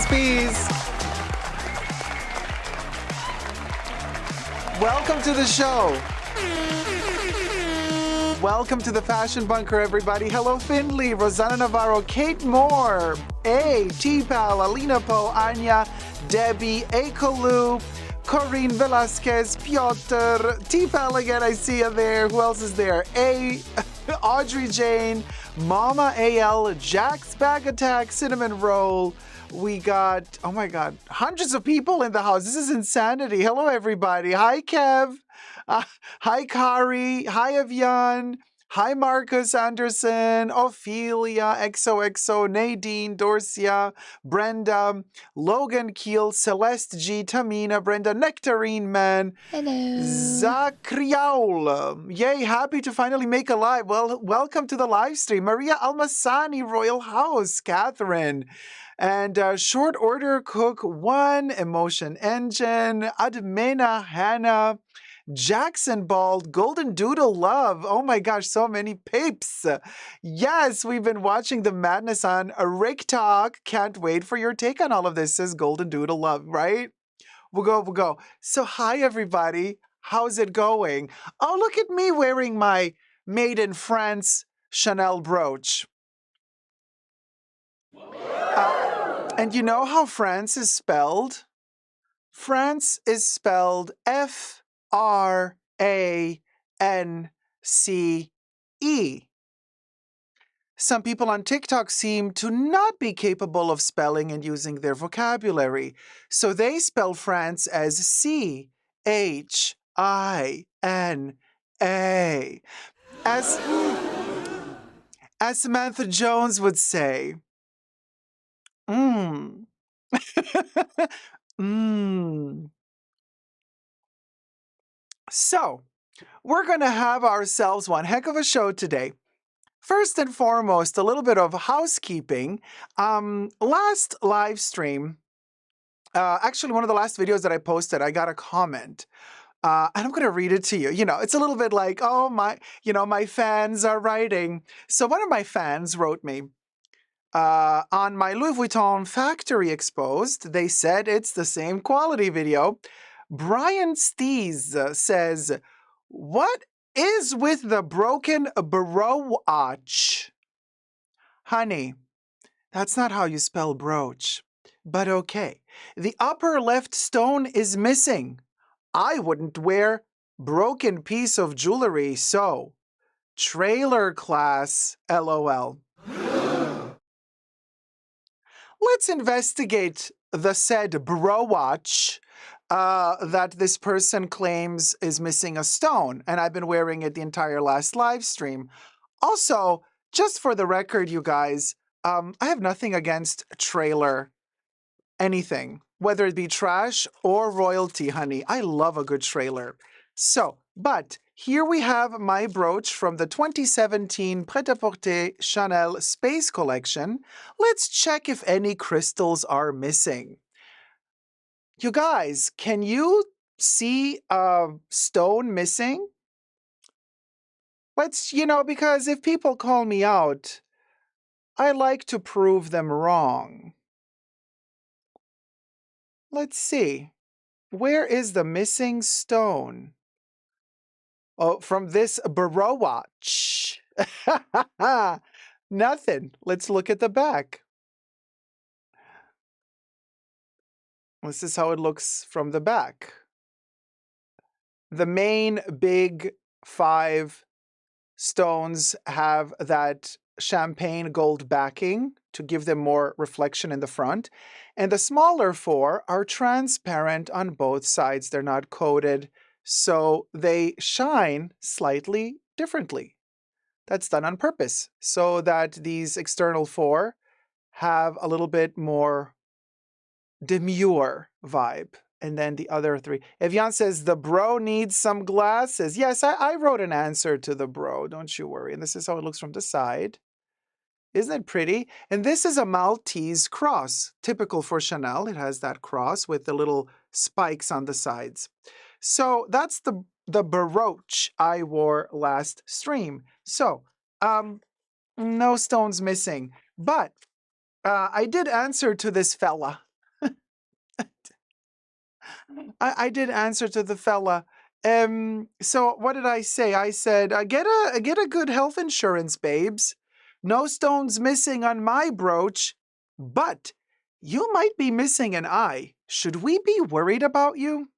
Peace. Welcome to the show. Welcome to the Fashion Bunker, everybody. Hello, Finley, Rosanna Navarro, Kate Moore, T-Pal, Alina Poe, Anya, Debbie, Kalu, Corinne Velasquez, Piotr, T-Pal again, I see you there. Who else is there? Audrey Jane, Mama AL, Jack's Bag Attack, Cinnamon Roll. We got, oh my God, hundreds of people in the house. This is insanity. Hello, everybody. Hi, Kev. Hi, Carrie. Hi, Evian. Hi, Marcus Anderson, Ophelia, XOXO, Nadine, Dorcia, Brenda, Logan Keel, Celeste G, Tamina, Brenda, Nectarine Man, Hello. Zacriaul. Yay, happy to finally make a live. Well, welcome to the live stream. Maria Almasani, Royal House, Catherine. And Short Order Cook 1, Emotion Engine, Admena, Hannah, Jackson Bald, Golden Doodle Love. Oh my gosh, so many peeps. Yes, we've been watching the madness on Rick Talk. Can't wait for your take on all of this, says Golden Doodle Love, right? We'll go. So hi, everybody. How's it going? Oh, look at me wearing my made in France Chanel brooch. And you know how France is spelled? France is spelled F-R-A-N-C-E. Some people on TikTok seem to not be capable of spelling and using their vocabulary, so they spell France as China. As Samantha Jones would say, mmm. Mmm. So, we're going to have ourselves one heck of a show today. First and foremost, a little bit of housekeeping. Last live stream, actually one of the last videos that I posted, I got a comment. And I'm going to read it to you. You know, it's a little bit like, oh, my fans are writing. So one of my fans wrote me, on my Louis Vuitton factory exposed, they said it's the same quality video. Brian Stees says, what is with the broken brooch? Honey, that's not how you spell brooch. But okay, the upper left stone is missing. I wouldn't wear broken piece of jewelry, so trailer class, LOL. Let's investigate the said brooch that this person claims is missing a stone, and I've been wearing it the entire last live stream. Also, just for the record, you guys, I have nothing against trailer anything, whether it be trash or royalty, honey. I love a good trailer. So, but here we have my brooch from the 2017 Pret-a-Porter Chanel Space Collection. Let's check if any crystals are missing. You guys, can you see a stone missing? Let's, because if people call me out, I like to prove them wrong. Let's see. Where is the missing stone? Oh, from this brooch. Nothing. Let's look at the back. This is how it looks from the back. The main big 5 stones have that champagne gold backing to give them more reflection in the front. And the smaller 4 are transparent on both sides. They're not coated, so they shine slightly differently. That's done on purpose so that these external 4 have a little bit more demure vibe. And then the other 3. Evian says, the bro needs some glasses. Yes, I wrote an answer to the bro. Don't you worry. And this is how it looks from the side. Isn't it pretty? And this is a Maltese cross, typical for Chanel. It has that cross with the little spikes on the sides. So that's the brooch I wore last stream. So, no stones missing. But I did answer to this fella. I did answer to the fella. So what did I say? I said, get a good health insurance, babes. No stones missing on my brooch, but you might be missing an eye. Should we be worried about you?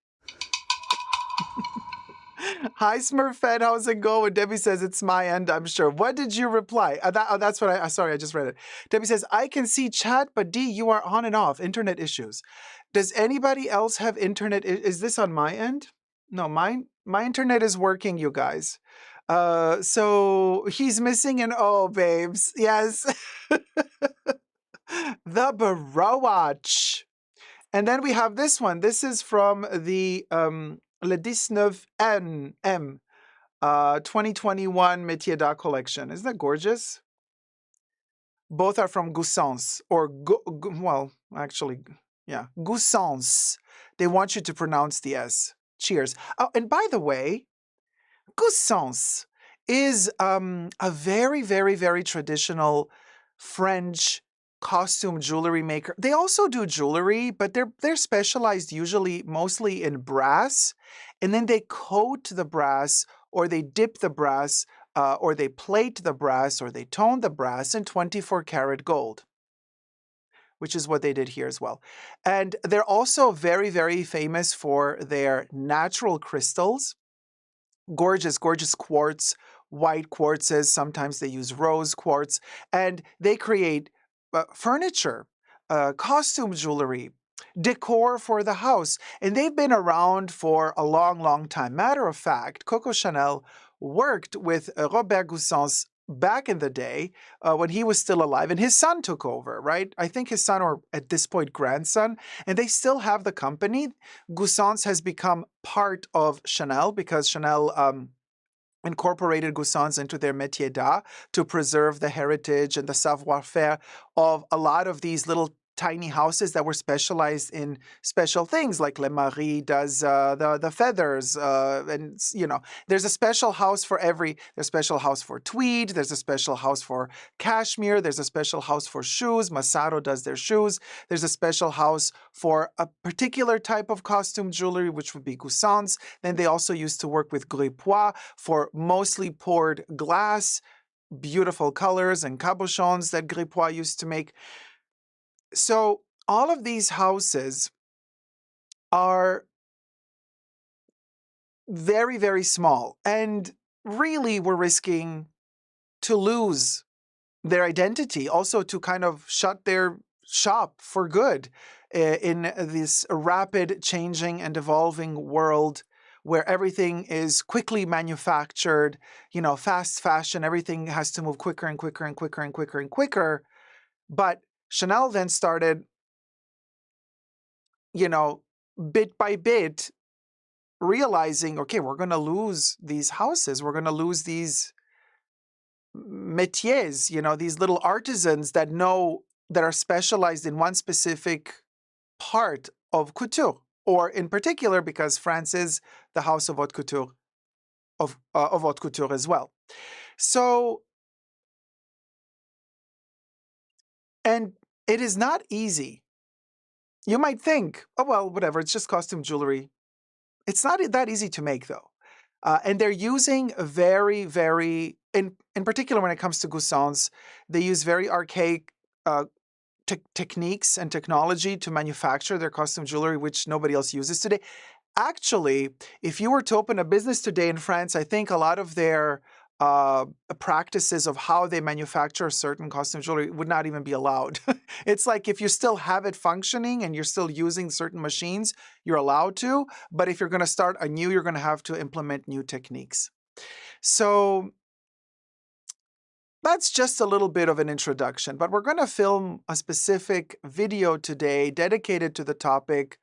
Hi, Smurfette. How's it going? Debbie says, it's my end, I'm sure. What did you reply? That's what sorry, I just read it. Debbie says, I can see chat, but D, you are on and off. Internet issues. Does anybody else have internet? Is this on my end? No, my internet is working, you guys. So he's missing an O, babes. Yes. The brooch. And then we have this one. This is from the Le 19 M 2021 Métier d'Art collection. Isn't that gorgeous? Both are from Goossens, or well, actually, yeah, Goossens. They want you to pronounce the S. Cheers. Oh, and by the way, Goossens is a very, very, very traditional French costume jewelry maker. They also do jewelry, but they're specialized usually mostly in brass, and then they coat the brass, or they dip the brass, or they plate the brass, or they tone the brass in 24 karat gold, which is what they did here as well. And they're also very, very famous for their natural crystals. Gorgeous, gorgeous quartz white quartzes. Sometimes they use rose quartz. And they create furniture, costume jewelry, decor for the house. And they've been around for a long, long time. Matter of fact, Coco Chanel worked with Robert Goussens back in the day when he was still alive, and his son took over, right? I think his son, or at this point, grandson, and they still have the company. Goussens has become part of Chanel because Chanel incorporated Goussens into their métier d'art to preserve the heritage and the savoir-faire of a lot of these little tiny houses that were specialized in special things, like Le Marie does the feathers, and there's a special house for there's a special house for tweed, there's a special house for cashmere, there's a special house for shoes. Massaro does their shoes. There's a special house for a particular type of costume jewelry, which would be Goussens. Then they also used to work with Gripois for mostly poured glass, beautiful colors and cabochons that Gripois used to make. So all of these houses are very, very small, and really were risking to lose their identity, also to kind of shut their shop for good in this rapid changing and evolving world where everything is quickly manufactured, fast fashion, everything has to move quicker and quicker and quicker and quicker and quicker. But Chanel then started, bit by bit, realizing, okay, we're going to lose these houses. We're going to lose these métiers, these little artisans that are specialized in one specific part of couture, or in particular, because France is the house of haute couture, of haute couture as well. So, and it is not easy. You might think, oh, well, whatever, it's just costume jewelry. It's not that easy to make, though. And they're using very, very, in particular when it comes to Goussens, they use very archaic techniques and technology to manufacture their costume jewelry, which nobody else uses today. Actually, if you were to open a business today in France, I think a lot of their practices of how they manufacture certain costume jewelry would not even be allowed. It's like if you still have it functioning and you're still using certain machines, you're allowed to. But if you're going to start anew, you're going to have to implement new techniques. So that's just a little bit of an introduction. But we're going to film a specific video today dedicated to the topic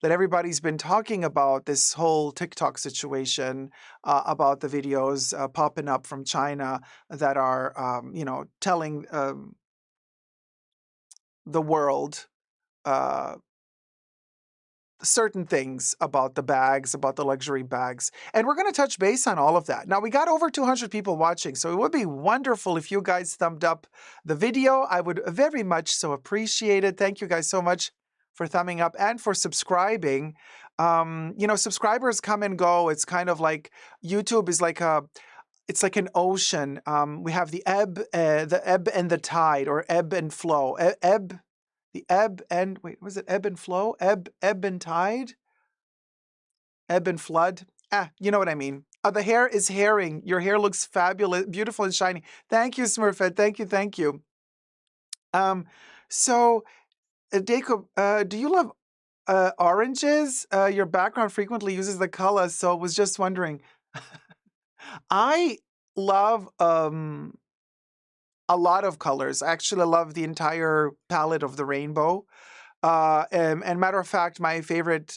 that everybody's been talking about, this whole TikTok situation, about the videos popping up from China that are, telling the world certain things about the bags, about the luxury bags. And we're going to touch base on all of that. Now, we got over 200 people watching, so it would be wonderful if you guys thumbed up the video. I would very much so appreciate it. Thank you guys so much for thumbing up and for subscribing. Subscribers come and go. It's kind of like YouTube is like it's like an ocean. We have the ebb and the tide, or ebb and flow. The ebb and, was it ebb and flow? Ebb and tide? Ebb and flood? You know what I mean. The hair is hairing. Your hair looks fabulous, beautiful and shiny. Thank you, Smurfette. Thank you. So, Dacob, do you love oranges? Your background frequently uses the color, so I was just wondering. I love a lot of colors. Actually, I love the entire palette of the rainbow. And matter of fact, my favorite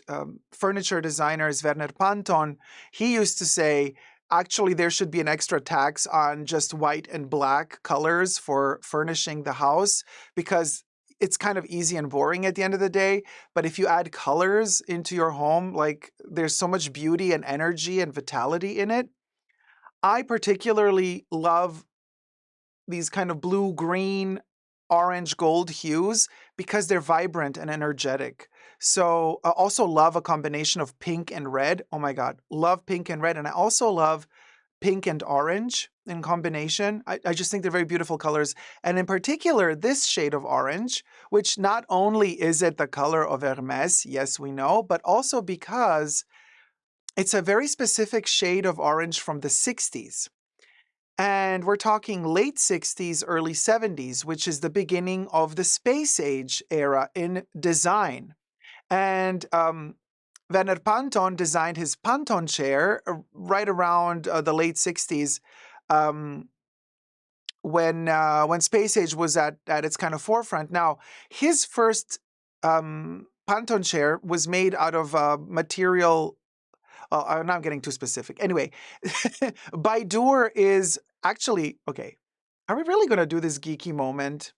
furniture designer is Werner Panton. He used to say, actually, there should be an extra tax on just white and black colors for furnishing the house, because it's kind of easy and boring at the end of the day. But if you add colors into your home, like, there's so much beauty and energy and vitality in it. I particularly love these kind of blue, green, orange, gold hues because they're vibrant and energetic. So I also love a combination of pink and red. Oh my God, love pink and red. And I also love pink and orange in combination. I just think they're very beautiful colors. And in particular, this shade of orange, which not only is it the color of Hermès, yes, we know, but also because it's a very specific shade of orange from the 60s. And we're talking late 60s, early 70s, which is the beginning of the space age era in design. And Werner Panton designed his Panton chair right around the late 60s, um, when space age was at its kind of forefront. Now, his first Panton chair was made out of material. Now I'm getting too specific. Anyway, Baidur is actually okay. Are we really going to do this geeky moment?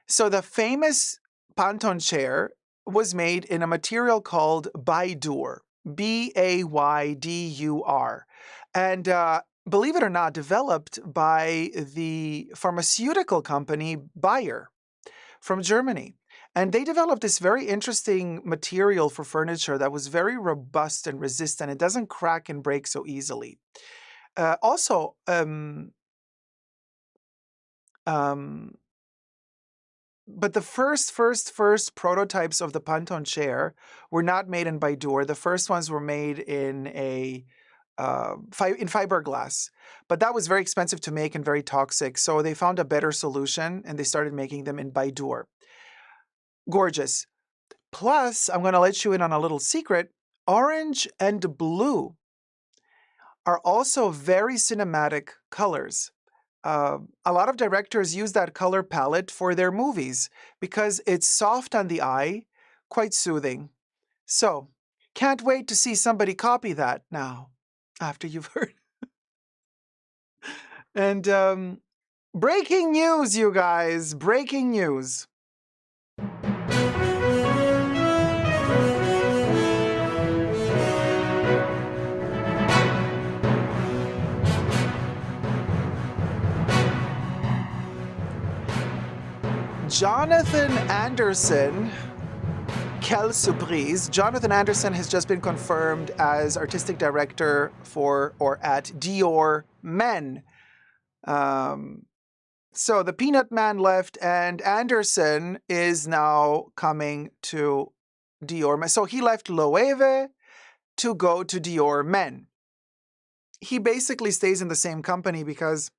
So the famous Panton chair was made in a material called Baidur, Baydur, and believe it or not, developed by the pharmaceutical company Bayer from Germany. And they developed this very interesting material for furniture that was very robust and resistant. It doesn't crack and break so easily. Also, but the first prototypes of the Panton chair were not made in Baidur. The first ones were made in in fiberglass, but that was very expensive to make and very toxic. So they found a better solution and they started making them in Baidur. Gorgeous. Plus, I'm going to let you in on a little secret. Orange and blue are also very cinematic colors. A lot of directors use that color palette for their movies because it's soft on the eye, quite soothing. So, can't wait to see somebody copy that now, after you've heard. And breaking news, you guys, breaking news. Jonathan Anderson, quelle surprise. Jonathan Anderson has just been confirmed as artistic director for or at Dior Men. So the Peanut Man left, and Anderson is now coming to Dior Men. So he left Loewe to go to Dior Men. He basically stays in the same company because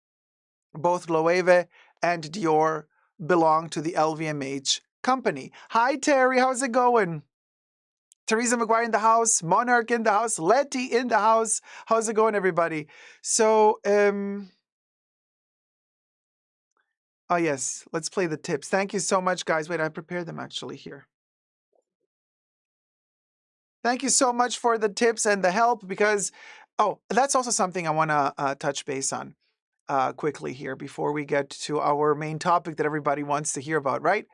both Loewe and Dior belong to the LVMH company. Hi, Terry. How's it going? Teresa McGuire in the house, Monarch in the house, Letty in the house. How's it going, everybody? So, oh, yes, let's play the tips. Thank you so much, guys. Wait, I prepared them actually here. Thank you so much for the tips and the help because, oh, that's also something I want to touch base on quickly here before we get to our main topic that everybody wants to hear about, right?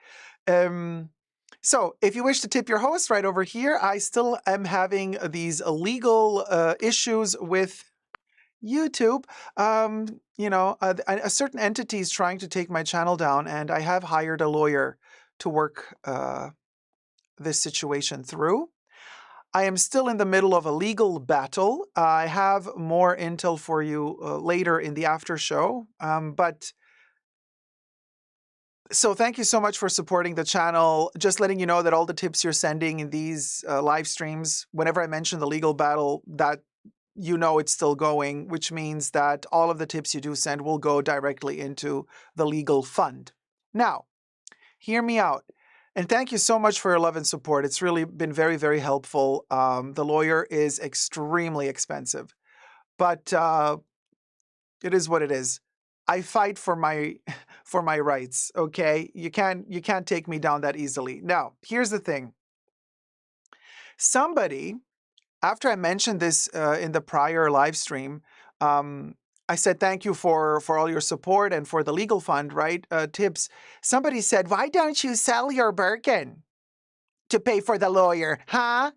So if you wish to tip your host right over here, I still am having these legal issues with YouTube. A certain entity is trying to take my channel down, and I have hired a lawyer to work this situation through. I am still in the middle of a legal battle. I have more intel for you later in the after show, so thank you so much for supporting the channel. Just letting you know that all the tips you're sending in these live streams, whenever I mention the legal battle, that you know it's still going, which means that all of the tips you do send will go directly into the legal fund. Now, hear me out. And thank you so much for your love and support. It's really been very, very helpful. The lawyer is extremely expensive, but it is what it is. I fight for my rights, okay? You can't take me down that easily. Now, here's the thing. Somebody, after I mentioned this in the prior live stream, I said thank you for all your support and for the legal fund, right? Tips. Somebody said, why don't you sell your Birkin to pay for the lawyer, huh?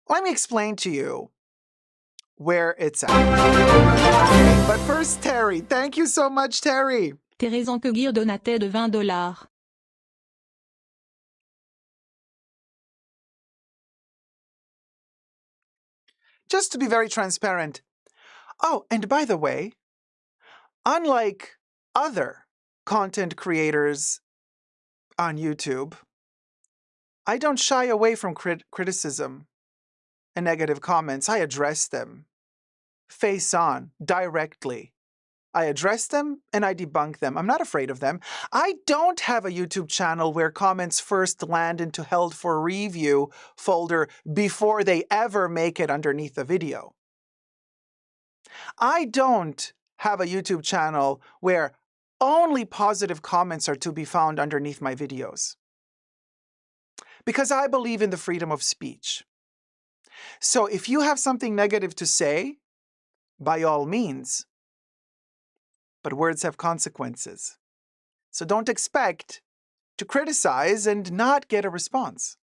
Let me explain to you where it's at. But first, Terry. Thank you so much, Terry. Thérèse Anqueguir donatait de $20. Just to be very transparent. Oh, and by the way, unlike other content creators on YouTube, I don't shy away from criticism and negative comments, I address them face on, directly. I address them and I debunk them. I'm not afraid of them. I don't have a YouTube channel where comments first land into held for review folder before they ever make it underneath the video. I don't have a YouTube channel where only positive comments are to be found underneath my videos, because I believe in the freedom of speech. So if you have something negative to say, by all means, but words have consequences. So don't expect to criticize and not get a response.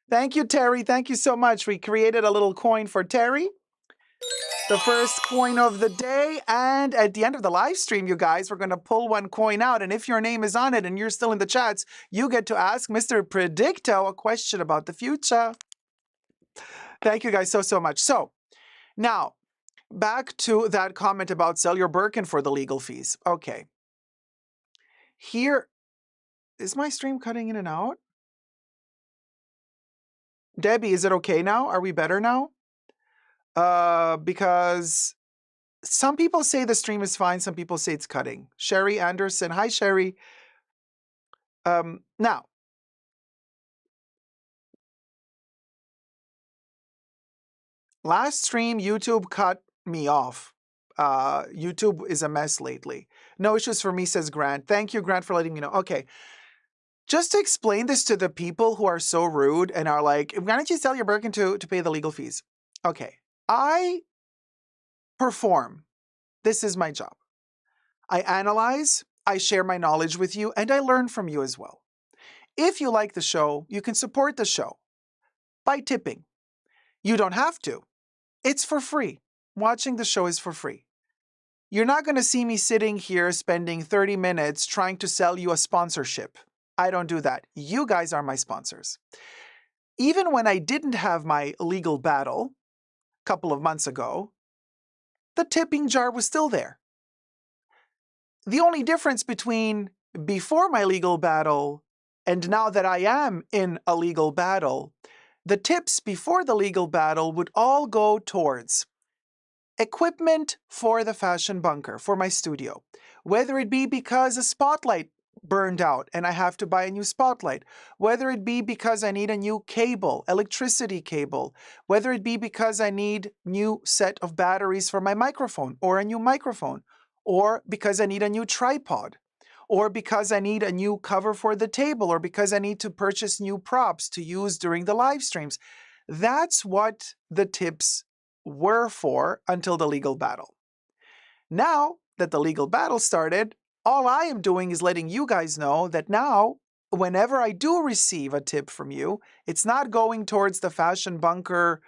Thank you, Terry. Thank you so much. We created a little coin for Terry. The first coin of the day. And at the end of the live stream, you guys, we're going to pull one coin out. And if your name is on it and you're still in the chats, you get to ask Mr. Predicto a question about the future. Thank you guys so much. So now, back to that comment about sell your Birkin for the legal fees. Okay. Here, is my stream cutting in and out? Debbie, is it okay now? Are we better now? Because some people say the stream is fine. Some people say it's cutting. Sherry Anderson. Hi, Sherry. Now, last stream, YouTube cut me off. YouTube is a mess lately. No issues for me, says Grant. Thank you, Grant, for letting me know. Okay. Just to explain this to the people who are so rude and are like, why don't you sell your Birkin to pay the legal fees? Okay. I perform. This is my job. I analyze, I share my knowledge with you, and I learn from you as well. If you like the show, you can support the show by tipping. You don't have to. It's for free. Watching the show is for free. You're not going to see me sitting here spending 30 minutes trying to sell you a sponsorship. I don't do that. You guys are my sponsors. Even when I didn't have my legal battle a couple of months ago, the tipping jar was still there. The only difference between before my legal battle and now that I am in a legal battle, the tips before the legal battle would all go towards equipment for the fashion bunker, for my studio. Whether it be because a spotlight burned out and I have to buy a new spotlight, whether it be because I need a new cable, electricity cable, whether it be because I need new set of batteries for my microphone or a new microphone, or because I need a new tripod, or because I need a new cover for the table, or because I need to purchase new props to use during the live streams. That's what the tips were for until the legal battle. Now that the legal battle started, all I am doing is letting you guys know that now, whenever I do receive a tip from you, it's not going towards the fashion bunker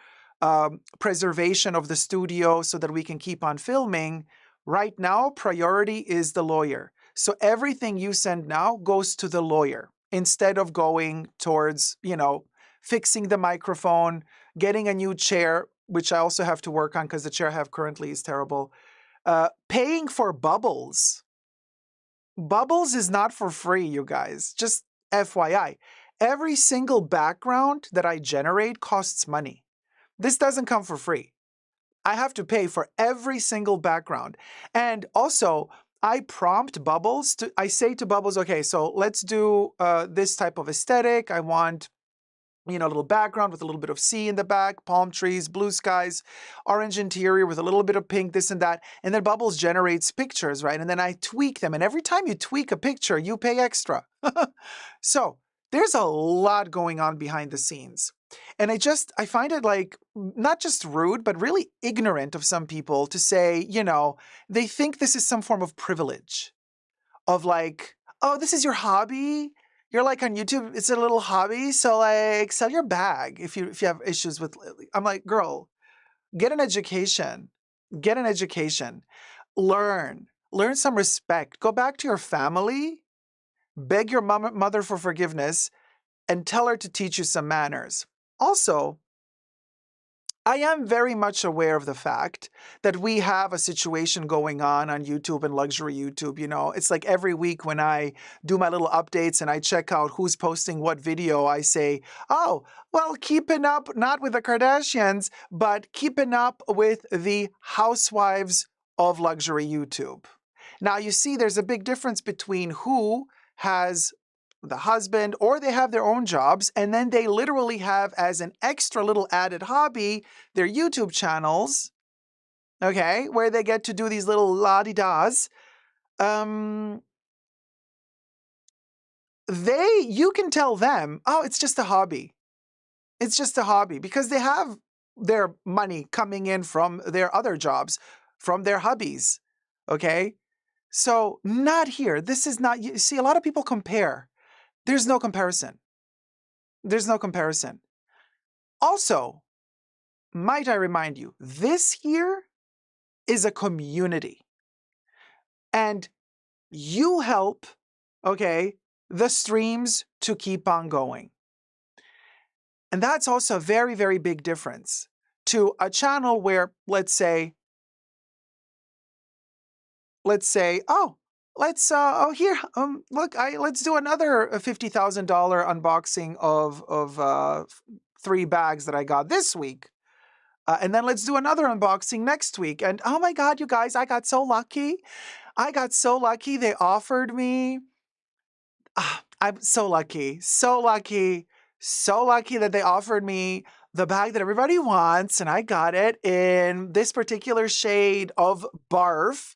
preservation of the studio so that we can keep on filming. Right now, priority is the lawyer. So everything you send now goes to the lawyer instead of going towards, fixing the microphone, getting a new chair, which I also have to work on because the chair I have currently is terrible. Paying for bubbles. Bubbles is not for free, you guys. Just FYI. Every single background that I generate costs money. This doesn't come for free. I have to pay for every single background. And also, I prompt Bubbles. I say to Bubbles, okay, so let's do this type of aesthetic. I want a little background with a little bit of sea in the back, palm trees, blue skies, orange interior with a little bit of pink, this and that. And then Bubbles generates pictures, right? And then I tweak them. And every time you tweak a picture, you pay extra. So there's a lot going on behind the scenes. And I find it like not just rude, but really ignorant of some people to say, they think this is some form of privilege of like, oh, this is your hobby. You're like on YouTube, it's a little hobby. So like sell your bag if you have issues with, I'm like, girl, get an education, learn some respect, go back to your family, beg your mother for forgiveness and tell her to teach you some manners. Also, I am very much aware of the fact that we have a situation going on YouTube and luxury YouTube. You know, it's like every week when I do my little updates and I check out who's posting what video, I say, oh, well, keeping up, not with the Kardashians, but keeping up with the Housewives of Luxury YouTube. Now, you see, there's a big difference between who has the husband or they have their own jobs, and then they literally have as an extra little added hobby their YouTube channels, okay, where they get to do these little la-di-das. You can tell them, oh, it's just a hobby. It's just a hobby because they have their money coming in from their other jobs, from their hubbies, okay? So not here. This is not, you see, a lot of people compare. There's no comparison. There's no comparison. Also, might I remind you, this here is a community. And you help, okay, the streams to keep on going. And that's also a very, very big difference to a channel where, let's say, oh, let's let's do another $50,000 unboxing of 3 bags that I got this week. And then let's do another unboxing next week. And oh my God, you guys, I got so lucky. I got so lucky. They offered me. I'm so lucky, so lucky, so lucky that they offered me the bag that everybody wants. And I got it in this particular shade of barf.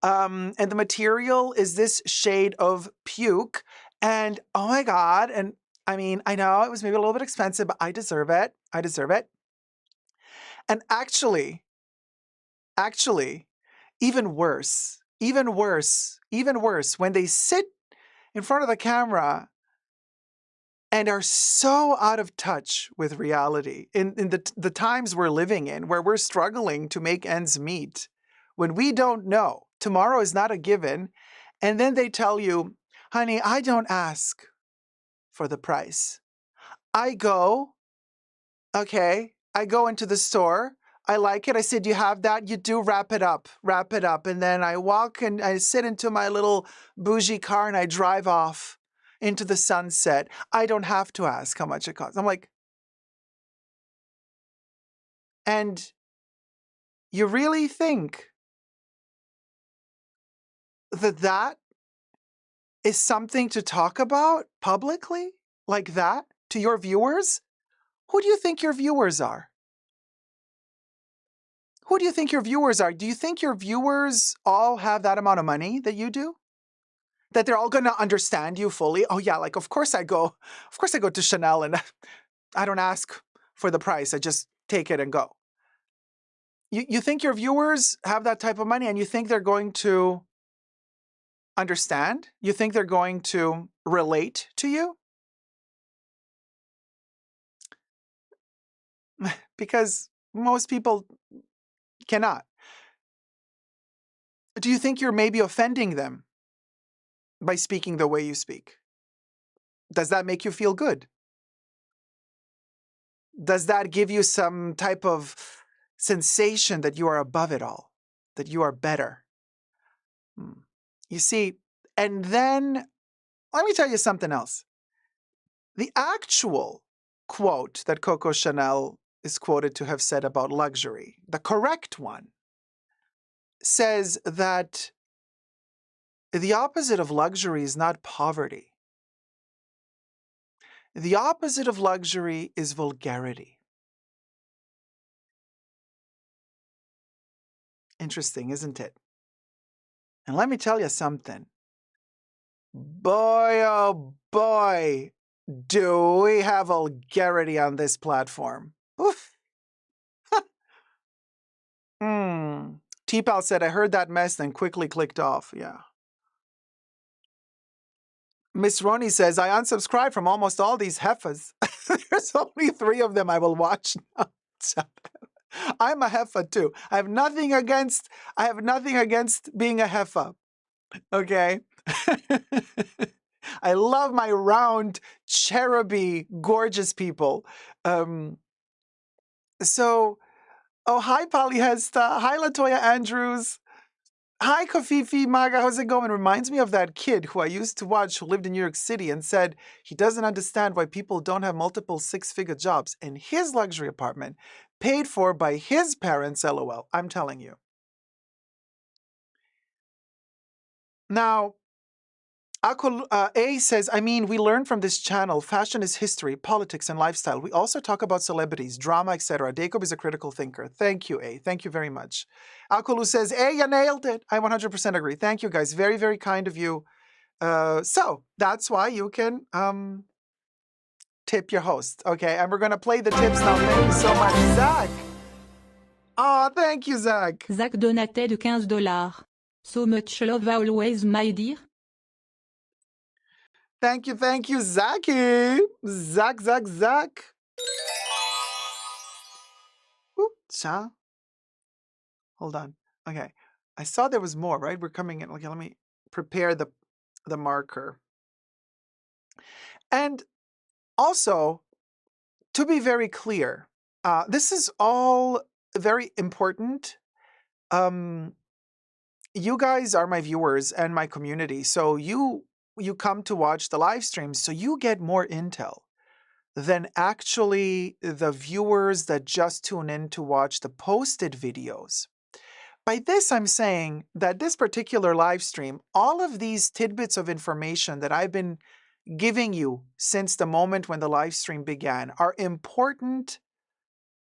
And the material is this shade of puke. And oh my God. And I mean, I know it was maybe a little bit expensive, but I deserve it. I deserve it. And actually, even worse, when they sit in front of the camera and are so out of touch with reality in the times we're living in, where we're struggling to make ends meet, when we don't know, tomorrow is not a given, and then they tell you, honey, I don't ask for the price. I go into the store. I like it. I said, you have that? You do, wrap it up. And then I walk and I sit into my little bougie car and I drive off into the sunset. I don't have to ask how much it costs. I'm like, and you really think that is something to talk about publicly like that to your viewers? Who do you think your viewers are? Who do you think your viewers are? Do you think your viewers all have that amount of money that you do? That they're all going to understand you fully? Oh yeah, like of course I go to Chanel and I don't ask for the price. I just take it and go. You think your viewers have that type of money and you think they're going to understand? You think they're going to relate to you? Because most people cannot. Do you think you're maybe offending them by speaking the way you speak? Does that make you feel good? Does that give you some type of sensation that you are above it all, that you are better? You see, and then let me tell you something else. The actual quote that Coco Chanel is quoted to have said about luxury, the correct one, says that the opposite of luxury is not poverty. The opposite of luxury is vulgarity. Interesting, isn't it? And let me tell you something. Boy, oh boy, do we have vulgarity on this platform. Oof. T-Pal said, I heard that mess, then quickly clicked off. Yeah. Miss Ronnie says, I unsubscribed from almost all these heifers. There's only 3 of them I will watch now. I'm a heifer too. I have nothing against being a heifer. Okay? I love my round, cheruby, gorgeous people. So Oh, hi, Polyhesta. Hi, Latoya Andrews. Hi, Kofifi Maga. How's it going? Reminds me of that kid who I used to watch who lived in New York City and said he doesn't understand why people don't have multiple six-figure jobs in his luxury apartment paid for by his parents, LOL. I'm telling you. Now, A says, I mean, we learn from this channel, fashion is history, politics, and lifestyle. We also talk about celebrities, drama, etc. Dacob is a critical thinker. Thank you, A. Thank you very much. Akolu says, A, you nailed it. I 100% agree. Thank you, guys. Very, very kind of you. So that's why you can tip your host. Okay, and we're going to play the tips now. Thank you so much, Zach. Oh, thank you, Zach. Zach donatait de $15. So much love always, my dear. Thank you, Zachy. Zach. Oops, hold on. Okay, I saw there was more, right? We're coming in. Okay, let me prepare the marker. And also, to be very clear, this is all very important. You guys are my viewers and my community, so you come to watch the live streams, so you get more intel than actually the viewers that just tune in to watch the posted videos. By this, I'm saying that this particular live stream, all of these tidbits of information that I've been giving you since the moment when the live stream began are important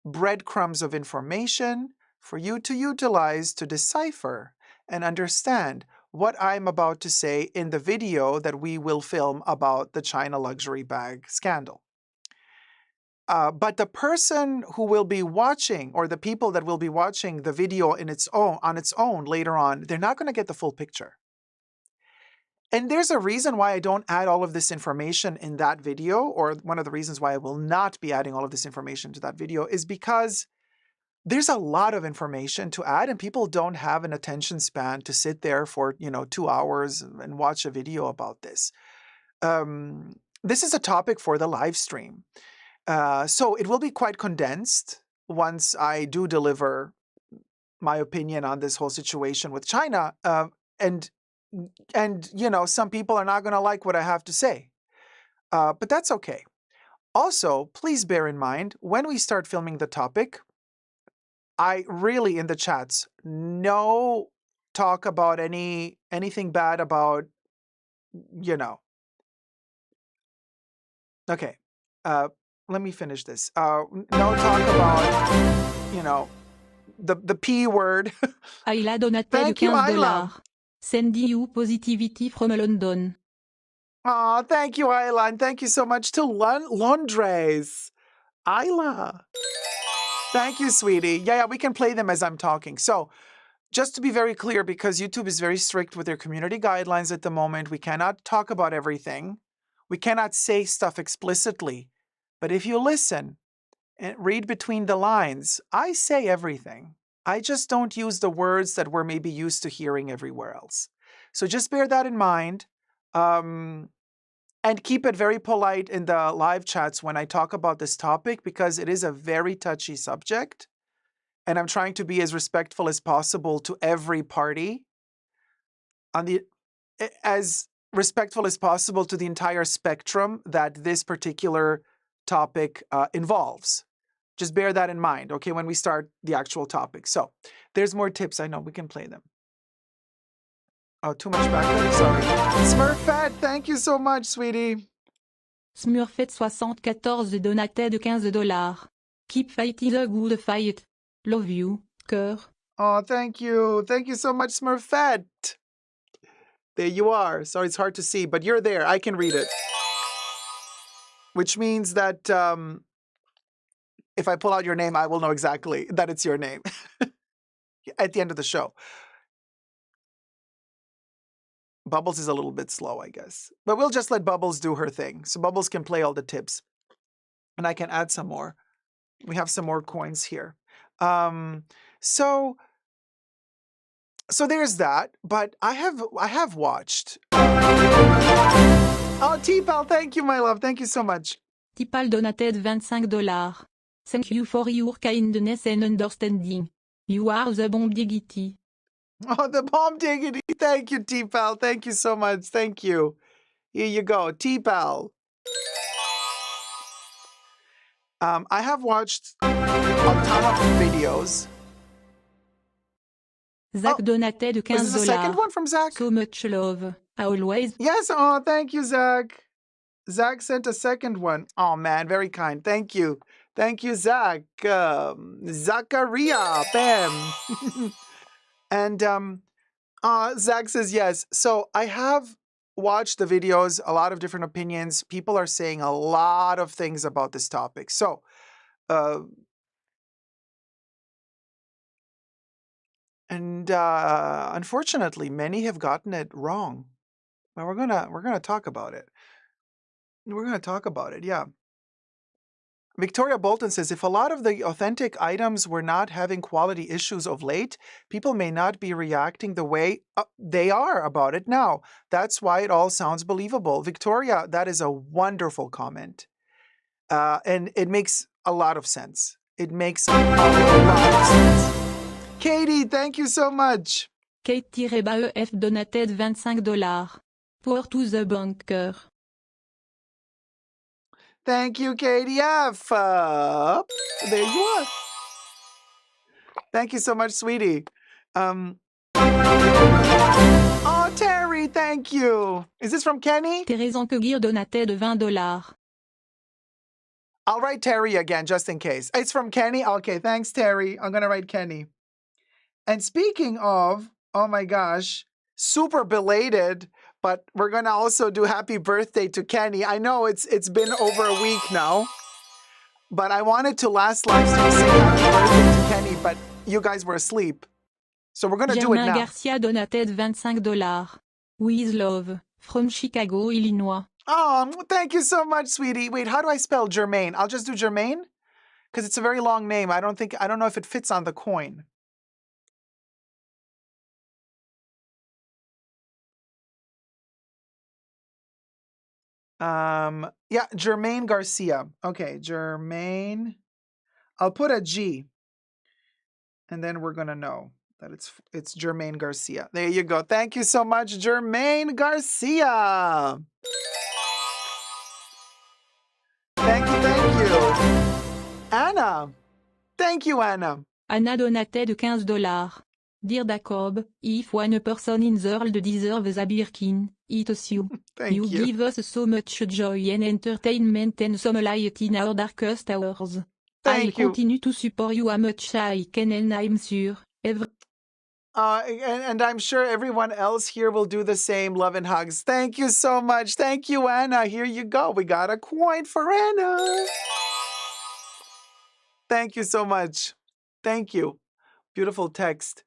breadcrumbs of information for you to utilize to decipher and understand what I'm about to say in the video that we will film about the China luxury bag scandal. But the person who will be watching, or the people that will be watching the video on its own later on, they're not going to get the full picture. And there's a reason why I don't add all of this information in that video, or one of the reasons why I will not be adding all of this information to that video is because there's a lot of information to add, and people don't have an attention span to sit there for 2 hours and watch a video about this. This is a topic for the live stream. So it will be quite condensed once I do deliver my opinion on this whole situation with China. And some people are not going to like what I have to say. But that's okay. Also, please bear in mind, when we start filming the topic, I really, in the chats, no talk about anything bad about, Okay. Let me finish this. No talk about, the P word. Ayla donatait de Thank you, Ayla. $15. Sending you positivity from London. Aw, thank you, Ayla. And thank you so much to Londres. Ayla. Thank you, sweetie. Yeah, we can play them as I'm talking. So, just to be very clear, because YouTube is very strict with their community guidelines at the moment, we cannot talk about everything. We cannot say stuff explicitly. But if you listen and read between the lines, I say everything. I just don't use the words that we're maybe used to hearing everywhere else. So just bear that in mind. And keep it very polite in the live chats when I talk about this topic, because it is a very touchy subject. And I'm trying to be as respectful as possible to every party, as respectful as possible to the entire spectrum that this particular topic involves. Just bear that in mind, okay, when we start the actual topic. So there's more tips. I know we can play them. Oh, too much background. Sorry. Smurfette, thank you so much, sweetie. Smurfette74 donatait de $15. Keep fighting the good fight. Love you, cœur. Oh, thank you. Thank you so much, Smurfette. There you are. Sorry, it's hard to see, but you're there. I can read it. Which means that if I pull out your name, I will know exactly that it's your name at the end of the show. Bubbles is a little bit slow, I guess. But we'll just let Bubbles do her thing. So Bubbles can play all the tips. And I can add some more. We have some more coins here. So there's that. But I have watched. Oh, T-Pal, thank you, my love. Thank you so much. T-Pal donatait de $25. Thank you for your kindness and understanding. You are the bomb diggity. Oh, the bomb diggity. Thank you, T-Pal. Thank you so much. Thank you. Here you go, T-Pal. I have watched a ton of videos. Zach donated Is this the second $15. one from Zach? So much love. Always. Yes. Oh, thank you, Zach. Zach sent a second one. Oh, man. Very kind. Thank you. Thank you, Zach. Zachariah. Bam. And Zach says yes. So I have watched the videos, a lot of different opinions. People are saying a lot of things about this topic. So, unfortunately, many have gotten it wrong. But we're gonna talk about it. We're gonna talk about it. Yeah. Victoria Bolton says, if a lot of the authentic items were not having quality issues of late, people may not be reacting the way they are about it now. That's why it all sounds believable. Victoria, that is a wonderful comment. And it makes a lot of sense. It makes a lot of sense. Katie, thank you so much. Kate-EF donated $25. Pour to the bunker. Thank you, KDF. There you are. Thank you so much, sweetie. Oh, Terry, thank you. Is this from Kenny? Thérèse Anqueguir donated $20. I'll write Terry again, just in case. It's from Kenny? Okay, thanks, Terry. I'm going to write Kenny. And speaking of, oh my gosh, super belated, but we're going to also do happy birthday to Kenny. I know it's been over a week now, but I wanted to last live stream say happy birthday to Kenny, but you guys were asleep. So we're going to do it now. Garcia donated $25. With love. From Chicago, Illinois. Oh, thank you so much, sweetie. Wait, how do I spell Jermaine? I'll just do Jermaine because it's a very long name. I don't know if it fits on the coin. Yeah, Jermaine Garcia. Okay, Jermaine. I'll put a G. And then we're gonna know that it's Jermaine Garcia. There you go. Thank you so much, Jermaine Garcia. Thank you. Anna. Thank you, Anna. Anna donated $15. Dear Dacob, if one person in the world deserves a Birkin, it's you. You give us so much joy and entertainment and some light in our darkest hours. I'll continue to support you as much as I can, and I'm sure and I'm sure everyone else here will do the same. Love and hugs. Thank you so much. Thank you, Anna. Here you go. We got a coin for Anna. Thank you so much. Thank you. Beautiful text.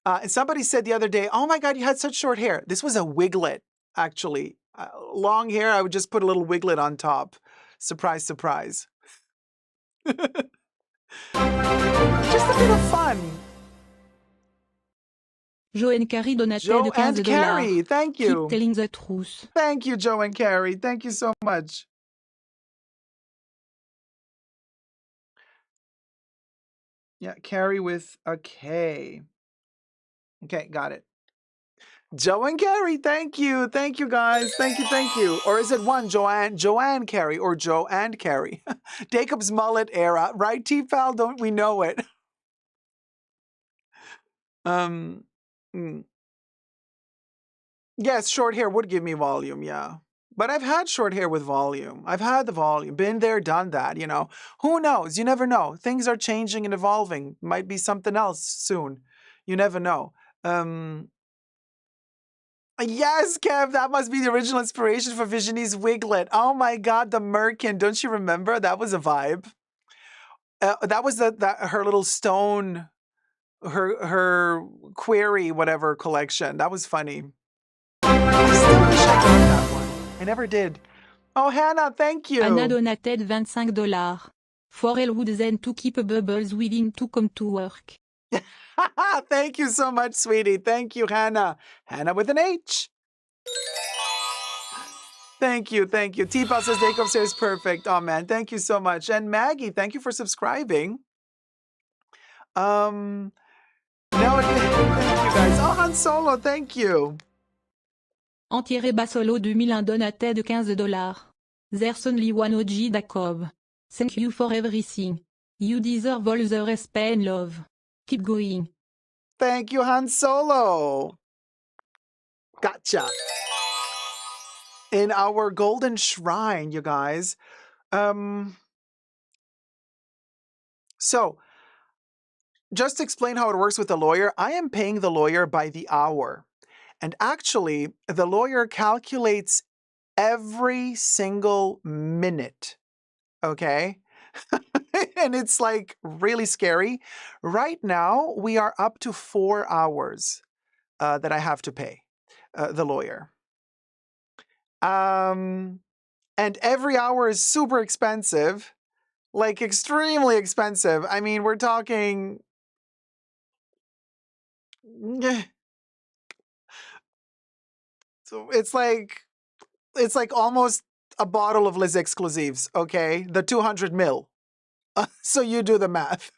And somebody said the other day, oh my God, you had such short hair. This was a wiglet, actually. Long hair, I would just put a little wiglet on top. Surprise, surprise. Just a bit of fun. Joe and Carrie donated Joe $15. and Carrie, thank you. Keep telling the truth. Thank you, Joe and Carrie. Thank you so much. Yeah, Carrie with a K. Okay, got it. Joe and Carrie, thank you. Thank you, guys. Thank you. Or is it one, Joanne Carrie, or Joe and Carrie? Dacob's mullet era, right, T-Pal? Don't we know it? Yes, short hair would give me volume, yeah. But I've had short hair with volume. I've had the volume. Been there, done that, you know. Who knows? You never know. Things are changing and evolving. Might be something else soon. You never know. Yes, Kev, that must be the original inspiration for Visionie's wiglet. Oh my God, the merkin. Don't you remember? That was a vibe. That was her little stone, her query, whatever collection. That was funny. I still wish I got that one. I never did. Oh, Hannah, thank you. Anna donated $25. For Elwood then to keep bubbles willing to come to work. Thank you so much, sweetie. Thank you, Hannah. Hannah with an H. Thank you. T-Pal says Dacob says perfect. Oh man, thank you so much. And Maggie, thank you for subscribing. No, thank you guys. Oh, Han Solo, thank you. Antiré-Basolo 2001 donated de $15. There's only one OG Dacob. Thank you for everything. You deserve all the respect and love. Keep going. Thank you, Han Solo. Gotcha. In our golden shrine, you guys. So, just to explain how it works with the lawyer, I am paying the lawyer by the hour. And actually, the lawyer calculates every single minute. Okay? And it's like really scary. Right now, we are up to 4 hours that I have to pay the lawyer. And every hour is super expensive, like extremely expensive. I mean, we're talking. So it's like almost a bottle of Les Exclusives, okay? The 200 mil. So you do the math.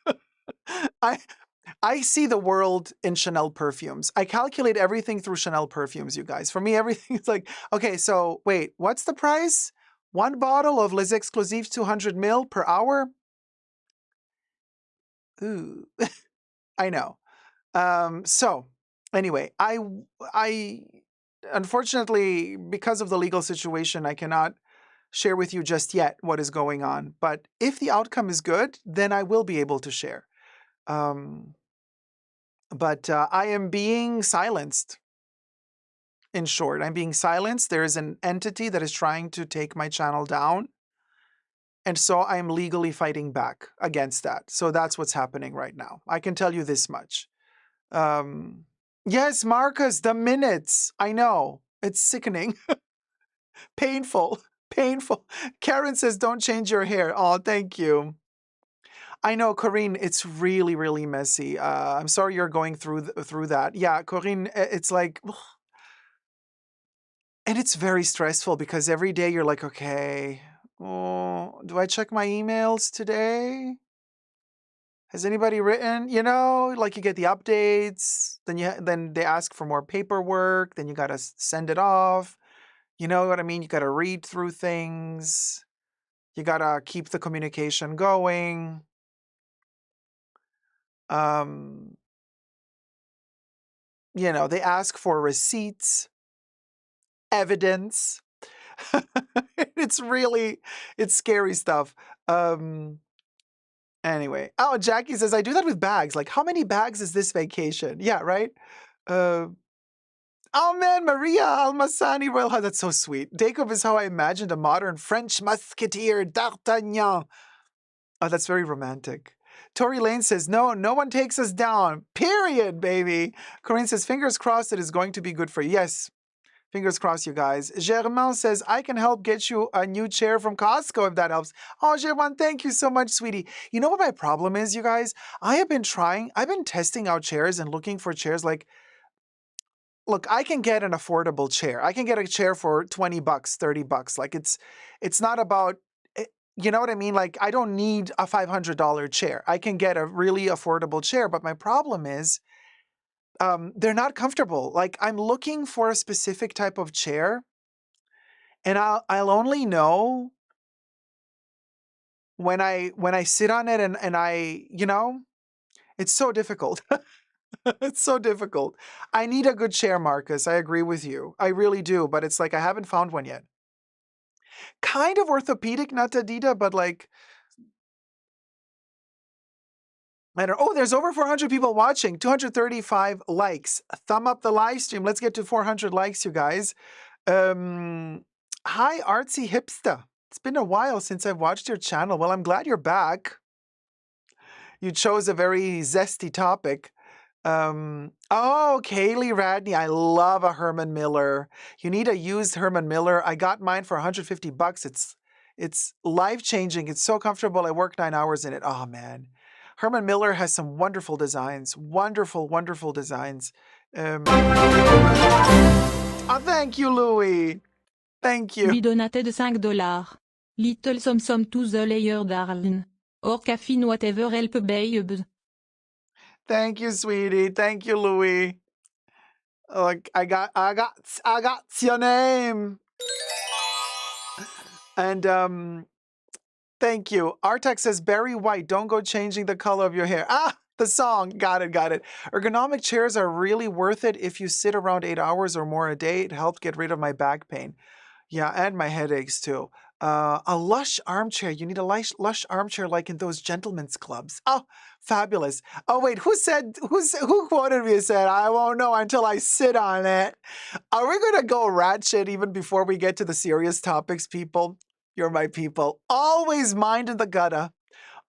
I see the world in Chanel perfumes. I calculate everything through Chanel perfumes, you guys. For me, everything is like, okay, so wait, what's the price? 1 bottle of Les Exclusives 200 mil per hour? Ooh, I know. So anyway, I unfortunately, because of the legal situation, I cannot share with you just yet what is going on. But if the outcome is good, then I will be able to share. But I am being silenced. In short, I'm being silenced. There is an entity that is trying to take my channel down. And so I am legally fighting back against that. So that's what's happening right now. I can tell you this much. Yes, Marcus, the minutes. I know. It's sickening. Painful. Karen says, don't change your hair. Oh, thank you. I know, Corinne, it's really, really messy. I'm sorry you're going through that. Yeah, Corinne, it's like, ugh. And it's very stressful because every day you're like, okay, oh, do I check my emails today? Has anybody written? You know, like you get the updates, then they ask for more paperwork, then you gotta send it off. You know what I mean? You gotta read through things. You gotta keep the communication going. You know, they ask for receipts, evidence. It's scary stuff. Anyway. Oh, Jackie says, I do that with bags. Like, how many bags is this vacation? Yeah, right? Oh man, Maria Almasani Royal House. That's so sweet. Dacob is how I imagined a modern French musketeer, D'Artagnan. Oh, that's very romantic. Tori Lane says, no one takes us down. Period, baby. Corinne says, fingers crossed it is going to be good for you. Yes. Fingers crossed, you guys. Germain says, I can help get you a new chair from Costco if that helps. Oh, Germain, thank you so much, sweetie. You know what my problem is, you guys? I've been testing out chairs and looking for chairs like, look, I can get an affordable chair. I can get a chair for $20, $30. Like it's not about, you know what I mean? Like I don't need a $500 chair. I can get a really affordable chair. But my problem is they're not comfortable. Like I'm looking for a specific type of chair and I'll only know when I sit on it and I, you know, it's so difficult. It's so difficult. I need a good chair, Marcus. I agree with you. I really do. But it's like I haven't found one yet. Kind of orthopedic, not Adida, but like, I don't know. Oh, there's over 400 people watching, 235 likes. Thumb up the live stream. Let's get to 400 likes, you guys. Hi, Artsy Hipster. It's been a while since I've watched your channel. Well, I'm glad you're back. You chose a very zesty topic. Oh, Kaylee Radney. I love a Herman Miller. You need a used Herman Miller. I got mine for $150. It's life-changing. It's so comfortable. I work 9 hours in it. Oh, man. Herman Miller has some wonderful designs. Wonderful, wonderful designs. Oh, thank you, Louie. Thank you. Lui donate de $5. Little some to the layer darling. Or caffeine whatever help babes. Thank you, sweetie. Thank you, Louis. Like I got your name. And thank you. Artex says Barry White, don't go changing the color of your hair. Ah, the song. Got it. Ergonomic chairs are really worth it if you sit around 8 hours or more a day. It helped get rid of my back pain. Yeah, and my headaches too. A lush armchair. You need a lush armchair like in those gentlemen's clubs. Oh, fabulous. Oh, wait, who quoted me and said, I won't know until I sit on it? Are we going to go ratchet even before we get to the serious topics, people? You're my people. Always mind in the gutter.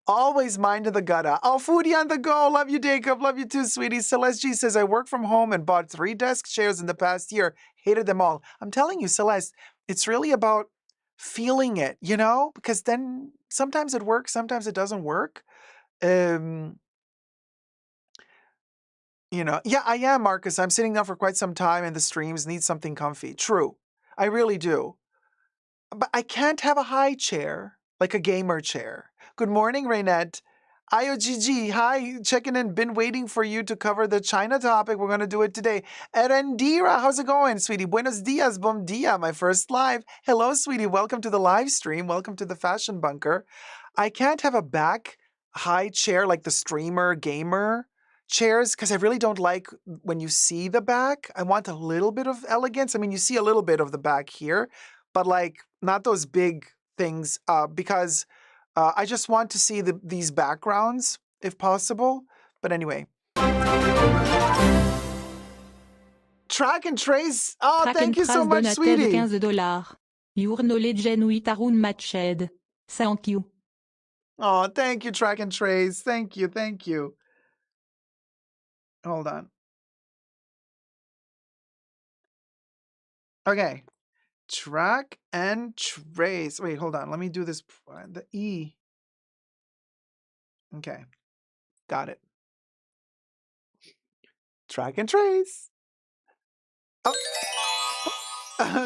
Always mind in the gutter. Oh, foodie on the go. Love you, Dacob. Love you too, sweetie. Celeste G says, I work from home and bought 3 desk chairs in the past year. Hated them all. I'm telling you, Celeste, it's really about feeling it, you know? Because then sometimes it works, sometimes it doesn't work. You know, yeah, I am, Marcus. I'm sitting down for quite some time and the streams need something comfy. True. I really do. But I can't have a high chair, like a gamer chair. Good morning, Raynette. IOGG, hi, checking in. Been waiting for you to cover the China topic. We're going to do it today. Erendira, how's it going, sweetie? Buenos dias, bom dia, my first live. Hello, sweetie. Welcome to the live stream. Welcome to the Fashion Bunker. I can't have a back high chair like the streamer gamer chairs because I really don't like when you see the back. I want a little bit of elegance. I mean, you see a little bit of the back here, but like not those big things because I just want to see these backgrounds if possible. But anyway. Track and Trace. Oh, Track thank you so much, de sweetie. $15. Your knowledge and wit are unmatched. Thank you. Oh, thank you, Track and Trace. Thank you. Thank you. Hold on. Okay. Track and Trace. Wait, hold on. Let me do this. The E. Okay. Got it. Track and Trace. Oh.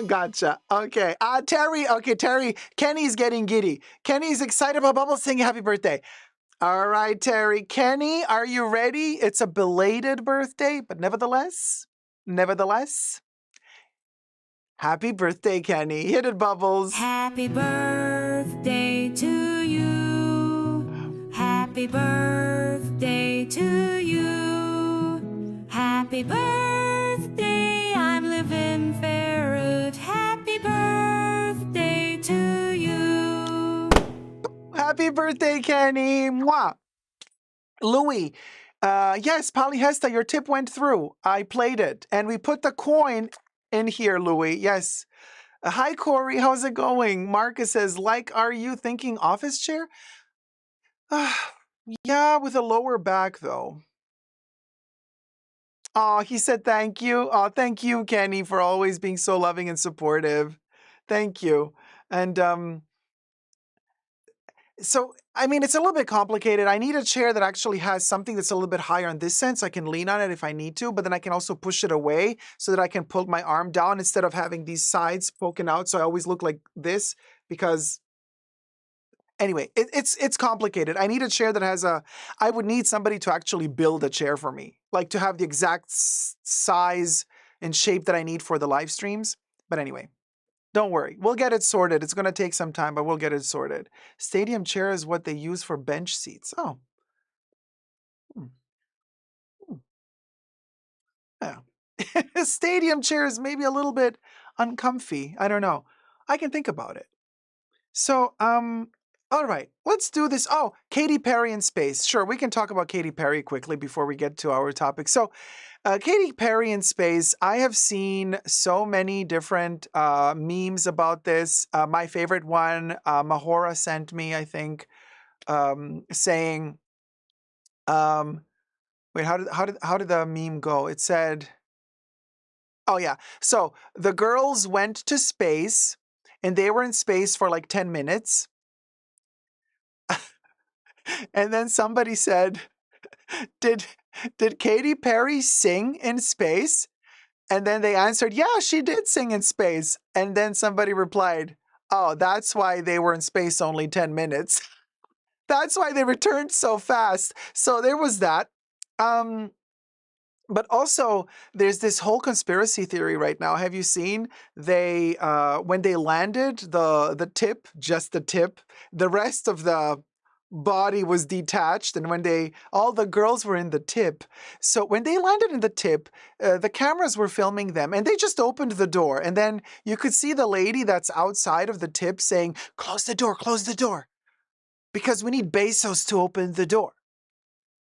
Gotcha. Okay. Terry. Okay, Terry. Kenny's getting giddy. Kenny's excited about Bubbles singing happy birthday. All right, Terry. Kenny, are you ready? It's a belated birthday, but nevertheless, happy birthday, Kenny. Hit it, Bubbles. Happy birthday to you. Happy birthday to you. Happy birthday, I'm living ferret. Happy birthday to you. Happy birthday, Kenny. Mwah. Louis. Yes, Polyhesta, your tip went through. I played it. And we put the coin in here, Louis. Yes. Hi, Corey. How's it going? Marcus says, like, are you thinking office chair? Yeah, with a lower back, though. Oh, he said thank you. Oh, thank you, Kenny, for always being so loving and supportive. Thank you. And so, I mean, it's a little bit complicated. I need a chair that actually has something that's a little bit higher on this sense. I can lean on it if I need to, but then I can also push it away so that I can pull my arm down instead of having these sides poking out. So I always look like this because anyway, it's complicated. I need a chair that has I would need somebody to actually build a chair for me, like to have the exact size and shape that I need for the live streams. But anyway. Don't worry. We'll get it sorted. It's going to take some time, but we'll get it sorted. Stadium chair is what they use for bench seats. Oh. Yeah. Stadium chair is maybe a little bit uncomfy. I don't know. I can think about it. So, all right. Let's do this. Oh, Katy Perry in space. Sure, we can talk about Katy Perry quickly before we get to our topic. So, Katy Perry in space, I have seen so many different memes about this. My favorite one, Mahora sent me, I think, saying, wait, how did the meme go? It said, oh yeah, so the girls went to space and they were in space for like 10 minutes. And then somebody said, did Katy Perry sing in space? And then they answered, yeah, she did sing in space. And then somebody replied, oh, that's why they were in space only 10 minutes. That's why they returned so fast. So there was that. But also, there's this whole conspiracy theory right now. Have you seen they when they landed the tip, just the tip, the rest of the body was detached, and when all the girls were in the tip. So when they landed in the tip, the cameras were filming them, and they just opened the door, and then you could see the lady that's outside of the tip saying, close the door, because we need Bezos to open the door.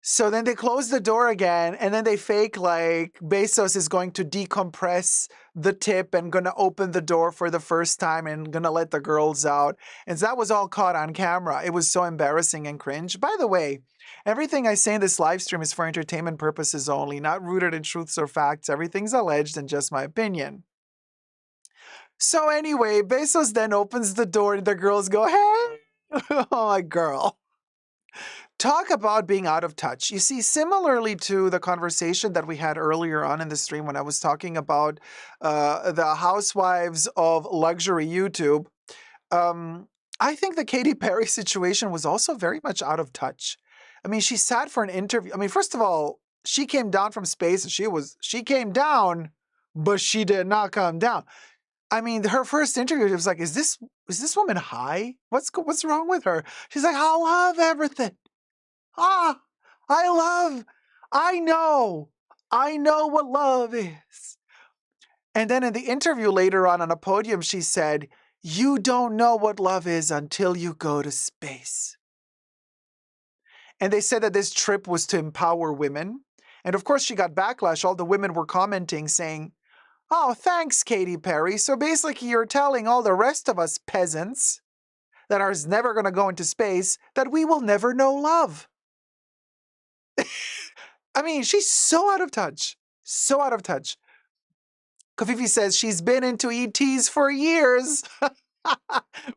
So then they close the door again, and then they fake like Bezos is going to decompress the tip and going to open the door for the first time and going to let the girls out. And so that was all caught on camera. It was so embarrassing and cringe. By the way, everything I say in this live stream is for entertainment purposes only, not rooted in truths or facts. Everything's alleged and just my opinion. So anyway, Bezos then opens the door and the girls go, hey, oh my girl. Talk about being out of touch. You see, similarly to the conversation that we had earlier on in the stream when I was talking about the Housewives of Luxury YouTube, I think the Katy Perry situation was also very much out of touch. I mean, she sat for an interview. I mean, first of all, she came down from space and she came down, but she did not come down. I mean, her first interview, it was like, is this woman high? What's wrong with her? She's like, I love everything. I know what love is. And then in the interview later on a podium, she said, you don't know what love is until you go to space. And they said that this trip was to empower women. And of course, she got backlash. All the women were commenting saying, oh, thanks, Katy Perry. So basically, you're telling all the rest of us peasants that are never going to go into space that we will never know love. I mean, she's so out of touch. So out of touch. Kofifi says she's been into ETs for years.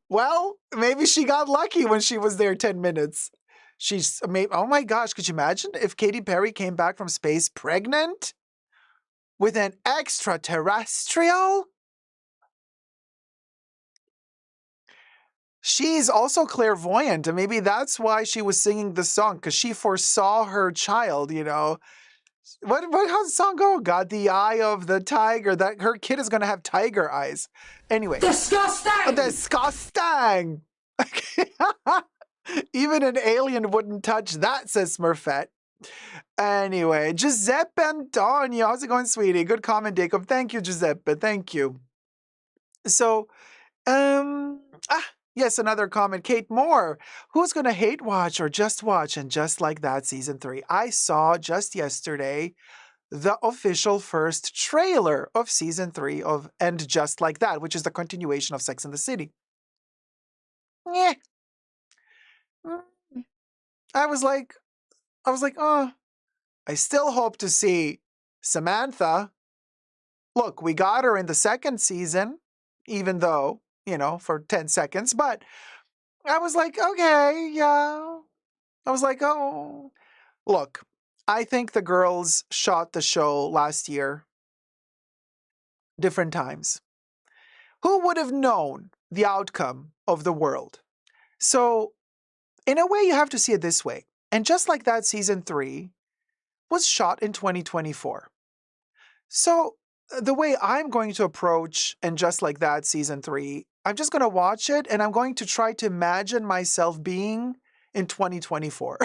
Well, maybe she got lucky when she was there 10 minutes. Oh my gosh, could you imagine if Katy Perry came back from space pregnant with an extraterrestrial? She's also clairvoyant, and maybe that's why she was singing the song, because she foresaw her child, you know. How's the song go? God, the eye of the tiger. That her kid is going to have tiger eyes. Anyway. Disgusting! Disgusting! Even an alien wouldn't touch that, says Smurfette. Anyway, Giuseppe Antonio. How's it going, sweetie? Good comment, Dacob. Thank you, Giuseppe. Thank you. So, yes, another comment. Kate Moore. Who's going to hate watch or just watch and just like that season 3? I saw just yesterday the official first trailer of season 3 of And Just Like That, which is the continuation of Sex and the City. Yeah. I was like, oh, I still hope to see Samantha. Look, we got her in the second season, even though, you know, for 10 seconds, but I was like, okay, yeah. I was like, oh, look, I think the girls shot the show last year, different times. Who would have known the outcome of the world? So, in a way, you have to see it this way. And Just Like That season 3 was shot in 2024. So, the way I'm going to approach And Just Like That season 3, I'm just going to watch it and I'm going to try to imagine myself being in 2024.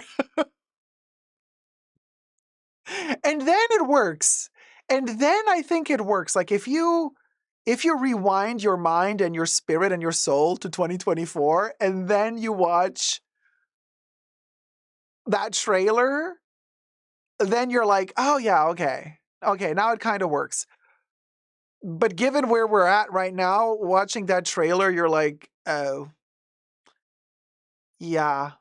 And then it works. And then I think it works. Like if you rewind your mind and your spirit and your soul to 2024 and then you watch that trailer, then you're like, oh yeah, okay. Okay, now it kind of works. But given where we're at right now, watching that trailer, you're like, oh, yeah.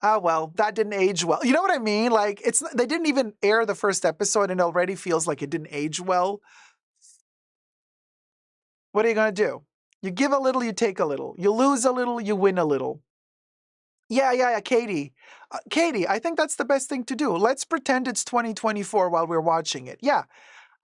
Oh, well, that didn't age well. You know what I mean? Like, they didn't even air the first episode and it already feels like it didn't age well. What are you going to do? You give a little, you take a little. You lose a little, you win a little. Yeah, Katie. Katie, I think that's the best thing to do. Let's pretend it's 2024 while we're watching it. Yeah,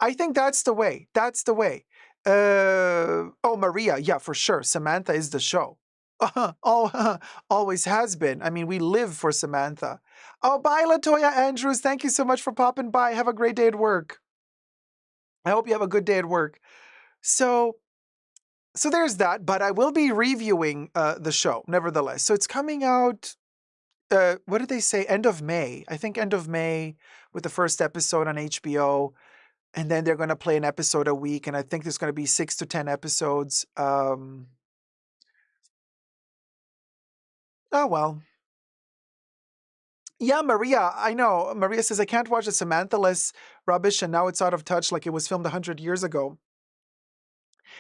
I think that's the way. That's the way. Oh, Maria. Yeah, for sure. Samantha is the show. Oh, always has been. I mean, we live for Samantha. Oh, bye, Latoya Andrews. Thank you so much for popping by. Have a great day at work. I hope you have a good day at work. So there's that, but I will be reviewing the show, nevertheless. So it's coming out, what did they say? End of May. I think end of May with the first episode on HBO. And then they're going to play an episode a week. And I think there's going to be 6 to 10 episodes. Oh, well. Yeah, Maria, I know. Maria says, I can't watch the Samantha-less rubbish and now it's out of touch like it was filmed 100 years ago.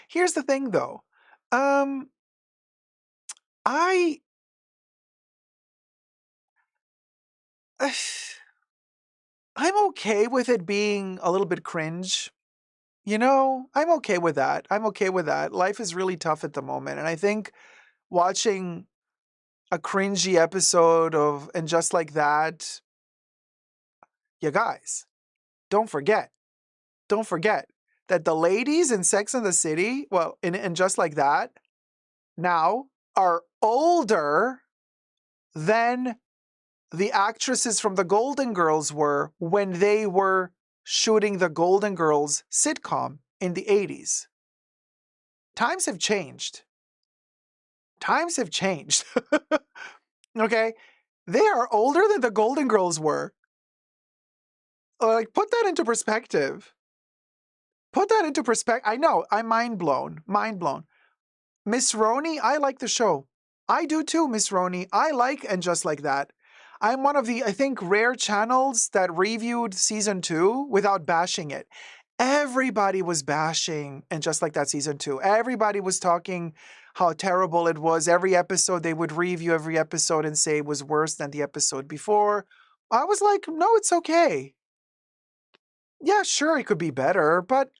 Here's the thing, though. I'm okay with it being a little bit cringe. You know, I'm okay with that. I'm okay with that. Life is really tough at the moment. And I think watching a cringy episode of And Just Like That, you guys, don't forget that the ladies in Sex and the City, well, in Just Like That, now are older than the actresses from the Golden Girls were when they were shooting the Golden Girls sitcom in the 80s. Times have changed. Times have changed. Okay? They are older than the Golden Girls were. Like, put that into perspective. Put that into perspective. I know, I'm mind blown. Mind blown. Miss Roney, I like the show. I do too, Miss Roney. I like And Just Like That. I'm one of the, I think, rare channels that reviewed season 2 without bashing it. Everybody was bashing And Just Like That season 2. Everybody was talking how terrible it was. Every episode, they would review every episode and say it was worse than the episode before. I was like, no, it's okay. Yeah, sure, it could be better, but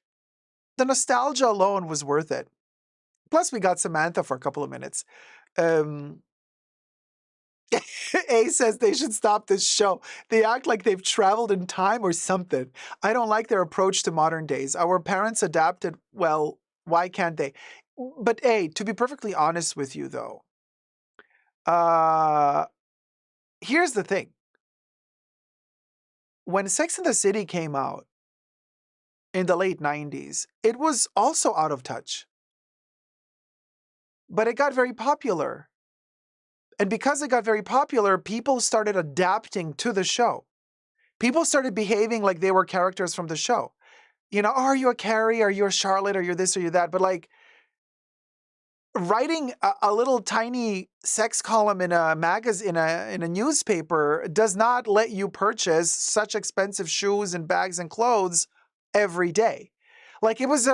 the nostalgia alone was worth it. Plus, we got Samantha for a couple of minutes. A says they should stop this show. They act like they've traveled in time or something. I don't like their approach to modern days. Our parents adapted. Well, why can't they? But A, to be perfectly honest with you, though, here's the thing. When Sex and the City came out in the late 90s, it was also out of touch. But it got very popular. And because it got very popular, people started adapting to the show. People started behaving like they were characters from the show. You know, oh, are you a Carrie? Are you a Charlotte? Are you this or you that? But like writing a little tiny sex column in a magazine, in a newspaper does not let you purchase such expensive shoes and bags and clothes every day. Like it was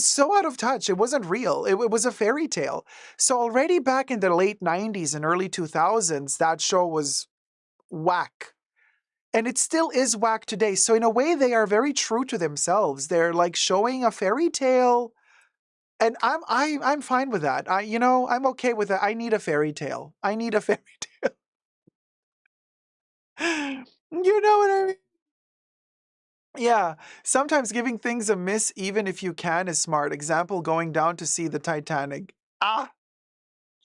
so out of touch. It wasn't real. It was a fairy tale. So already back in the late 90s and early 2000s, that show was whack. And it still is whack today. So in a way, they are very true to themselves. They're like showing a fairy tale. And I'm fine with that. I'm okay with that. I need a fairy tale. I need a fairy tale. You know what I mean? Yeah, sometimes giving things a miss, even if you can, is smart. Example, going down to see the Titanic.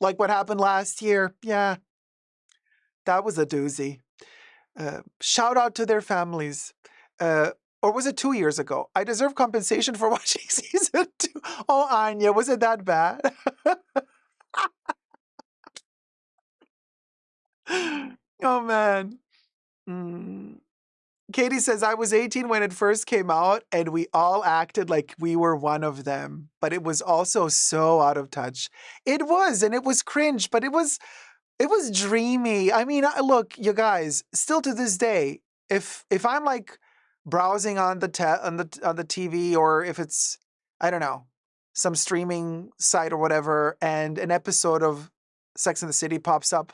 Like what happened last year. Yeah, that was a doozy. Shout out to their families. Or was it 2 years ago? I deserve compensation for watching season 2. Oh, Anya, was it that bad? Oh, man. Katie says, I was 18 when it first came out, and we all acted like we were one of them. But it was also so out of touch. It was, and it was cringe, but it was dreamy. I mean, look, you guys, still to this day, if I'm like browsing on the TV, or if it's, I don't know, some streaming site or whatever, and an episode of Sex and the City pops up,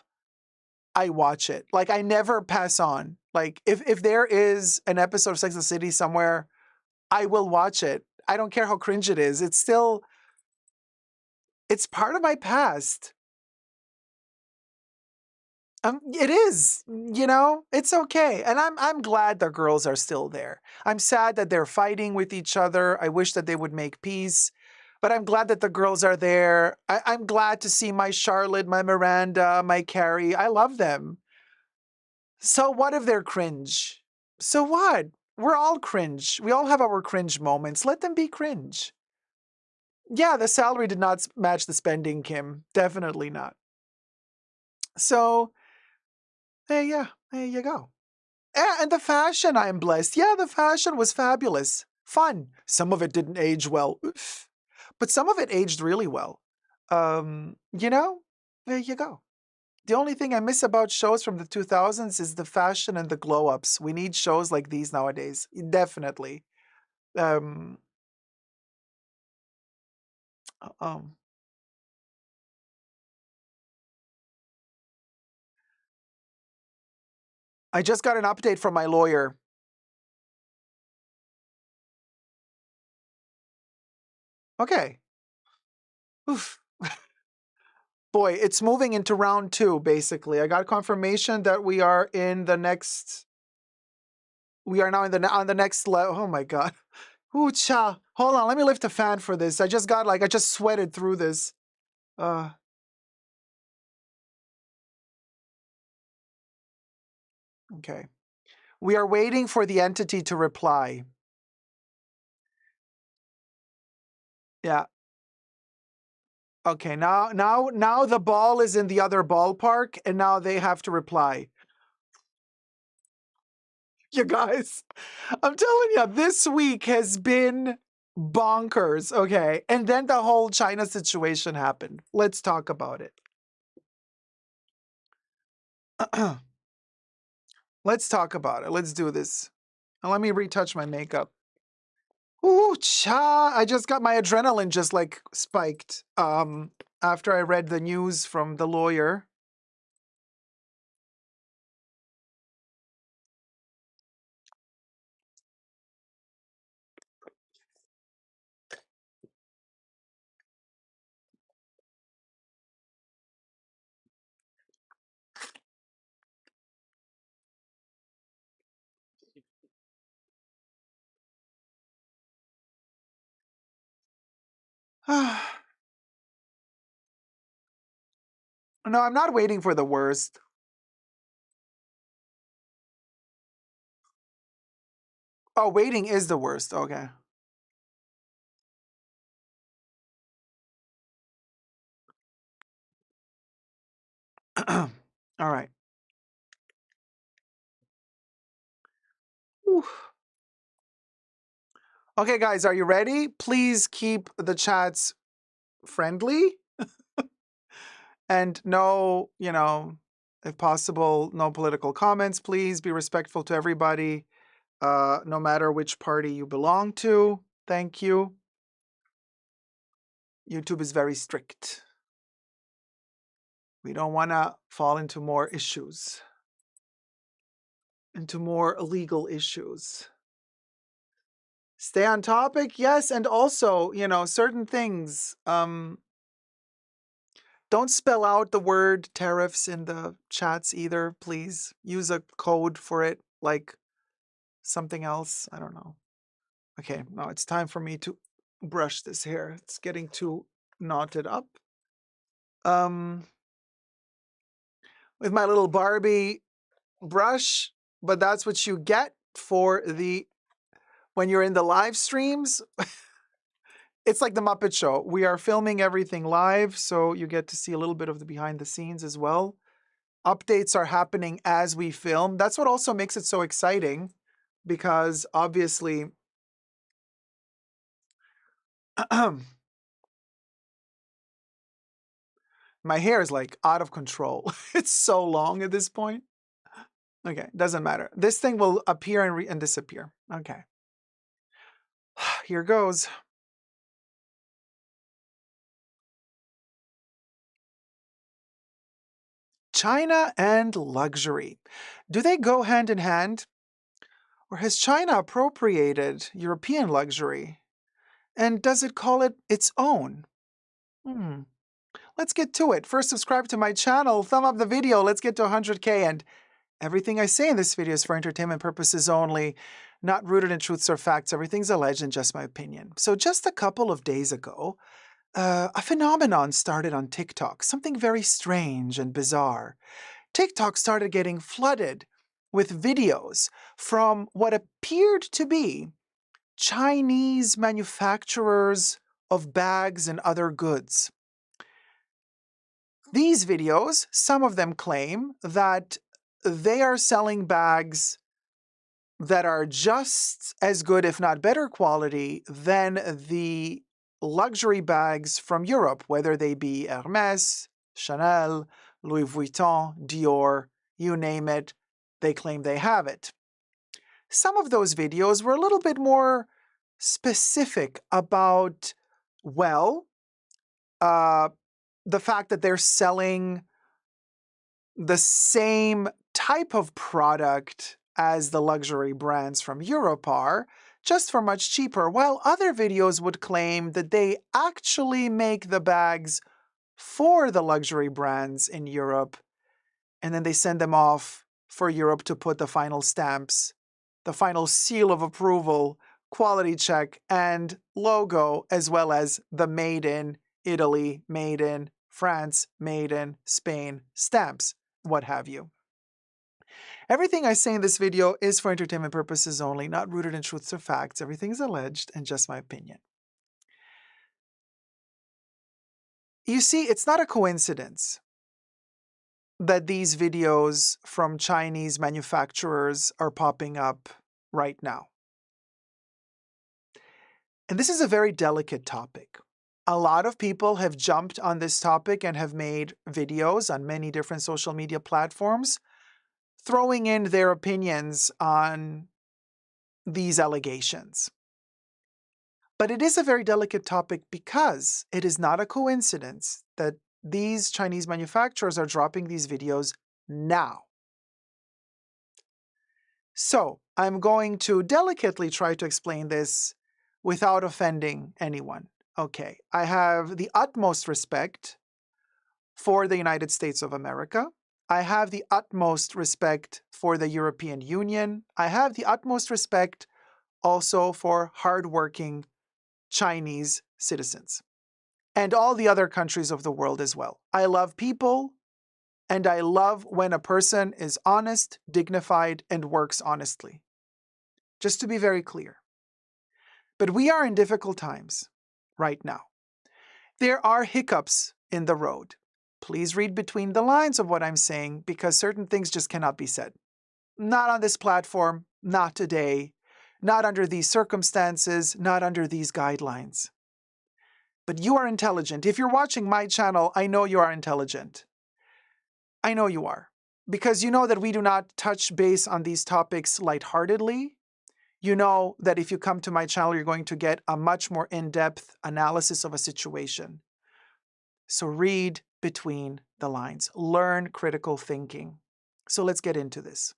I watch it. Like, I never pass on. Like, if there is an episode of Sex and the City somewhere, I will watch it. I don't care how cringe it is. It's part of my past. It is, it's okay. And I'm glad the girls are still there. I'm sad that they're fighting with each other. I wish that they would make peace. But I'm glad that the girls are there. I'm glad to see my Charlotte, my Miranda, my Carrie. I love them. So what if they're cringe? So what? We're all cringe. We all have our cringe moments. Let them be cringe. Yeah, the salary did not match the spending, Kim. Definitely not. So, yeah, there you go. And the fashion, I'm blessed. Yeah, the fashion was fabulous. Fun. Some of it didn't age well. Oof. But some of it aged really well. There you go. The only thing I miss about shows from the 2000s is the fashion and the glow-ups. We need shows like these nowadays. Definitely. Um, um, I just got an update from my lawyer. Okay. Oof. Boy, it's moving into round 2, basically. I got confirmation that we are now on the next level. Oh my God. Ooh, cha. Hold on, let me lift a fan for this. I just sweated through this. Okay. We are waiting for the entity to reply. Yeah. Okay, now the ball is in the other ballpark, and now they have to reply. You guys, I'm telling you, this week has been bonkers, okay? And then the whole China situation happened. Let's talk about it. Let's talk about it. Let's do this. Now, let me retouch my makeup. Ooh, cha! I just got my adrenaline just like spiked after I read the news from the lawyer. No, I'm not waiting for the worst. Oh, waiting is the worst. Okay. All right. Whew. Okay, guys, are you ready? Please keep the chats friendly and no, if possible, no political comments. Please be respectful to everybody, no matter which party you belong to. Thank you. YouTube is very strict. We don't want to fall into more issues, into more legal issues. Stay on topic, yes, and also, certain things. Don't spell out the word tariffs in the chats either, please. Use a code for it, like something else. I don't know. Okay, now it's time for me to brush this hair. It's getting too knotted up. With my little Barbie brush, but that's what you get for when you're in the live streams. It's like the Muppet Show. We are filming everything live, so you get to see a little bit of the behind the scenes as well. Updates are happening as we film. That's what also makes it so exciting, because obviously my hair is like out of control. It's so long at this point. Okay, doesn't matter. This thing will appear and disappear. Okay. Here goes. China and luxury. Do they go hand in hand? Or has China appropriated European luxury? And does it call it its own? Let's get to it. First, subscribe to my channel, thumb up the video. Let's get to 100K. And everything I say in this video is for entertainment purposes only, not rooted in truths or facts. Everything's alleged and just my opinion. So just a couple of days ago, a phenomenon started on TikTok, something very strange and bizarre. TikTok started getting flooded with videos from what appeared to be Chinese manufacturers of bags and other goods. These videos, some of them claim that they are selling bags that are just as good, if not better quality, than the luxury bags from Europe, whether they be Hermès, Chanel, Louis Vuitton, Dior, you name it, they claim they have it. Some of those videos were a little bit more specific about, well, the fact that they're selling the same type of product as the luxury brands from Europe are, just for much cheaper, while other videos would claim that they actually make the bags for the luxury brands in Europe, and then they send them off for Europe to put the final stamps, the final seal of approval, quality check, and logo, as well as the Made in Italy, Made in France, Made in Spain stamps, what have you. Everything I say in this video is for entertainment purposes only, not rooted in truths or facts. Everything is alleged and just my opinion. You see, it's not a coincidence that these videos from Chinese manufacturers are popping up right now. And this is a very delicate topic. A lot of people have jumped on this topic and have made videos on many different social media platforms, throwing in their opinions on these allegations. But it is a very delicate topic because it is not a coincidence that these Chinese manufacturers are dropping these videos now. So I'm going to delicately try to explain this without offending anyone. Okay, I have the utmost respect for the United States of America. I have the utmost respect for the European Union. I have the utmost respect also for hardworking Chinese citizens and all the other countries of the world as well. I love people, and I love when a person is honest, dignified, and works honestly. Just to be very clear. But we are in difficult times right now. There are hiccups in the road. Please read between the lines of what I'm saying, because certain things just cannot be said. Not on this platform, not today, not under these circumstances, not under these guidelines. But you are intelligent. If you're watching my channel, I know you are intelligent. I know you are. Because you know that we do not touch base on these topics lightheartedly. You know that if you come to my channel, you're going to get a much more in-depth analysis of a situation. So read between the lines. Learn critical thinking. So let's get into this.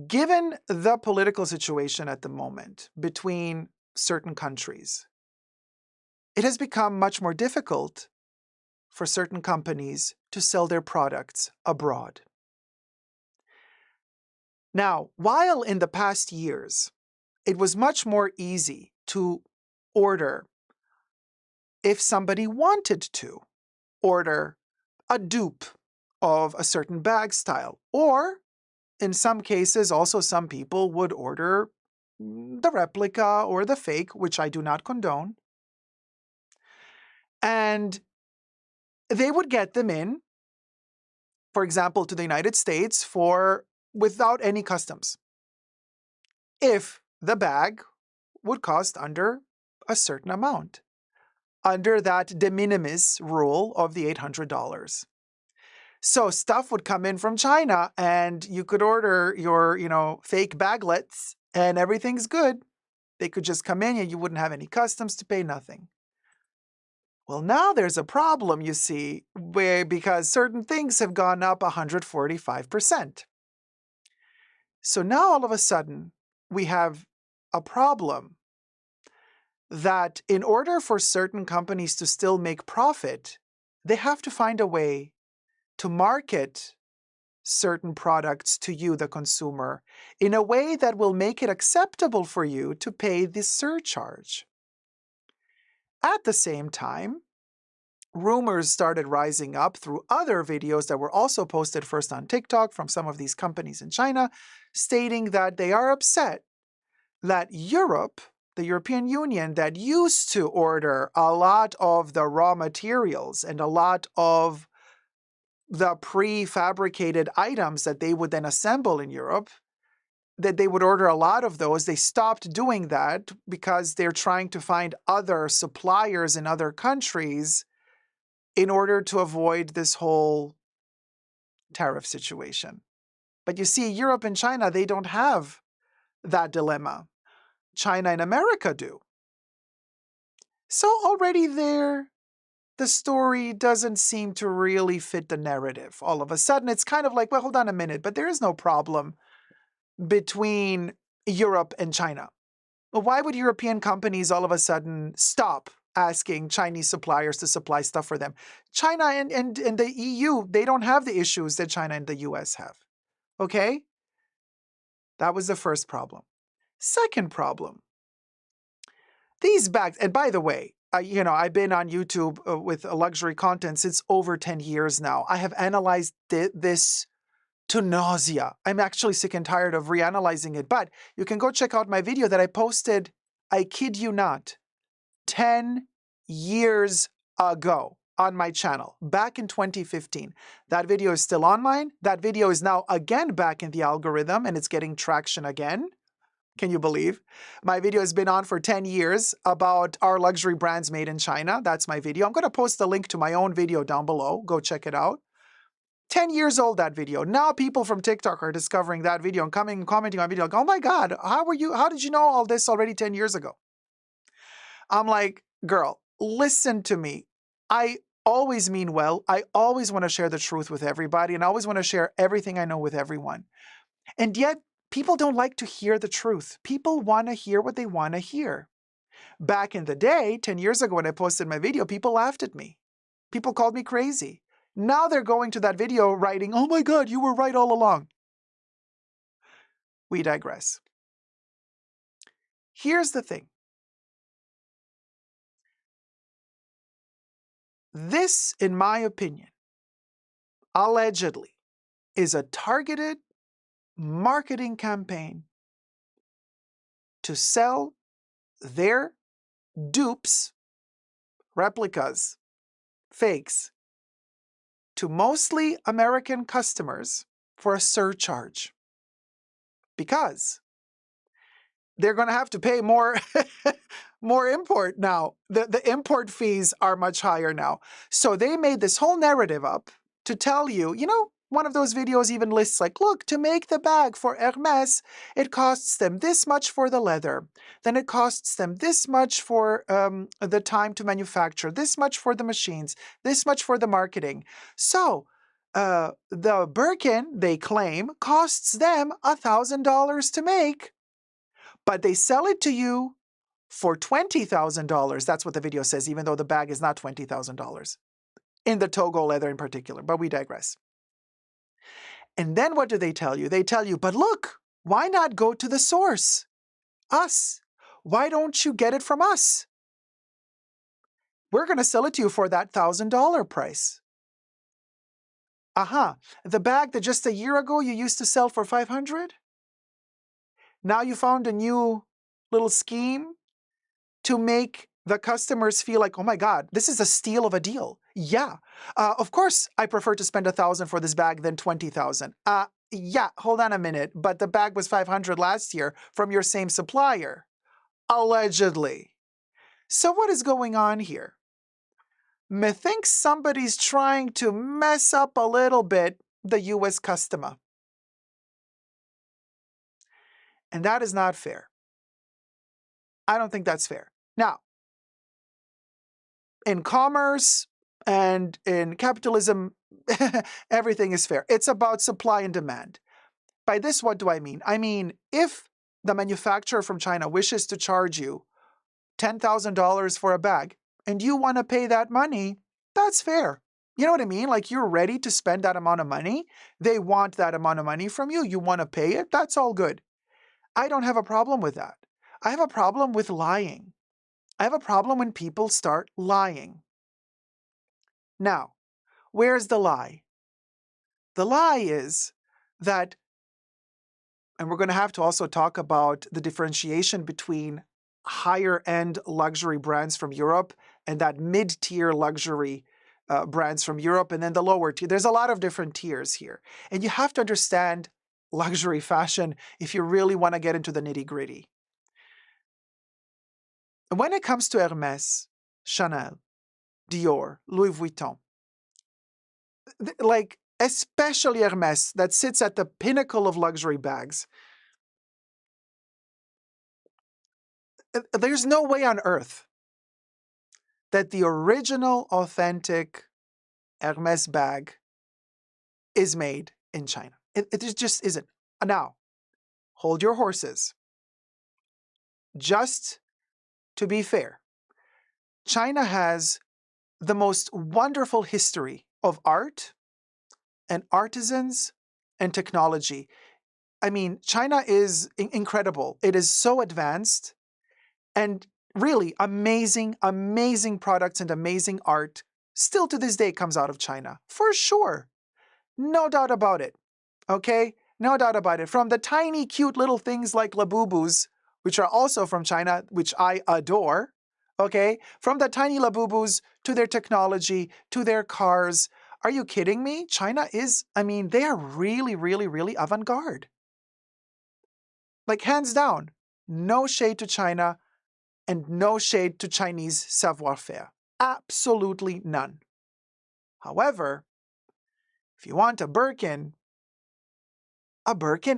Given the political situation at the moment between certain countries, it has become much more difficult for certain companies to sell their products abroad. Now, while in the past years, it was much more easy to order, if somebody wanted to, order a dupe of a certain bag style, or in some cases, also some people would order the replica or the fake, which I do not condone. And they would get them in, for example, to the United States without any customs, if the bag would cost under a certain amount, under that de minimis rule of the $800. So stuff would come in from China and you could order your, fake baglets and everything's good. They could just come in and you wouldn't have any customs to pay, nothing. Well, now there's a problem, you see, because certain things have gone up 145%. So now all of a sudden we have a problem that in order for certain companies to still make profit, they have to find a way to market certain products to you, the consumer, in a way that will make it acceptable for you to pay this surcharge. At the same time, rumors started rising up through other videos that were also posted first on TikTok from some of these companies in China, stating that they are upset that Europe, the European Union, that used to order a lot of the raw materials and a lot of the prefabricated items that they would then assemble in Europe, that they would order a lot of those. They stopped doing that because they're trying to find other suppliers in other countries in order to avoid this whole tariff situation. But you see, Europe and China, they don't have that dilemma. China and America do. So already there, the story doesn't seem to really fit the narrative. All of a sudden, it's kind of like, well, hold on a minute, but there is no problem between Europe and China. Well, why would European companies all of a sudden stop asking Chinese suppliers to supply stuff for them? China and the EU, they don't have the issues that China and the US have. Okay? That was the first problem. Second problem. These bags, and by the way, I've been on YouTube with luxury content since over 10 years now. I have analyzed this to nausea. I'm actually sick and tired of reanalyzing it, but you can go check out my video that I posted, I kid you not, 10 years ago on my channel, back in 2015. That video is still online. That video is now again back in the algorithm and it's getting traction again. Can you believe? My video has been on for 10 years about our luxury brands made in China. That's my video. I'm going to post the link to my own video down below. Go check it out. 10 years old, that video. Now people from TikTok are discovering that video and coming and commenting on video like, oh my God, how did you know all this already 10 years ago? I'm like, girl, listen to me. I always mean well. I always want to share the truth with everybody and I always want to share everything I know with everyone. And yet, people don't like to hear the truth. People want to hear what they want to hear. Back in the day, 10 years ago when I posted my video, people laughed at me. People called me crazy. Now they're going to that video writing, oh my God, you were right all along. We digress. Here's the thing. This, in my opinion, allegedly, is a targeted marketing campaign to sell their dupes, replicas, fakes, to mostly American customers for a surcharge. Because they're going to have to pay more, more import now. The import fees are much higher now. So they made this whole narrative up to tell you, one of those videos even lists like, look, to make the bag for Hermes, it costs them this much for the leather. Then it costs them this much for the time to manufacture, this much for the machines, this much for the marketing. So the Birkin, they claim, costs them $1,000 to make, but they sell it to you for $20,000. That's what the video says, even though the bag is not $20,000 in the Togo leather in particular, but we digress. And then what do they tell you? They tell you, but look, why not go to the source? Us. Why don't you get it from us? We're going to sell it to you for that $1,000 price. The bag that just a year ago you used to sell for $500? Now you found a new little scheme to make the customers feel like, oh my God, this is a steal of a deal. Yeah. Of course, I prefer to spend $1,000 for this bag than $20,000. Yeah, hold on a minute. But the bag was $500 last year from your same supplier. Allegedly. So what is going on here? Methinks somebody's trying to mess up a little bit the U.S. customer. And that is not fair. I don't think that's fair. Now, in commerce and in capitalism, everything is fair. It's about supply and demand. By this, what do I mean? I mean, if the manufacturer from China wishes to charge you $10,000 for a bag and you want to pay that money, that's fair. You know what I mean? Like you're ready to spend that amount of money. They want that amount of money from you. You want to pay it. That's all good. I don't have a problem with that. I have a problem with lying. I have a problem when people start lying. Now, where's the lie? The lie is that, and we're going to have to also talk about the differentiation between higher-end luxury brands from Europe and that mid-tier luxury brands from Europe, and then the lower tier. There's a lot of different tiers here. And you have to understand luxury fashion if you really want to get into the nitty-gritty. When it comes to Hermès, Chanel, Dior, Louis Vuitton, like especially Hermès that sits at the pinnacle of luxury bags, there's no way on earth that the original, authentic Hermès bag is made in China. It just isn't. Now, hold your horses. Just to be fair, China has the most wonderful history of art and artisans and technology. I mean, China is incredible. It is so advanced and really amazing, amazing products and amazing art still to this day comes out of China, for sure. No doubt about it, okay? No doubt about it. From the tiny, cute little things like Labubus, which are also from China, which I adore, okay? From the tiny Labubus to their technology, to their cars. Are you kidding me? China is, I mean, they are really, really, really avant-garde. Like, hands down, no shade to China and no shade to Chinese savoir-faire. Absolutely none. However, if you want a Birkin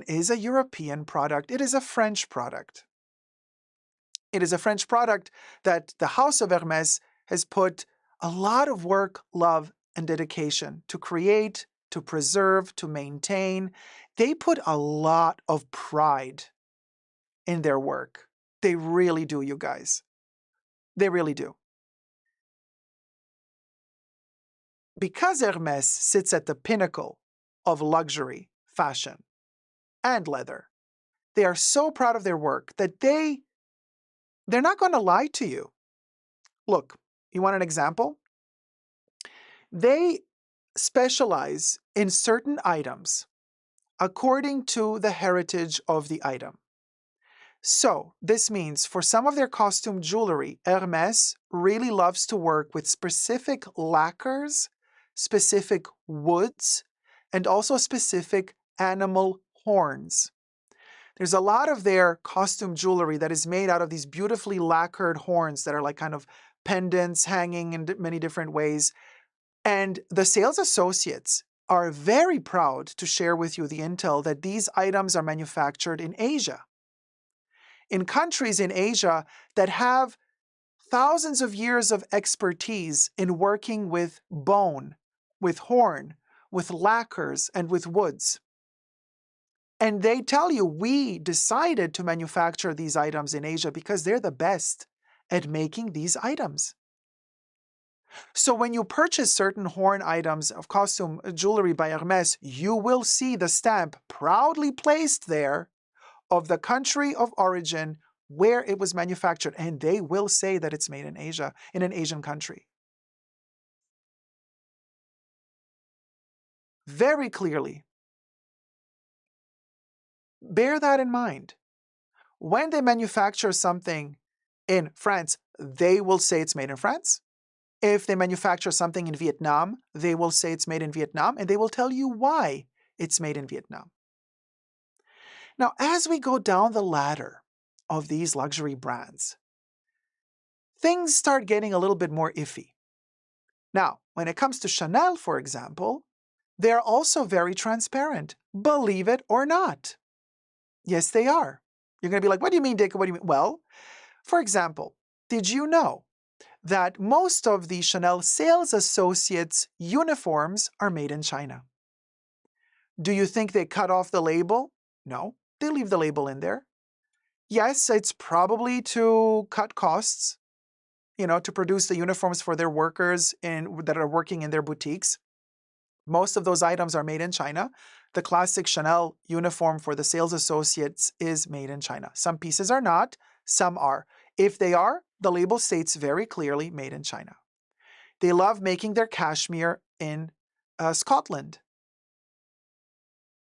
is a European product. It is a French product. It is a French product that the House of Hermès has put a lot of work, love, and dedication to create, to preserve, to maintain. They put a lot of pride in their work. They really do, you guys. They really do. Because Hermès sits at the pinnacle of luxury, fashion, and leather, they are so proud of their work that they're not going to lie to you. Look, you want an example? They specialize in certain items according to the heritage of the item. So this means for some of their costume jewelry, Hermès really loves to work with specific lacquers, specific woods, and also specific animal horns. There's a lot of their costume jewelry that is made out of these beautifully lacquered horns that are like kind of pendants hanging in many different ways. And the sales associates are very proud to share with you the intel that these items are manufactured in Asia. In countries in Asia that have thousands of years of expertise in working with bone, with horn, with lacquers, and with woods. And they tell you, we decided to manufacture these items in Asia because they're the best at making these items. So when you purchase certain horn items of costume jewelry by Hermès, you will see the stamp proudly placed there of the country of origin where it was manufactured. And they will say that it's made in Asia, in an Asian country. Very clearly. Bear that in mind. When they manufacture something in France, they will say it's made in France. If they manufacture something in Vietnam, they will say it's made in Vietnam, and they will tell you why it's made in Vietnam. Now, as we go down the ladder of these luxury brands, things start getting a little bit more iffy. Now, when it comes to Chanel, for example, they're also very transparent, believe it or not. Yes, they are. You're going to be like, what do you mean, Dacob? What do you mean? Well, for example, did you know that most of the Chanel sales associates' uniforms are made in China? Do you think they cut off the label? No, they leave the label in there. Yes, it's probably to cut costs, to produce the uniforms for their workers that are working in their boutiques. Most of those items are made in China. The classic Chanel uniform for the sales associates is made in China. Some pieces are not, some are. If they are, the label states very clearly made in China. They love making their cashmere in Scotland.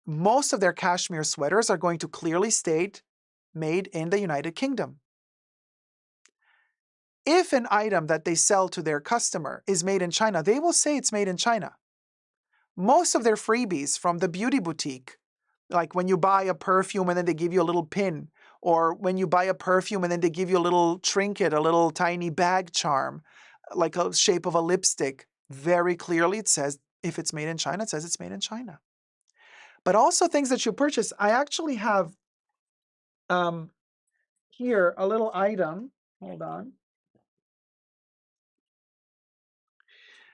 Most of their cashmere sweaters are going to clearly state made in the United Kingdom. If an item that they sell to their customer is made in China, they will say it's made in China. Most of their freebies from the beauty boutique, like when you buy a perfume and then they give you a little pin, or when you buy a perfume and then they give you a little trinket, a little tiny bag charm, like a shape of a lipstick, very clearly it says, if it's made in China, it says it's made in China. But also things that you purchase. I actually have here a little item. Hold on.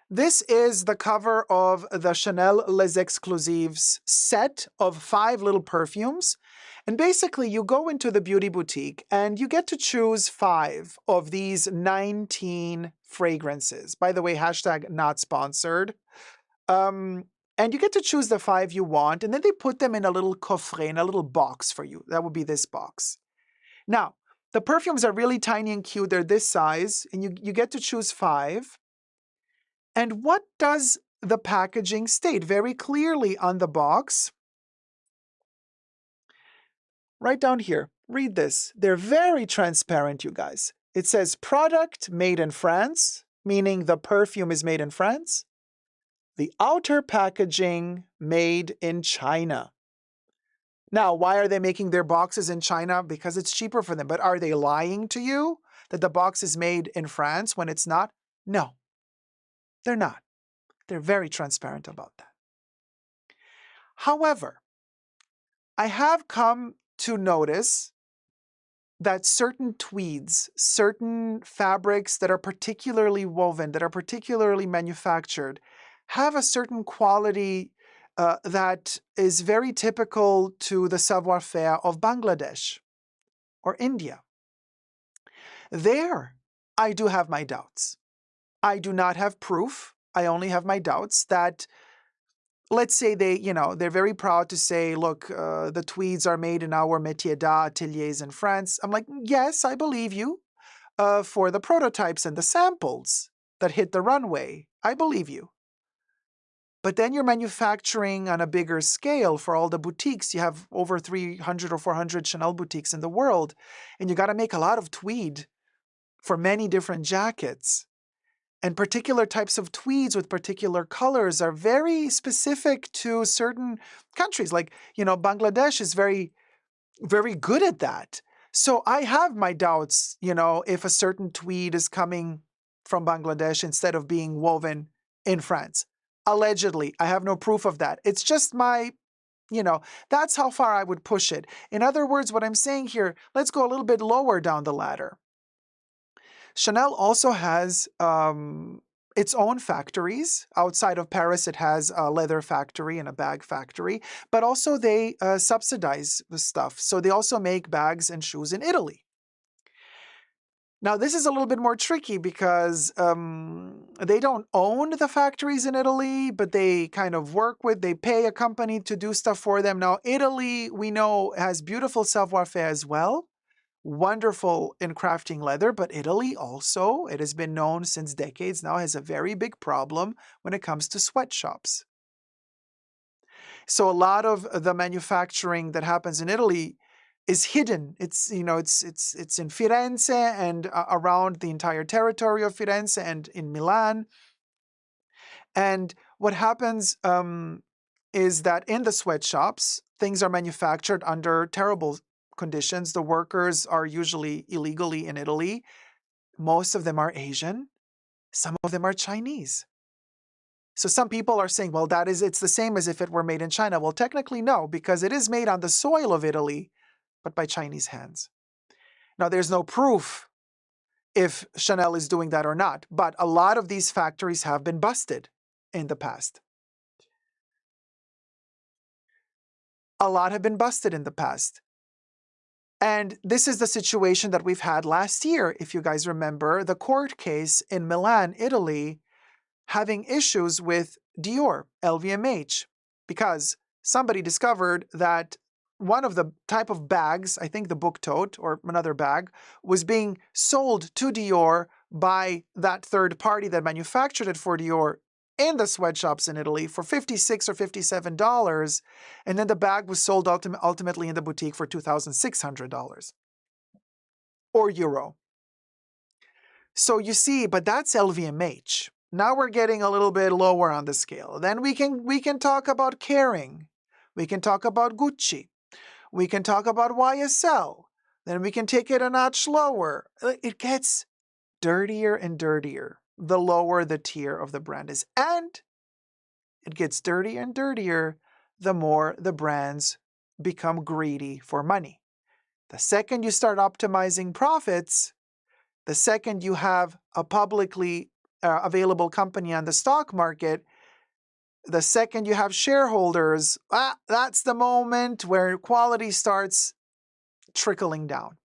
This is the cover of the Chanel Les Exclusives set of 5 little perfumes. And basically, you go into the beauty boutique and you get to choose 5 of these 19 fragrances. By the way, hashtag not sponsored. And you get to choose the 5 you want, and then they put them in a little coffret, in a little box for you. That would be this box. Now, the perfumes are really tiny and cute. They're this size, and you get to choose 5. And what does the packaging state? Very clearly on the box, right down here, read this. They're very transparent, you guys. It says product made in France, meaning the perfume is made in France. The outer packaging made in China. Now, why are they making their boxes in China? Because it's cheaper for them. But are they lying to you that the box is made in France when it's not? No, they're not. They're very transparent about that. However, I have come to notice that certain tweeds, certain fabrics that are particularly woven, that are particularly manufactured, have a certain quality that is very typical to the savoir-faire of Bangladesh or India. There, I do have my doubts. I do not have proof. I only have my doubts that, let's say they're very proud to say, look, the tweeds are made in our métier d'art ateliers in France. I'm like, yes, I believe you. For the prototypes and the samples that hit the runway, I believe you. But then you're manufacturing on a bigger scale for all the boutiques. You have over 300 or 400 Chanel boutiques in the world, and you got to make a lot of tweed for many different jackets. And particular types of tweeds with particular colors are very specific to certain countries. Like, Bangladesh is very, very good at that. So I have my doubts, if a certain tweed is coming from Bangladesh instead of being woven in France. Allegedly, I have no proof of that. It's just my, that's how far I would push it. In other words, what I'm saying here, let's go a little bit lower down the ladder. Chanel also has its own factories. Outside of Paris, it has a leather factory and a bag factory, but also they subsidize the stuff. So they also make bags and shoes in Italy. Now, this is a little bit more tricky because they don't own the factories in Italy, but they kind of they pay a company to do stuff for them. Now, Italy, we know, has beautiful savoir-faire as well. Wonderful in crafting leather, but Italy also, it has been known since decades now, has a very big problem when it comes to sweatshops. So a lot of the manufacturing that happens in Italy is hidden. It's it's in Firenze and around the entire territory of Firenze and in Milan. And what happens is that in the sweatshops, things are manufactured under terrible conditions. The workers are usually illegally in Italy. Most of them are Asian. Some of them are Chinese. So some people are saying, well, it's the same as if it were made in China. Well, technically no, because it is made on the soil of Italy, but by Chinese hands. Now, there's no proof if Chanel is doing that or not, but a lot of these factories have been busted in the past. A lot have been busted in the past. And this is the situation that we've had last year, if you guys remember, the court case in Milan, Italy, having issues with Dior, LVMH, because somebody discovered that one of the type of bags, I think the book tote or another bag, was being sold to Dior by that third party that manufactured it for Dior in the sweatshops in Italy for $56 or $57, and then the bag was sold ultimately in the boutique for $2,600 or euro. So you see, but that's LVMH. Now we're getting a little bit lower on the scale. Then we can talk about Kering. We can talk about Gucci. We can talk about YSL. Then we can take it a notch lower. It gets dirtier and dirtier the lower the tier of the brand is. And it gets dirtier and dirtier the more the brands become greedy for money. The second you start optimizing profits, the second you have a publicly available company on the stock market, the second you have shareholders, that's the moment where quality starts trickling down.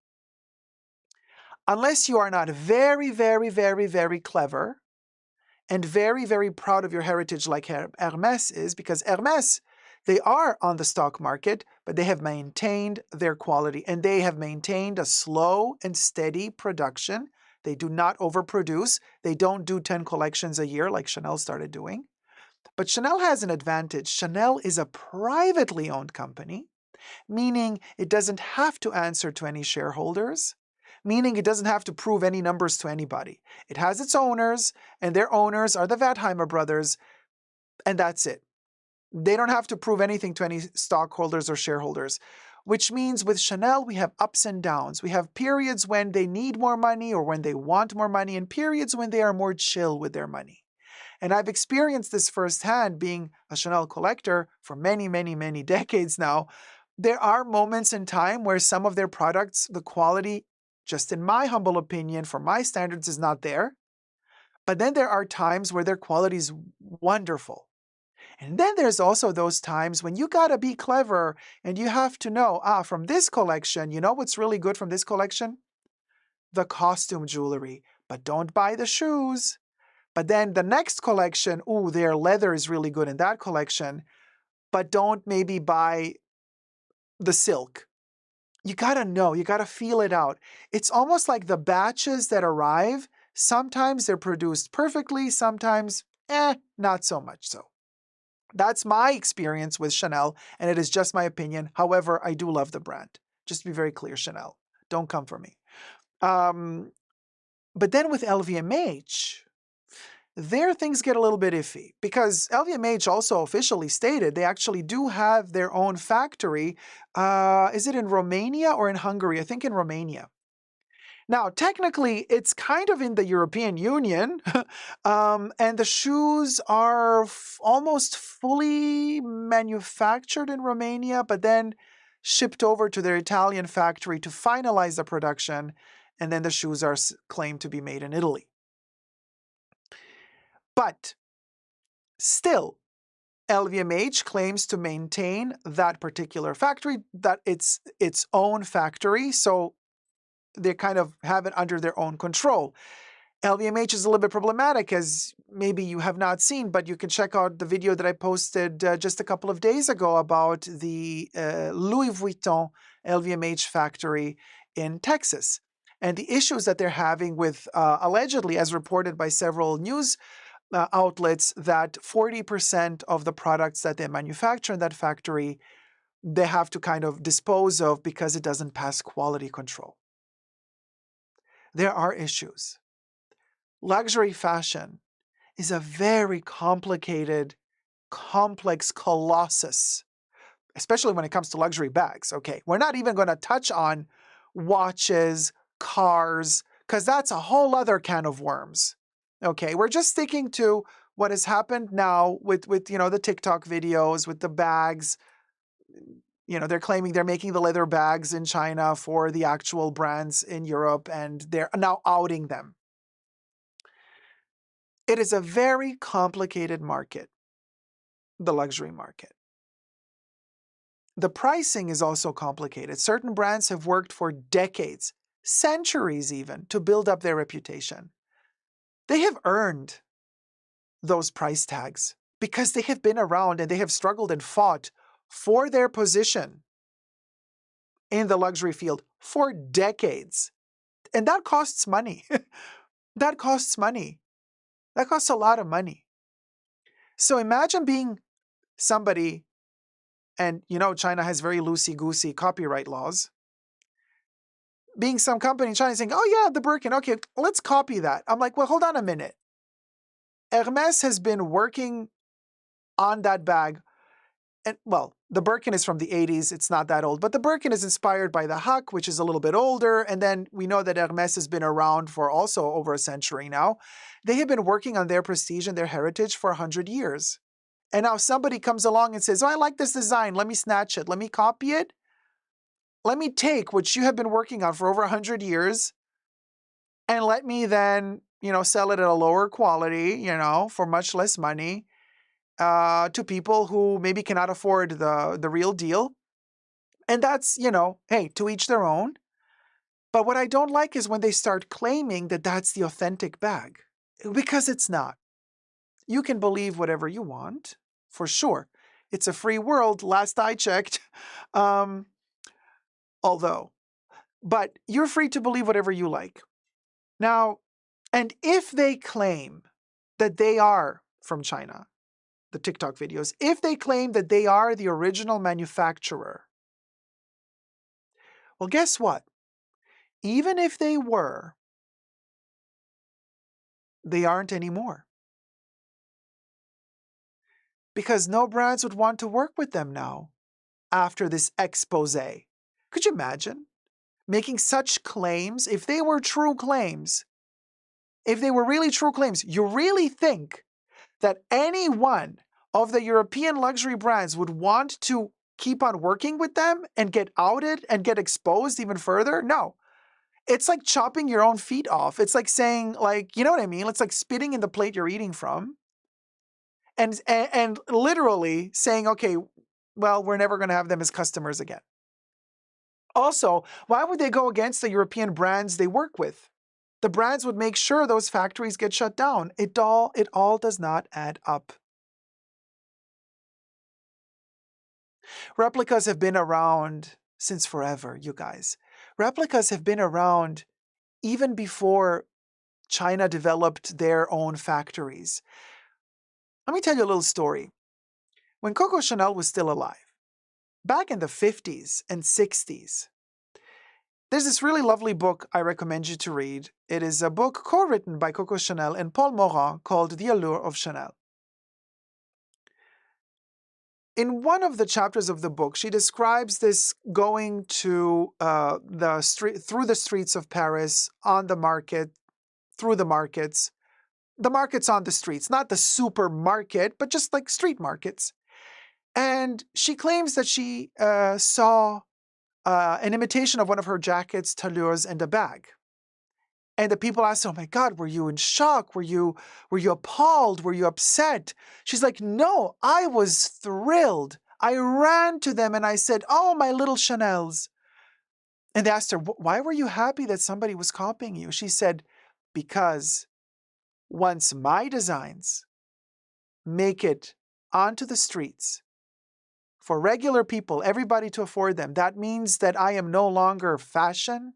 Unless you are not very, very, very, very clever and very, very proud of your heritage like Hermès is, because Hermès, they are on the stock market, but they have maintained their quality and they have maintained a slow and steady production. They do not overproduce. They don't do 10 collections a year like Chanel started doing. But Chanel has an advantage. Chanel is a privately owned company, meaning it doesn't have to answer to any shareholders, meaning it doesn't have to prove any numbers to anybody. It has its owners, and their owners are the Wertheimer brothers, and that's it. They don't have to prove anything to any stockholders or shareholders, which means with Chanel, we have ups and downs. We have periods when they need more money or when they want more money, and periods when they are more chill with their money. And I've experienced this firsthand being a Chanel collector for many, many, many decades now. There are moments in time where some of their products, the quality, just in my humble opinion, for my standards, is not there. But then there are times where their quality is wonderful. And then there's also those times when you gotta be clever and you have to know, from this collection, you know what's really good from this collection? The costume jewelry. But don't buy the shoes. But then the next collection, their leather is really good in that collection. But don't maybe buy the silk. You gotta know, you gotta feel it out. It's almost like the batches that arrive, sometimes they're produced perfectly, sometimes, not so much so. That's my experience with Chanel, and it is just my opinion. However, I do love the brand. Just to be very clear, Chanel. Don't come for me. But then with LVMH, there things get a little bit iffy because LVMH also officially stated they actually do have their own factory. Is it in Romania or in Hungary? I think in Romania. Now, technically, it's kind of in the European Union, and the shoes are almost fully manufactured in Romania, but then shipped over to their Italian factory to finalize the production, and then the shoes are claimed to be made in Italy. But still, LVMH claims to maintain that particular factory, that it's its own factory, so they kind of have it under their own control. LVMH is a little bit problematic, as maybe you have not seen, but you can check out the video that I posted just a couple of days ago about the Louis Vuitton LVMH factory in Texas and the issues that they're having with, allegedly, as reported by several news outlets, that 40% of the products that they manufacture in that factory, they have to kind of dispose of because it doesn't pass quality control. There are issues. Luxury fashion is a very complicated, complex colossus, especially when it comes to luxury bags. Okay, we're not even going to touch on watches, cars, because that's a whole other can of worms. Okay, we're just sticking to what has happened now with the TikTok videos, with the bags. They're claiming they're making the leather bags in China for the actual brands in Europe, and they're now outing them. It is a very complicated market, the luxury market. the pricing is also complicated. Certain brands have worked for decades, centuries even, to build up their reputation. They have earned those price tags because they have been around and they have struggled and fought for their position in the luxury field for decades. And that costs money. That costs money. That costs a lot of money. So imagine being somebody, and you know, China has very loosey-goosey copyright laws. Being some company in China saying, oh yeah, the Birkin, okay, let's copy that. I'm like, well, hold on a minute. Hermes has been working on that bag. And well, the Birkin is from the 80s. It's not that old, but the Birkin is inspired by the Huck, which is a little bit older. And then we know that Hermes has been around for also over a century now. They have been working on their prestige and their heritage for 100 years. And now somebody comes along and says, oh, I like this design. Let me snatch it. Let me copy it. Let me take what you have been working on for over 100 years and let me then, you know, sell it at a lower quality, you know, for much less money. To people who maybe cannot afford the real deal. And that's, you know, hey, to each their own. But what I don't like is when they start claiming that that's the authentic bag, because it's not. You can believe whatever you want, for sure. It's a free world, last I checked. But you're free to believe whatever you like. Now, and if they claim that they are from China, the TikTok videos, if they claim that they are the original manufacturer, well, guess what? Even if they were, they aren't anymore. Because no brands would want to work with them now after this expose. Could you imagine making such claims? If they were true claims, if they were really true claims, you really think that any one of the European luxury brands would want to keep on working with them and get outed and get exposed even further? No. It's like chopping your own feet off. It's like saying, like, you know what I mean? It's like spitting in the plate you're eating from. And literally saying, okay, well, we're never going to have them as customers again. Also, why would they go against the European brands they work with? The brands would make sure those factories get shut down. It all does not add up. Replicas have been around since forever, you guys. Replicas have been around even before China developed their own factories. Let me tell you a little story. When Coco Chanel was still alive, back in the 50s and 60s, there's this really lovely book I recommend you to read. It is a book co-written by Coco Chanel and Paul Morand called The Allure of Chanel. In one of the chapters of the book, she describes this going to through the streets of Paris, on the market, through the markets on the streets, not the supermarket, but just like street markets. And she claims that she saw an imitation of one of her jackets, tallures, and a bag. And the people asked, oh my God, were you in shock? Were you appalled? Were you upset? She's like, no, I was thrilled. I ran to them and I said, oh, my little Chanels. And they asked her, why were you happy that somebody was copying you? She said, because once my designs make it onto the streets for regular people, everybody to afford them, that means that I am no longer fashion.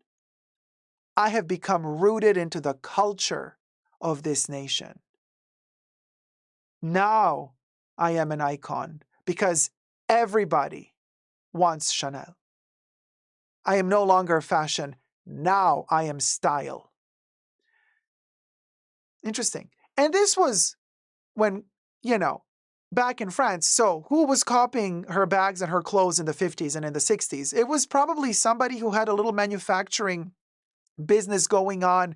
I have become rooted into the culture of this nation. Now I am an icon because everybody wants Chanel. I am no longer fashion. Now I am style. Interesting. And this was when, back in France. So who was copying her bags and her clothes in the 50s and in the 60s? It was probably somebody who had a little manufacturing business going on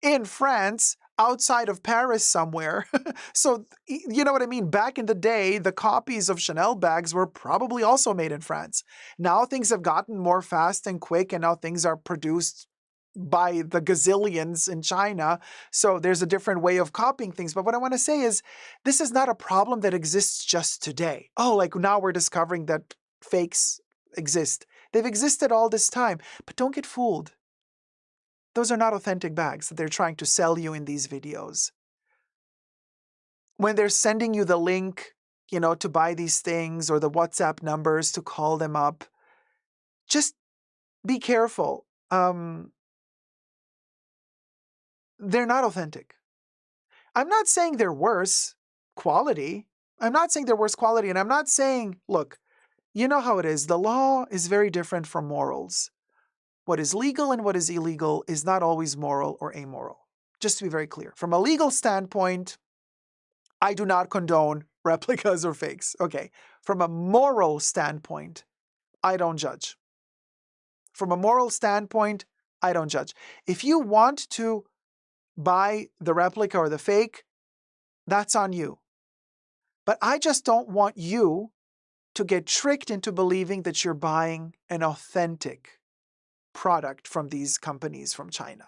in France, outside of Paris somewhere. So, you know what I mean? Back in the day, the copies of Chanel bags were probably also made in France. Now things have gotten more fast and quick, and now things are produced by the gazillions in China. So there's a different way of copying things. But what I want to say is, this is not a problem that exists just today. Oh, like now we're discovering that fakes exist. They've existed all this time, but don't get fooled. Those are not authentic bags that they're trying to sell you in these videos. When they're sending you the link, to buy these things or the WhatsApp numbers to call them up, just be careful. They're not authentic. I'm not saying they're worse quality. I'm not saying they're worse quality. And I'm not saying, look, you know how it is. The law is very different from morals. What is legal and what is illegal is not always moral or amoral. Just to be very clear. From a legal standpoint, I do not condone replicas or fakes. Okay. From a moral standpoint, I don't judge. From a moral standpoint, I don't judge. If you want to buy the replica or the fake, that's on you. But I just don't want you to get tricked into believing that you're buying an authentic product from these companies from China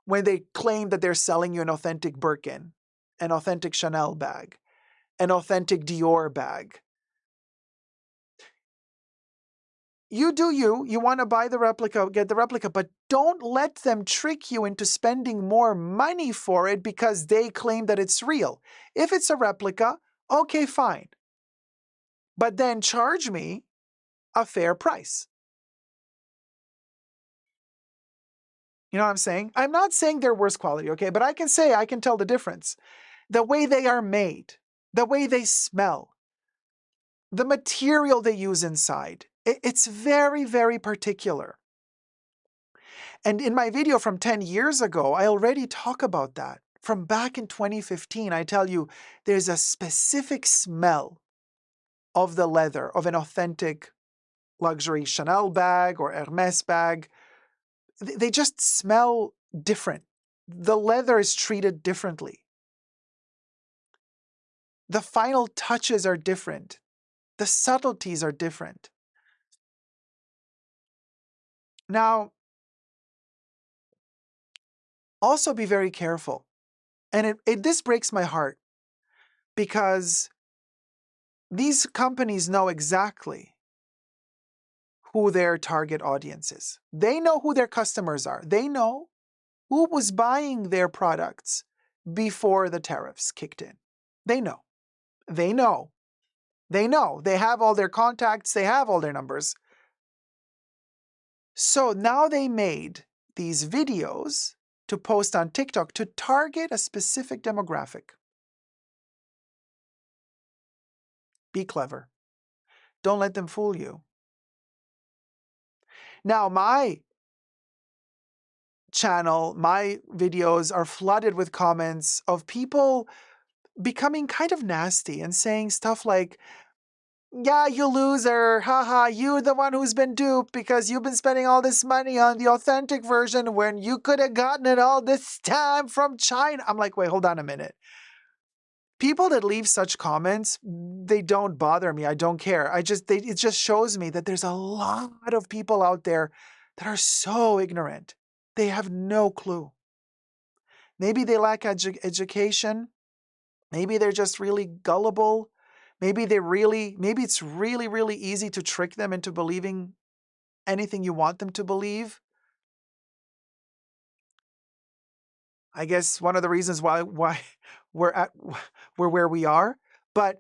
when they claim that they're selling you an authentic Birkin, an authentic Chanel bag, an authentic Dior bag. You do you. You want to buy the replica, get the replica, but don't let them trick you into spending more money for it because they claim that it's real. If it's a replica, okay, fine. But then charge me a fair price. You know what I'm saying? I'm not saying they're worse quality, okay? But I can tell the difference. The way they are made, the way they smell, the material they use inside. It's very, very particular. And in my video from 10 years ago, I already talk about that. From back in 2015, I tell you, there's a specific smell of the leather of an authentic luxury Chanel bag or Hermes bag. They just smell different. The leather is treated differently. The final touches are different. The subtleties are different. Now, also be very careful. And this breaks my heart because these companies know exactly who their target audience is. They know who their customers are. They know who was buying their products before the tariffs kicked in. They know. They know. They know. They have all their contacts. They have all their numbers. So now they made these videos to post on TikTok to target a specific demographic. Be clever. Don't let them fool you. Now, my channel, my videos are flooded with comments of people becoming kind of nasty and saying stuff like, yeah, you loser, haha, you're the one who's been duped because you've been spending all this money on the authentic version when you could have gotten it all this time from China. I'm like, wait, hold on a minute. People that leave such comments, they don't bother me. I don't care. It just shows me that there's a lot of people out there that are so ignorant. They have no clue. Maybe they lack education. Maybe they're just really gullible. Maybe it's really, really easy to trick them into believing anything you want them to believe. I guess one of the reasons why we're where we are, but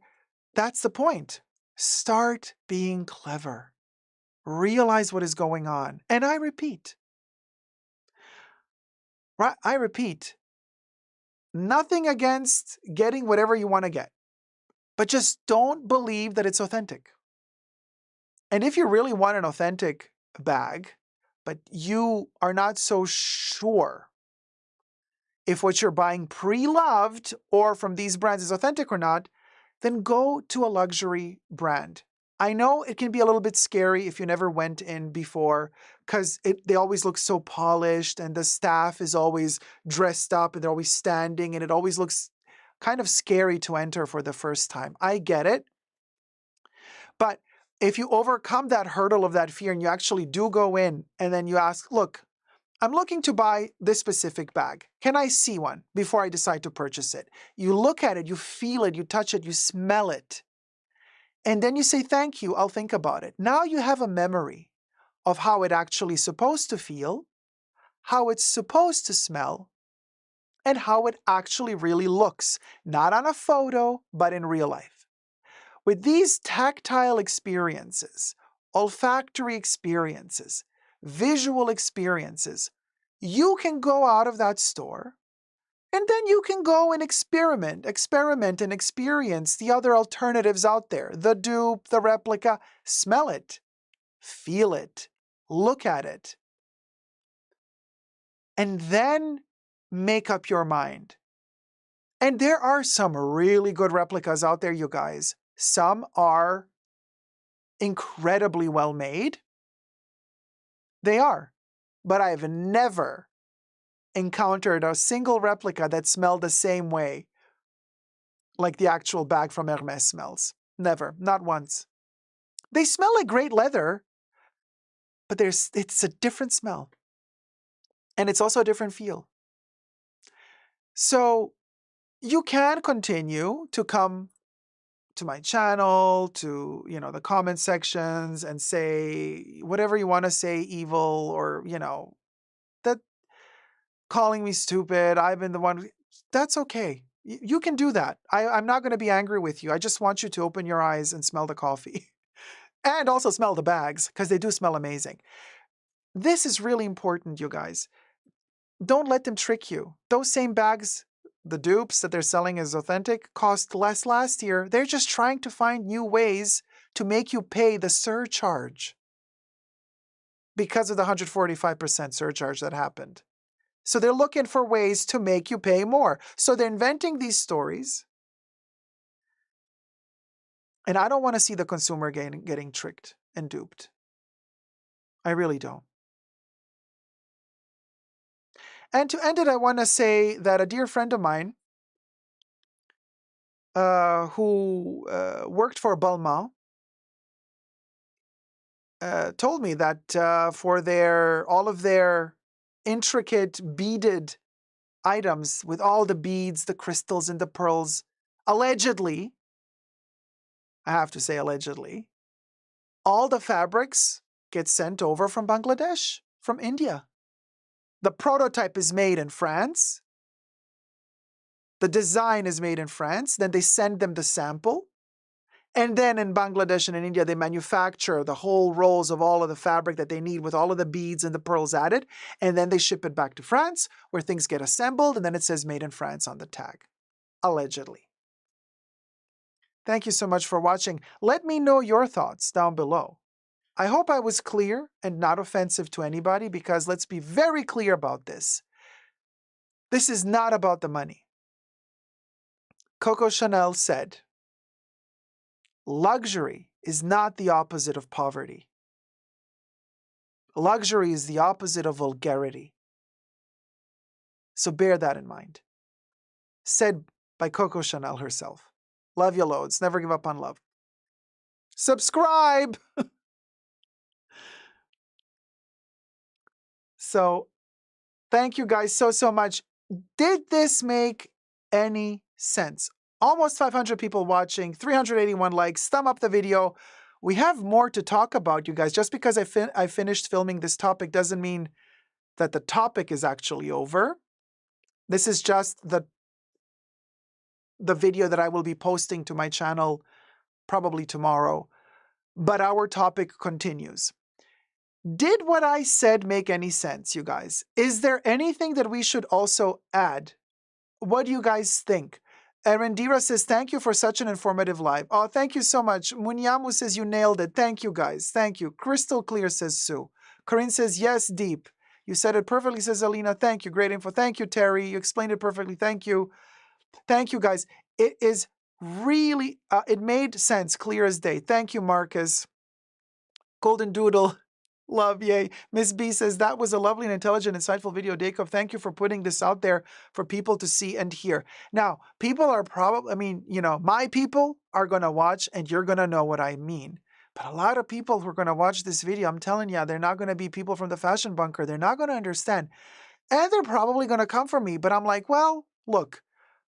that's the point. Start being clever. Realize what is going on. And I repeat, nothing against getting whatever you want to get, but just don't believe that it's authentic. And if you really want an authentic bag, but you are not so sure if what you're buying pre-loved or from these brands is authentic or not, then go to a luxury brand. I know it can be a little bit scary if you never went in before because they always look so polished and the staff is always dressed up and they're always standing and it always looks kind of scary to enter for the first time. I get it. But if you overcome that hurdle of that fear and you actually do go in and then you ask, look, I'm looking to buy this specific bag. Can I see one before I decide to purchase it? You look at it, you feel it, you touch it, you smell it. And then you say, thank you, I'll think about it. Now you have a memory of how it actually is supposed to feel, how it's supposed to smell, and how it actually really looks, not on a photo, but in real life. With these tactile experiences, olfactory experiences, visual experiences, you can go out of that store and then you can go and experiment and experience the other alternatives out there. The dupe, the replica, smell it, feel it, look at it, and then make up your mind. And there are some really good replicas out there, you guys. Some are incredibly well made. They are. But I've never encountered a single replica that smelled the same way like the actual bag from Hermes smells. Never. Not once. They smell like great leather, but it's a different smell. And it's also a different feel. So you can continue to come to my channel, to, the comment sections and say whatever you want to say, evil, or, that calling me stupid, I've been the one. That's okay. You can do that. I'm not going to be angry with you. I just want you to open your eyes and smell the coffee. And also smell the bags, because they do smell amazing. This is really important, you guys. Don't let them trick you. Those same bags, the dupes that they're selling as authentic, cost less last year. They're just trying to find new ways to make you pay the surcharge because of the 145% surcharge that happened. So they're looking for ways to make you pay more. So they're inventing these stories. And I don't want to see the consumer getting tricked and duped. I really don't. And to end it, I want to say that a dear friend of mine who worked for Balmain told me that for all of their intricate beaded items with all the beads, the crystals, and the pearls, allegedly, I have to say allegedly, all the fabrics get sent over from Bangladesh, from India. The prototype is made in France. The design is made in France. Then they send them the sample. And then in Bangladesh and in India, they manufacture the whole rolls of all of the fabric that they need with all of the beads and the pearls added. And then they ship it back to France, where things get assembled. And then it says made in France on the tag, allegedly. Thank you so much for watching. Let me know your thoughts down below. I hope I was clear and not offensive to anybody, because let's be very clear about this. This is not about the money. Coco Chanel said, luxury is not the opposite of poverty. Luxury is the opposite of vulgarity. So bear that in mind. Said by Coco Chanel herself. Love you loads. Never give up on love. Subscribe! So, thank you guys so much. Did this make any sense? Almost 500 people watching, 381 likes. Thumb up the video. We have more to talk about, you guys. Just because I finished filming this topic doesn't mean that the topic is actually over. This is just the video that I will be posting to my channel probably tomorrow. But our topic continues. Did what I said make any sense, you guys? Is there anything that we should also add? What do you guys think? Arendira says, thank you for such an informative live. Oh, thank you so much. Munyamu says, you nailed it. Thank you, guys. Thank you. Crystal clear, says Sue. Corinne says, yes, deep. You said it perfectly, says Alina. Thank you. Great info. Thank you, Terry. You explained it perfectly. Thank you. Thank you, guys. It is really, it made sense, clear as day. Thank you, Marcus. Golden Doodle. Love, yay. Miss B says, that was a lovely and intelligent, insightful video, Dacob. Thank you for putting this out there for people to see and hear. Now, people are probably, my people are going to watch and you're going to know what I mean. But a lot of people who are going to watch this video, I'm telling you, they're not going to be people from the fashion bunker. They're not going to understand. And they're probably going to come for me. But I'm like, well, look,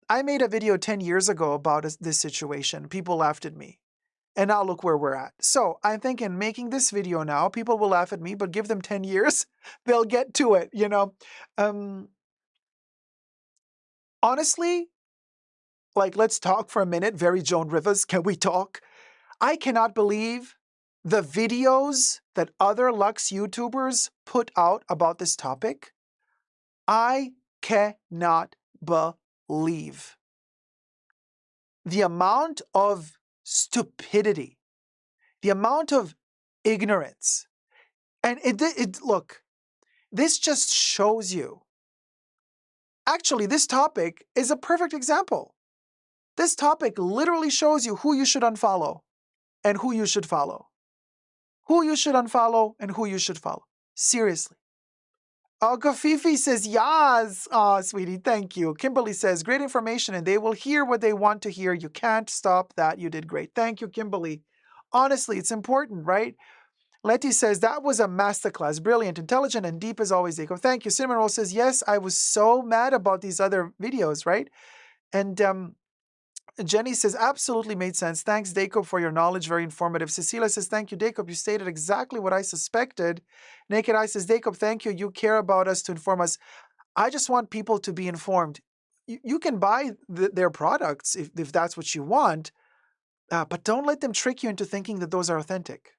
I made a video 10 years ago about this situation. People laughed at me. And now look where we're at. So I'm thinking making this video now, people will laugh at me, but give them 10 years, they'll get to it, you know. Honestly, like, let's talk for a minute. Very Joan Rivers, can we talk? I cannot believe the videos that other Lux YouTubers put out about this topic. I cannot believe the amount of stupidity, the amount of ignorance. And look, this just shows you. Actually, this topic is a perfect example. This topic literally shows you who you should unfollow and who you should follow. Who you should unfollow and who you should follow. Seriously. Gafifi says, yes. Oh, sweetie, thank you. Kimberly says, great information and they will hear what they want to hear. You can't stop that. You did great. Thank you, Kimberly. Honestly, it's important, right? Letty says, that was a masterclass. Brilliant, intelligent, and deep as always, Dacob. Thank you. Cinnamon Roll says, yes, I was so mad about these other videos, right? And Jenny says, absolutely made sense. Thanks, Dacob, for your knowledge. Very informative. Cecilia says, thank you, Dacob. You stated exactly what I suspected. Naked Eye says, Dacob, thank you. You care about us to inform us. I just want people to be informed. You can buy their products if that's what you want, but don't let them trick you into thinking that those are authentic.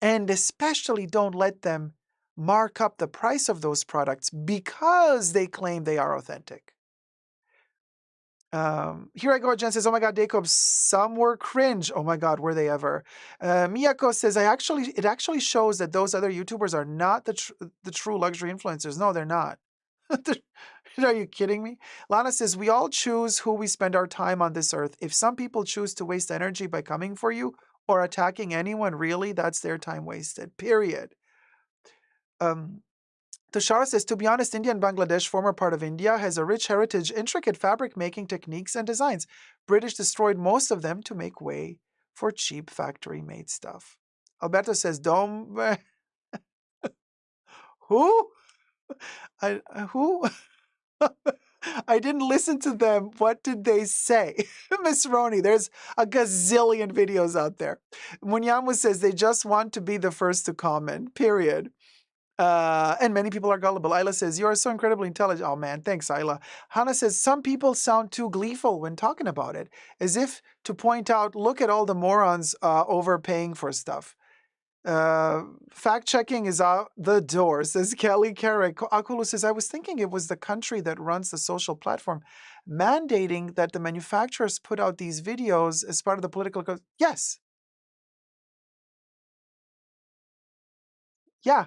And especially don't let them mark up the price of those products because they claim they are authentic. Here I go. Jen says, oh my God, Dacob, some were cringe. Oh my God, were they ever? Miyako says, it actually shows that those other YouTubers are not the true luxury influencers. No, they're not. Are you kidding me? Lana says, we all choose who we spend our time on this earth. If some people choose to waste energy by coming for you or attacking anyone, really, that's their time wasted, period. Tushar says, to be honest, India and Bangladesh, former part of India, has a rich heritage, intricate fabric-making techniques and designs. British destroyed most of them to make way for cheap factory-made stuff. Alberto says, don't... Who? Who? I didn't listen to them. What did they say? Miss Roni, there's a gazillion videos out there. Munyamu says, they just want to be the first to comment, period. And many people are gullible. Isla says, you are so incredibly intelligent. Oh man, thanks, Isla. Hannah says, some people sound too gleeful when talking about it, as if to point out, look at all the morons overpaying for stuff. Fact-checking is out the door, says Kelly Carrick. Akulu says, I was thinking it was the country that runs the social platform mandating that the manufacturers put out these videos as part of the political... Yes. Yeah.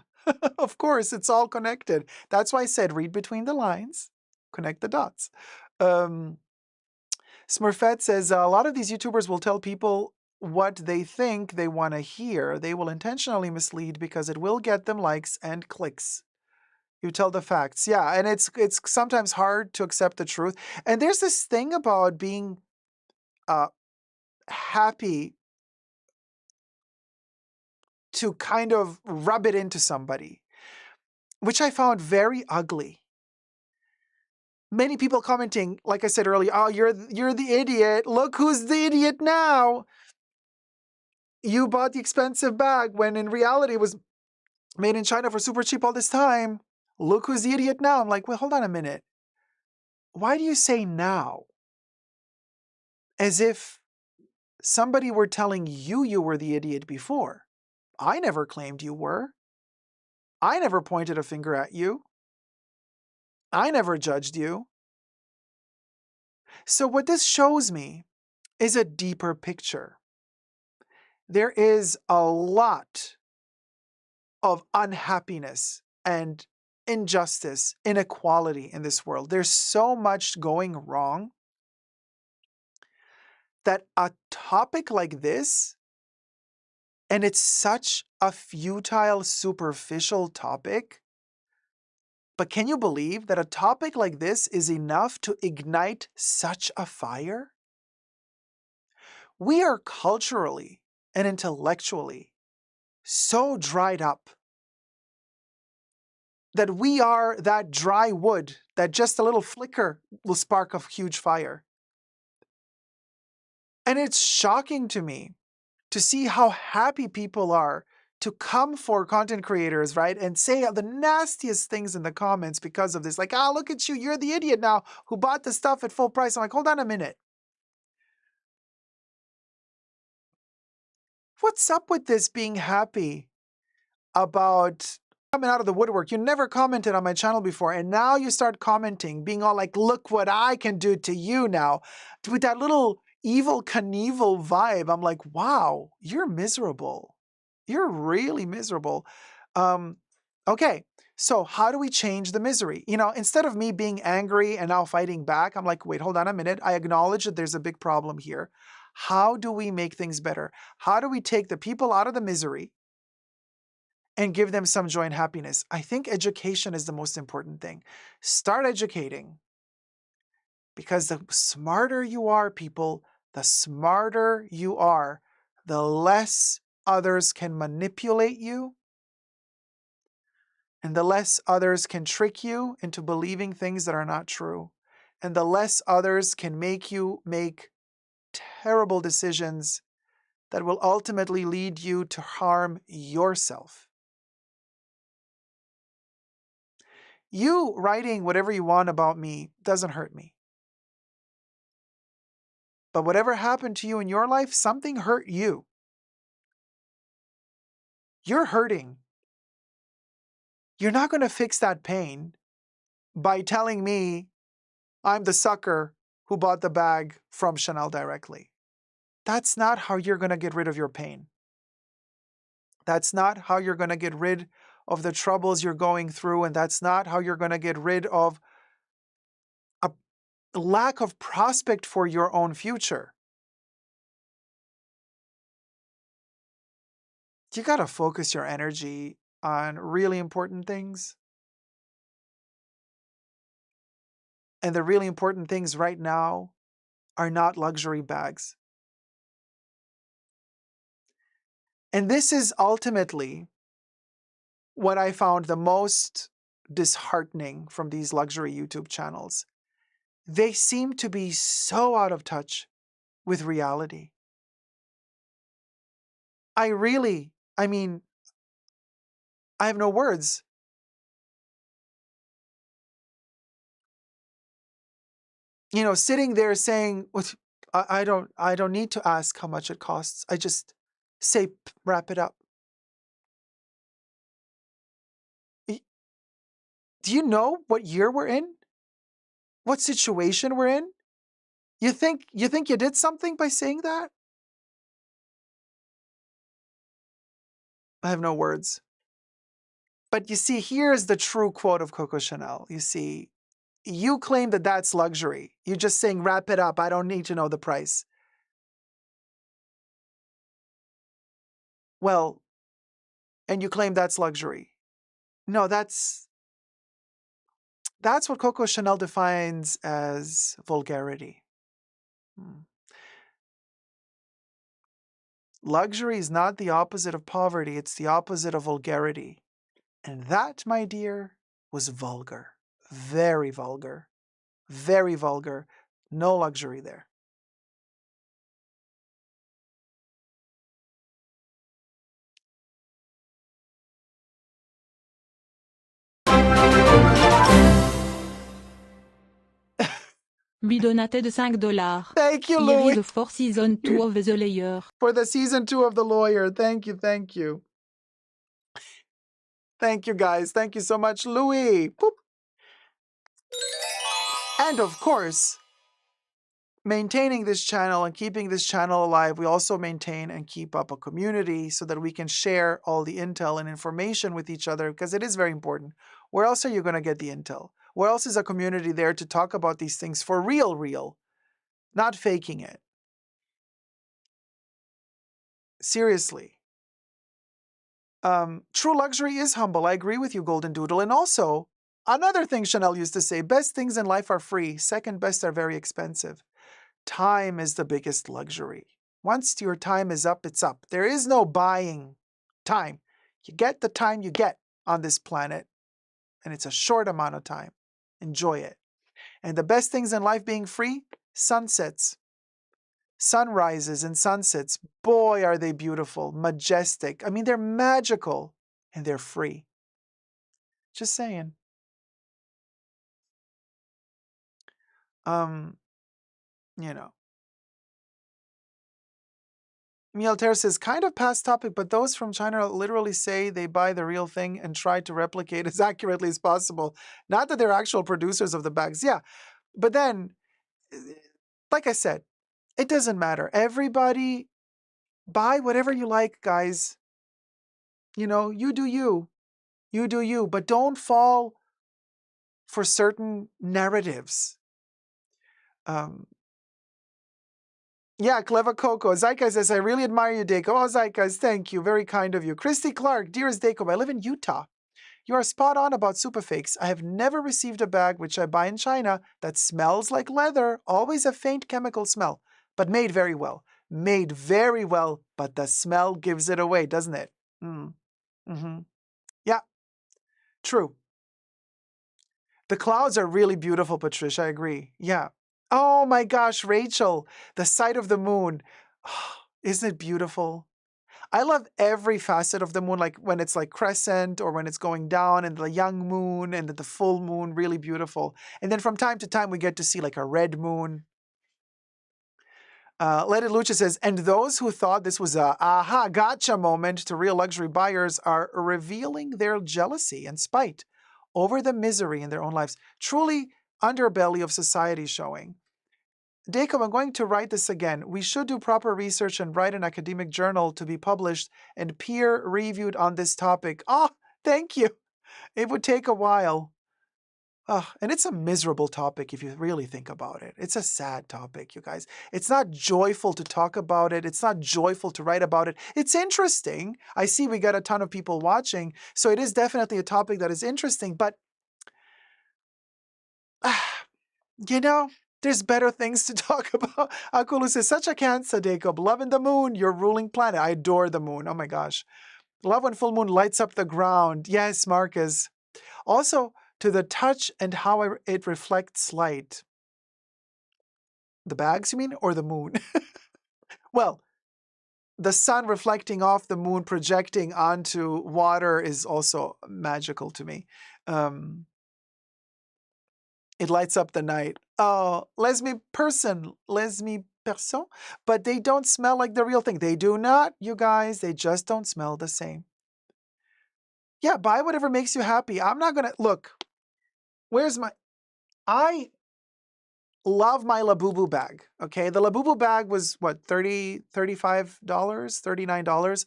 Of course, it's all connected. That's why I said read between the lines, connect the dots. Smurfette says, a lot of these YouTubers will tell people what they think they want to hear. They will intentionally mislead because it will get them likes and clicks. You tell the facts. Yeah, and it's sometimes hard to accept the truth. And there's this thing about being happy to kind of rub it into somebody, which I found very ugly. Many people commenting, like I said earlier, oh, you're the idiot. Look who's the idiot now. You bought the expensive bag when in reality it was made in China for super cheap all this time. Look who's the idiot now. I'm like, well, hold on a minute. Why do you say now? As if somebody were telling you were the idiot before. I never claimed you were. I never pointed a finger at you. I never judged you. So what this shows me is a deeper picture. There is a lot of unhappiness and injustice, inequality in this world. There's so much going wrong that a topic like this, and it's such a futile, superficial topic, but can you believe that a topic like this is enough to ignite such a fire? We are culturally and intellectually so dried up that we are that dry wood that just a little flicker will spark a huge fire. And it's shocking to me to see how happy people are to come for content creators, right? And say the nastiest things in the comments because of this. Like, ah, look at you. You're the idiot now who bought the stuff at full price. I'm like, hold on a minute. What's up with this being happy about coming out of the woodwork? You never commented on my channel before, and now you start commenting, being all like, look what I can do to you now. With that little evil Knievel vibe, I'm like, wow, you're miserable. You're really miserable. Okay, so how do we change the misery? You know, instead of me being angry and now fighting back, I'm like, wait, hold on a minute. I acknowledge that there's a big problem here. How do we make things better? How do we take the people out of the misery and give them some joy and happiness? I think education is the most important thing. Start educating. Because the smarter you are, people, the smarter you are, the less others can manipulate you, and the less others can trick you into believing things that are not true, and the less others can make you make terrible decisions that will ultimately lead you to harm yourself. You writing whatever you want about me doesn't hurt me. But whatever happened to you in your life, something hurt you. You're hurting. You're not going to fix that pain by telling me I'm the sucker who bought the bag from Chanel directly. That's not how you're going to get rid of your pain. That's not how you're going to get rid of the troubles you're going through, and that's not how you're going to get rid of a lack of prospect for your own future. You got to focus your energy on really important things. And the really important things right now are not luxury bags. And this is ultimately what I found the most disheartening from these luxury YouTube channels. They seem to be so out of touch with reality. I have no words. You know, sitting there saying, I don't need to ask how much it costs. I just say, wrap it up. Do you know what year we're in? What situation we're in? You think you did something by saying that? I have no words. But you see, here's the true quote of Coco Chanel. You see, you claim that that's luxury. You're just saying, wrap it up. I don't need to know the price. Well, and you claim that's luxury. No, that's what Coco Chanel defines as vulgarity. Luxury is not the opposite of poverty. It's the opposite of vulgarity. And that, my dear, was vulgar. Very vulgar. Very vulgar. No luxury there. Lui donatait de $5. Thank you, Louis. The for season 2 of The Layer. For the season 2 of The Lawyer. Thank you, thank you. Thank you, guys. Thank you so much, Louis. Boop. And of course, maintaining this channel and keeping this channel alive, we also maintain and keep up a community so that we can share all the intel and information with each other, because it is very important. Where else are you going to get the intel? Where else is a community there to talk about these things for real, not faking it? Seriously. True luxury is humble. I agree with you, Golden Doodle. And also, another thing Chanel used to say, best things in life are free. Second best are very expensive. Time is the biggest luxury. Once your time is up, it's up. There is no buying time. You get the time you get on this planet, and it's a short amount of time. Enjoy it. And the best things in life being free, sunsets. sunrises and sunsets. Boy, are they beautiful, majestic. I mean, they're magical and they're free. Just saying. You know. Mielter says, kind of past topic, but those from China literally say they buy the real thing and try to replicate as accurately as possible. Not that they're actual producers of the bags. Yeah. But then, like I said, it doesn't matter. Everybody buy whatever you like, guys. You know, you do you. You do you. But don't fall for certain narratives. Yeah, Clever Coco. Zeitgeist says, I really admire you, Dacob. Oh, Zeitgeist, thank you. Very kind of you. Christy Clark, dearest Dacob, I live in Utah. You are spot on about superfakes. I have never received a bag which I buy in China that smells like leather, always a faint chemical smell, but made very well. Made very well, but the smell gives it away, doesn't it? Yeah, true. The clouds are really beautiful, Patricia. I agree. Yeah. Oh my gosh, Rachel, the sight of the moon. Oh, isn't it beautiful? I love every facet of the moon, like when it's like crescent or when it's going down and the young moon and the full moon, really beautiful. And then from time to time, we get to see like a red moon. Let It Lucha says, and those who thought this was a aha, gotcha moment to real luxury buyers are revealing their jealousy and spite over the misery in their own lives. Truly underbelly of society showing. Dacob, I'm going to write this again. We should do proper research and write an academic journal to be published and peer-reviewed on this topic. Oh, thank you. It would take a while. And it's a miserable topic if you really think about it. It's a sad topic, you guys. It's not joyful to talk about it. It's not joyful to write about it. It's interesting. I see we got a ton of people watching, so it is definitely a topic that is interesting, but you know, there's better things to talk about. Akulu says, such a cancer, Dacob. Loving the moon, your ruling planet. I adore the moon. Oh my gosh. Love when full moon lights up the ground. Yes, Marcus. Also, to the touch and how it reflects light. The bags, you mean? Or the moon? Well, the sun reflecting off the moon, projecting onto water is also magical to me. It lights up the night. Oh, les mi person, but they don't smell like the real thing. They do not, you guys. They just don't smell the same. Yeah, buy whatever makes you happy. I'm not going to, look, I love my Labubu bag, okay? The Labubu bag was, what, $35, $39?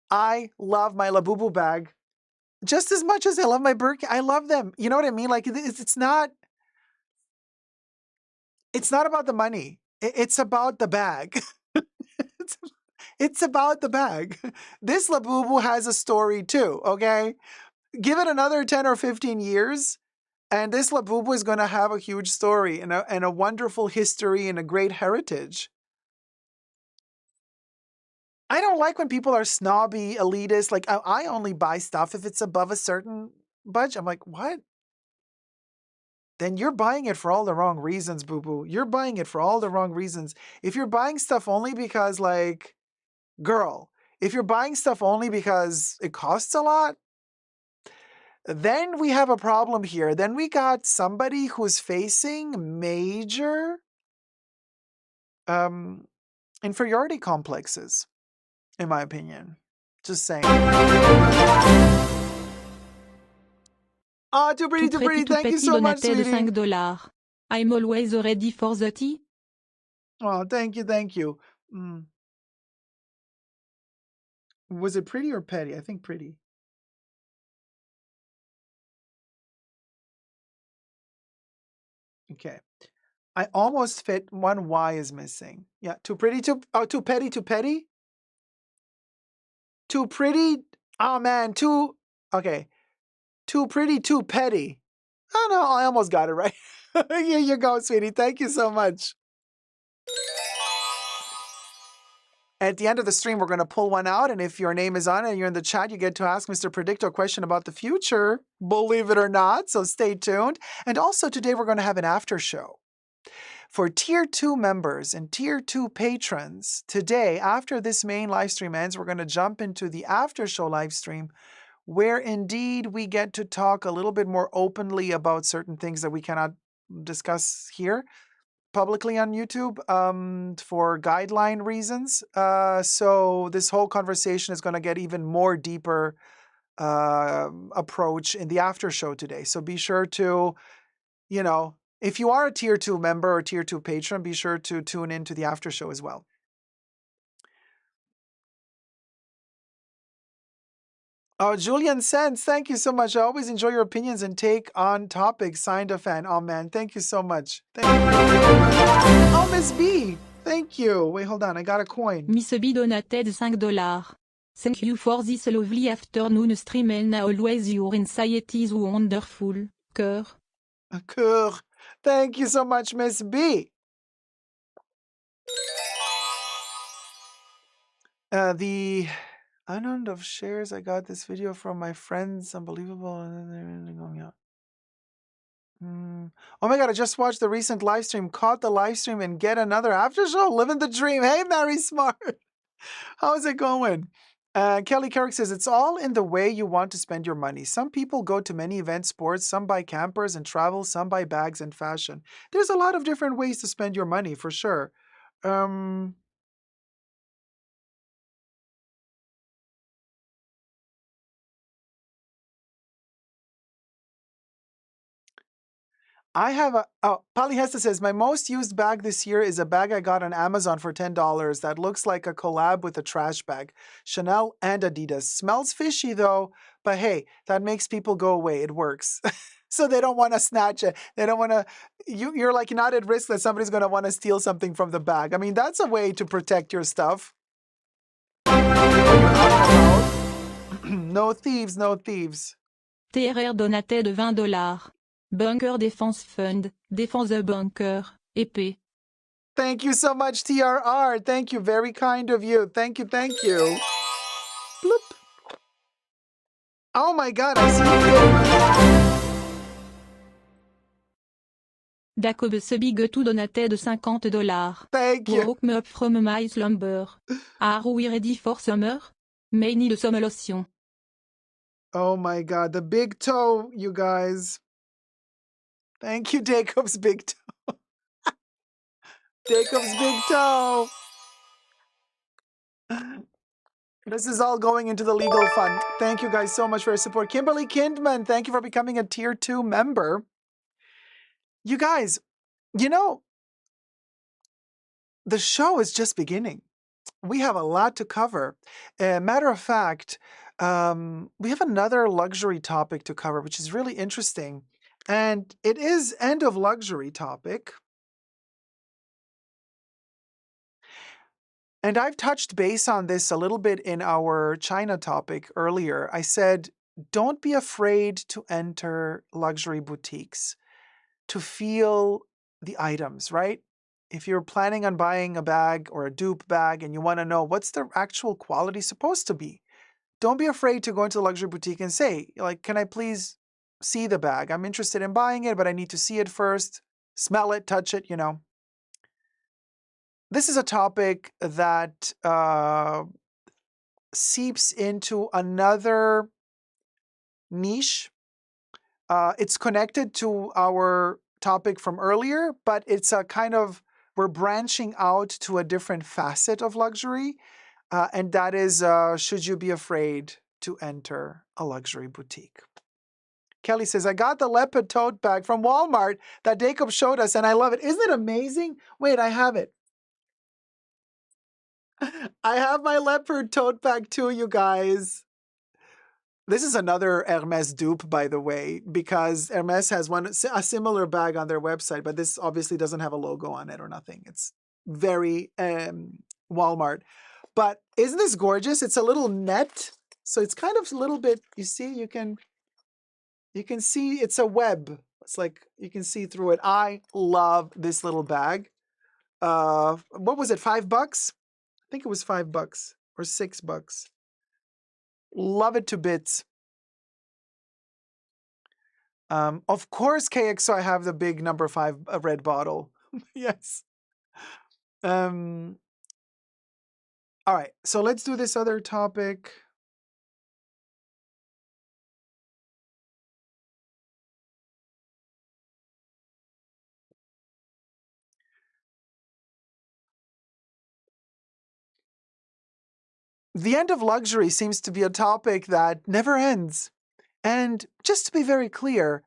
I love my Labubu bag just as much as I love my Birkin. I love them. You know what I mean? Like, it's not about the money. It's about the bag. It's about the bag. This Labubu has a story too, okay? Give it another 10 or 15 years, and this Labubu is going to have a huge story and a wonderful history and a great heritage. I don't like when people are snobby, elitist. Like, I only buy stuff if it's above a certain budget. I'm like, what? Then you're buying it for all the wrong reasons, boo-boo. You're buying it for all the wrong reasons. If you're buying stuff only because, like, girl, if you're buying stuff only because it costs a lot, then we have a problem here. Then we got somebody who's facing major inferiority complexes, in my opinion. Just saying. Ah, too pretty, too pretty. Thank you so much, sweetie. $5. I'm always ready for the tea. Oh, thank you, thank you. Was it pretty or petty? I think pretty. Okay. I almost fit. One Y is missing. Yeah, too pretty, too petty, too petty? Too pretty? Oh, man, okay. Too pretty, too petty. Oh, no, I almost got it right. Here you go, sweetie. Thank you so much. At the end of the stream, we're going to pull one out, and if your name is on it and you're in the chat, you get to ask Mr. Predicto a question about the future, believe it or not, so stay tuned. And also, today we're going to have an after show For Tier 2 members and Tier 2 patrons, today, after this main live stream ends, we're going to jump into the after show live stream where indeed we get to talk a little bit more openly about certain things that we cannot discuss here publicly on YouTube for guideline reasons. So this whole conversation is going to get even more deeper approach in the after show today. So be sure to, you know, if you are a Tier 2 member or Tier 2 patron, be sure to tune into the after show as well. Oh, Julian Sense, thank you so much. I always enjoy your opinions and take on topics. Signed a fan. Oh, man, thank you so much. Thank you. Oh, Miss B, thank you. Wait, hold on. I got a coin. Miss B donated $5. Thank you for this lovely afternoon stream and always your insight is wonderful. Cœur. Cœur. Thank you so much, Miss B. The amount of shares I got this video from my friends, unbelievable. Oh my God, I just watched the recent live stream, caught the live stream and get another after show, living the dream. Hey, Mary Smart. How's it going? Kelly Carrick says, it's all in the way you want to spend your money. Some people go to many events, sports, some buy campers and travel, some buy bags and fashion. There's a lot of different ways to spend your money, for sure. I have a, oh, Polly Hesta says, my most used bag this year is a bag I got on Amazon for $10 that looks like a collab with a trash bag. Chanel and Adidas. Smells fishy though, but hey, that makes people go away. It works. So they don't want to snatch it. They don't want to, you're like not at risk that somebody's going to want to steal something from the bag. I mean, that's a way to protect your stuff. No thieves, no thieves. TRR donated $20. Bunker Defense Fund, Défense the Bunker, épée. Thank you so much, TRR. Thank you. Very kind of you. Thank you, thank you. Bloop. Oh my God, I see. Dacob Sebigetou donated $50. Thank you. Woke me up from my slumber. Are we ready for summer? May need some lotion. Oh my God, the big toe, you guys. Thank you, Dacob's big toe. Dacob's big toe. This is all going into the legal fund. Thank you guys so much for your support. Kimberly Kindman, thank you for becoming a Tier 2 member. You guys, you know, the show is just beginning. We have a lot to cover. Matter of fact, we have another luxury topic to cover, which is really interesting. And it is end of luxury topic. And I've touched base on this a little bit in our China topic earlier. I said, don't be afraid to enter luxury boutiques, to feel the items, right? If you're planning on buying a bag or a dupe bag and you want to know what's the actual quality supposed to be, don't be afraid to go into a luxury boutique and say, like, can I please see the bag? I'm interested in buying it, but I need to see it first, smell it, touch it, you know. This is a topic that seeps into another niche. It's connected to our topic from earlier, but it's a kind of, we're branching out to a different facet of luxury. And that is, should you be afraid to enter a luxury boutique? Kelly says, I got the leopard tote bag from Walmart that Dacob showed us, and I love it. Isn't it amazing? Wait, I have it. I have my leopard tote bag too, you guys. This is another Hermes dupe, by the way, because Hermes has a similar bag on their website, but this obviously doesn't have a logo on it or nothing. It's very Walmart. But isn't this gorgeous? It's a little net. So it's kind of a little bit, you see, you can see it's a web. It's like you can see through it. I love this little bag. What was it, $5? I think it was $5 or $6. Love it to bits. Of course, KXO, I have the big number 5 red bottle. Yes. All right, so let's do this other topic. The end of luxury seems to be a topic that never ends. And just to be very clear,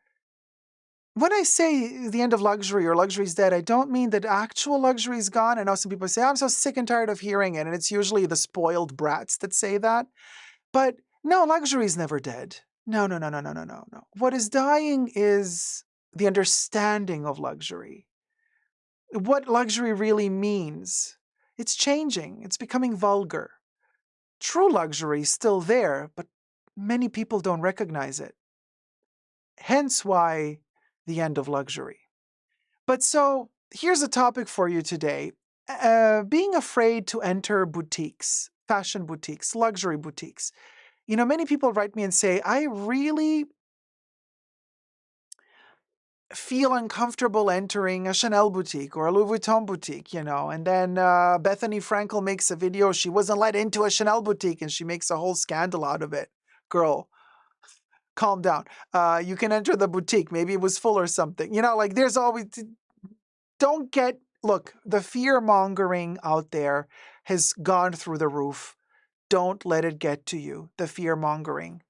when I say the end of luxury or luxury is dead, I don't mean that actual luxury is gone. I know some people say, I'm so sick and tired of hearing it. And it's usually the spoiled brats that say that. But no, luxury is never dead. No, no, no, no, no, no, no, no. What is dying is the understanding of luxury. What luxury really means. It's changing. It's becoming vulgar. True luxury is still there, but many people don't recognize it. Hence why the end of luxury. But so here's a topic for you today. Being afraid to enter boutiques, fashion boutiques, luxury boutiques. You know, many people write me and say, I really feel uncomfortable entering a Chanel boutique or a Louis Vuitton boutique, you know. And then Bethany Frankel makes a video. She wasn't let into a Chanel boutique and she makes a whole scandal out of it. Girl, calm down. You can enter the boutique. Maybe it was full or something. You know, like there's always, look, the fear mongering out there has gone through the roof. Don't let it get to you, the fear mongering.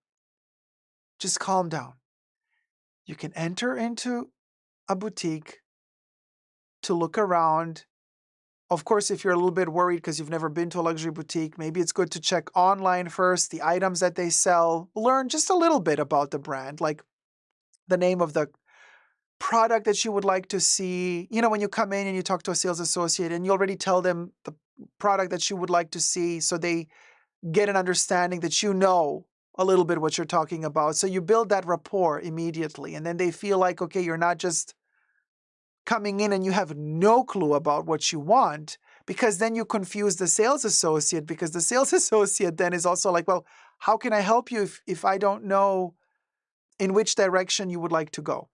Just calm down. You can enter into a boutique to look around. Of course, if you're a little bit worried because you've never been to a luxury boutique, maybe it's good to check online first, the items that they sell. Learn just a little bit about the brand, like the name of the product that you would like to see. You know, when you come in and you talk to a sales associate and you already tell them the product that you would like to see, so they get an understanding that you know a little bit what you're talking about. So you build that rapport immediately. And then they feel like, okay, you're not just coming in and you have no clue about what you want, because then you confuse the sales associate, because the sales associate then is also like, well, how can I help you if I don't know in which direction you would like to go?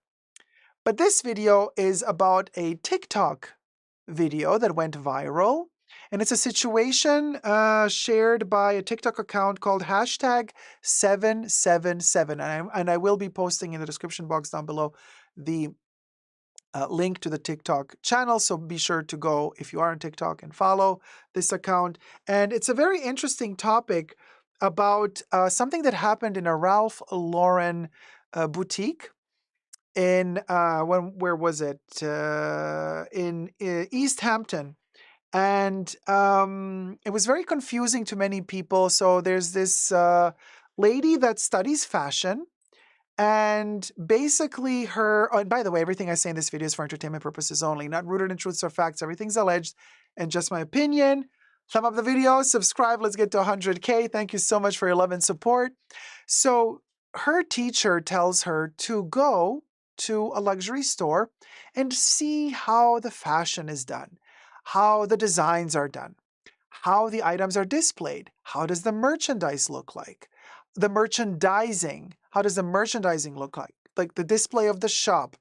But this video is about a TikTok video that went viral. And it's a situation shared by a TikTok account called #777. And I will be posting in the description box down below the link to the TikTok channel. So be sure to go, if you are on TikTok, and follow this account. And it's a very interesting topic about something that happened in a Ralph Lauren boutique in, where was it? In East Hampton. And it was very confusing to many people. So there's this lady that studies fashion. And basically oh, and by the way, everything I say in this video is for entertainment purposes only, not rooted in truths or facts. Everything's alleged and just my opinion. Thumb up the video, subscribe. Let's get to 100K. Thank you so much for your love and support. So her teacher tells her to go to a luxury store and see how the fashion is done, how the designs are done, how the items are displayed. How does the merchandise look like? The merchandising. How does the merchandising look like? Like the display of the shop.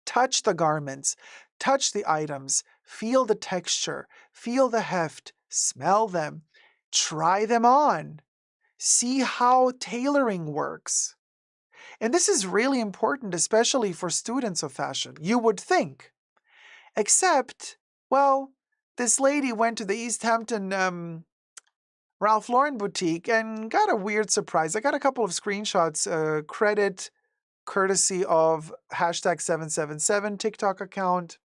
Touch the garments, touch the items, feel the texture, feel the heft, smell them, try them on, see how tailoring works. And this is really important, especially for students of fashion, you would think. Except, well, this lady went to the East Hampton Ralph Lauren boutique and got a weird surprise. I got a couple of screenshots, credit courtesy of #777 TikTok account.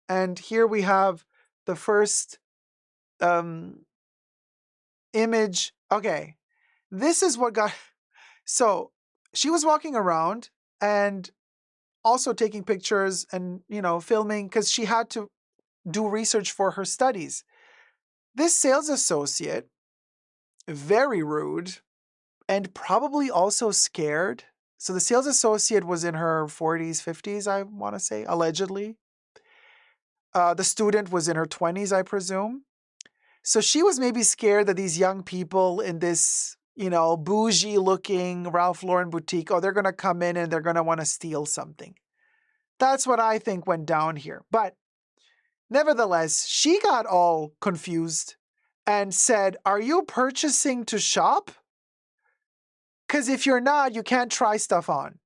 And here we have the first image. Okay, this is what got... So she was walking around and also taking pictures and, you know, filming because she had to do research for her studies. This sales associate, very rude and probably also scared. So the sales associate was in her 40s, 50s, I want to say, allegedly. The student was in her 20s, I presume. So she was maybe scared that these young people in this, you know, bougie looking Ralph Lauren boutique, oh, they're going to come in and they're going to want to steal something. That's what I think went down here. But nevertheless, she got all confused and said, "Are you purchasing to shop? Because if you're not, you can't try stuff on."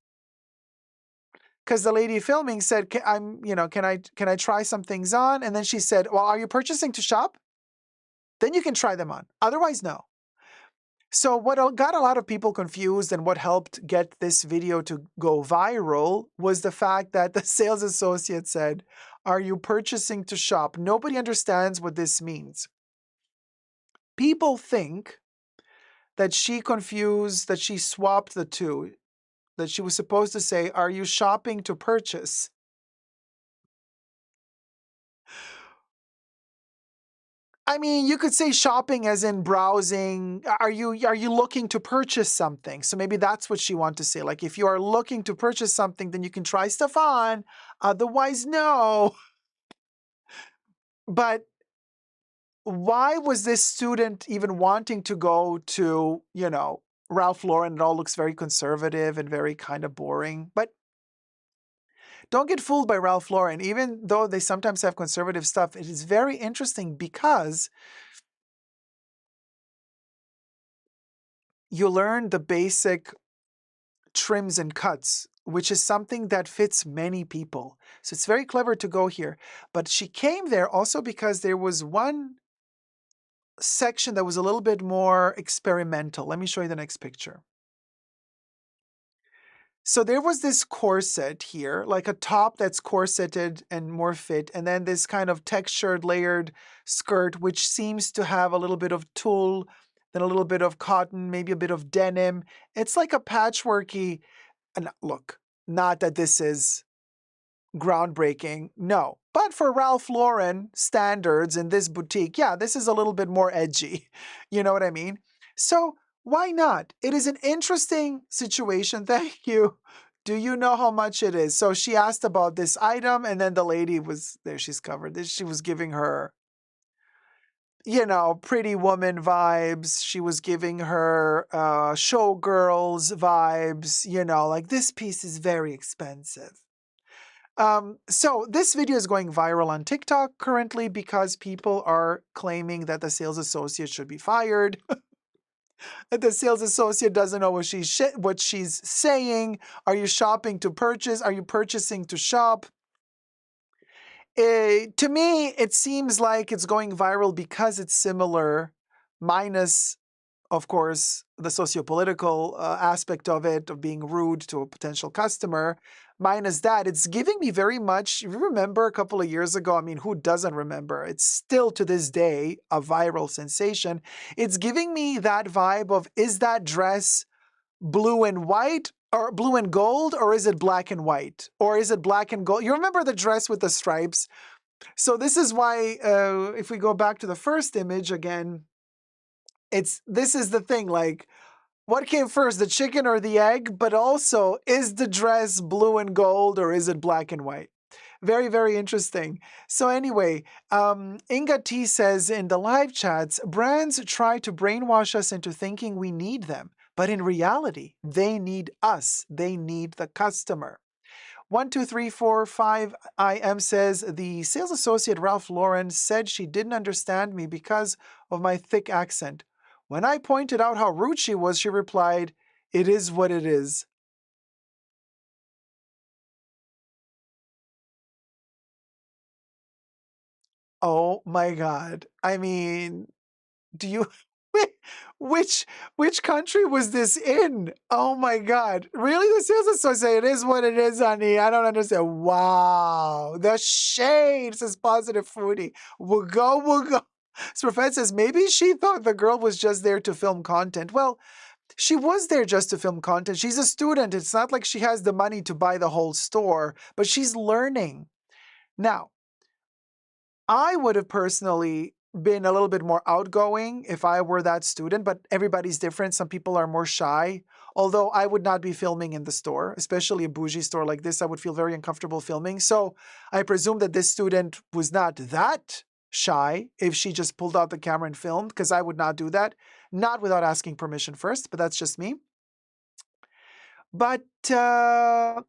Because the lady filming said, can I try some things on?" And then she said, "Well, are you purchasing to shop? Then you can try them on. Otherwise, no." So what got a lot of people confused and what helped get this video to go viral was the fact that the sales associate said, "Are you purchasing to shop?" Nobody understands what this means. People think that she confused, that she swapped the two, that she was supposed to say, "Are you shopping to purchase?" I mean, you could say shopping as in browsing. Are you looking to purchase something? So maybe that's what she wanted to say. Like, if you are looking to purchase something, then you can try stuff on. Otherwise, no. But why was this student even wanting to go to, Ralph Lauren? It all looks very conservative and very kind of boring. But don't get fooled by Ralph Lauren. Even though they sometimes have conservative stuff, it is very interesting because you learn the basic trims and cuts, which is something that fits many people. So it's very clever to go here. But she came there also because there was one section that was a little bit more experimental. Let me show you the next picture. So there was this corset here, like a top that's corseted and more fit, and then this kind of textured layered skirt, which seems to have a little bit of tulle, then a little bit of cotton, maybe a bit of denim. It's like a patchworky, and look, not that this is groundbreaking, no. But for Ralph Lauren standards in this boutique, yeah, this is a little bit more edgy. You know what I mean? So why not? It is an interesting situation. Thank you. Do you know how much it is? So she asked about this item, and then the lady was there. She's covered this. She was giving her, Pretty Woman vibes. She was giving her showgirls vibes. Like, this piece is very expensive. So this video is going viral on TikTok currently because people are claiming that the sales associate should be fired. That the sales associate doesn't know what she's saying. Are you shopping to purchase? Are you purchasing to shop? To me, it seems like it's going viral because it's similar, minus, of course, the sociopolitical aspect of it, of being rude to a potential customer. Minus that, it's giving me very much, if you remember a couple of years ago, I mean, who doesn't remember? It's still to this day a viral sensation. It's giving me that vibe of, is that dress blue and white or blue and gold, or is it black and white? Or is it black and gold? You remember the dress with the stripes? So this is why, if we go back to the first image again, this is the thing, like, what came first, the chicken or the egg? But also, is the dress blue and gold or is it black and white? Very, very interesting. So anyway, Inga T says in the live chats, brands try to brainwash us into thinking we need them. But in reality, they need us. They need the customer. 12345 IM says, the sales associate Ralph Lauren said she didn't understand me because of my thick accent. When I pointed out how rude she was, she replied, "It is what it is." Oh my God. I mean, do you which country was this in? Oh my God. Really? The sales associate, it is what it is, honey. I don't understand. Wow. The shade, says Positive Fruity. We'll go. So Fred says, maybe she thought the girl was just there to film content. Well, she was there just to film content. She's a student. It's not like she has the money to buy the whole store, but she's learning. Now, I would have personally been a little bit more outgoing if I were that student, but everybody's different. Some people are more shy, although I would not be filming in the store, especially a bougie store like this. I would feel very uncomfortable filming. So I presume that this student was not that shy if she just pulled out the camera and filmed, because I would not do that. Not without asking permission first, but that's just me. But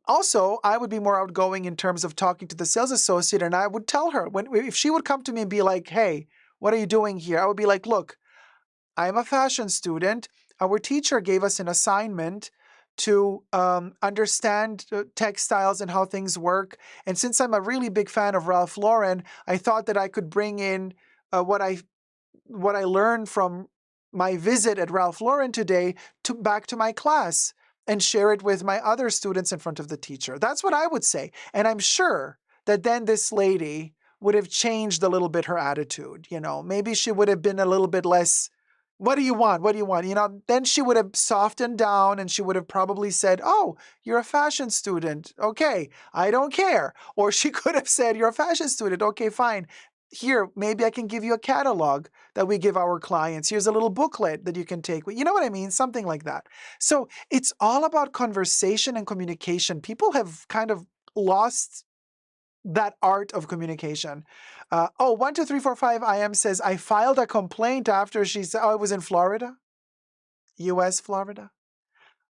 also, I would be more outgoing in terms of talking to the sales associate, and I would tell her if she would come to me and be like, "Hey, what are you doing here?" I would be like, "Look, I'm a fashion student. Our teacher gave us an assignment to understand textiles and how things work. And since I'm a really big fan of Ralph Lauren, I thought that I could bring in what I learned from my visit at Ralph Lauren today back to my class and share it with my other students in front of the teacher." That's what I would say. And I'm sure that then this lady would have changed a little bit her attitude. Maybe she would have been a little bit less, "What do you want? What do you want?" Then she would have softened down and she would have probably said, "Oh, you're a fashion student. Okay, I don't care." Or she could have said, "You're a fashion student. Okay, fine. Here, maybe I can give you a catalog that we give our clients. Here's a little booklet that you can take." You know what I mean? Something like that. So it's all about conversation and communication. People have kind of lost that art of communication. 12345 IM says, "I filed a complaint after she said," oh, it was in Florida? US, Florida?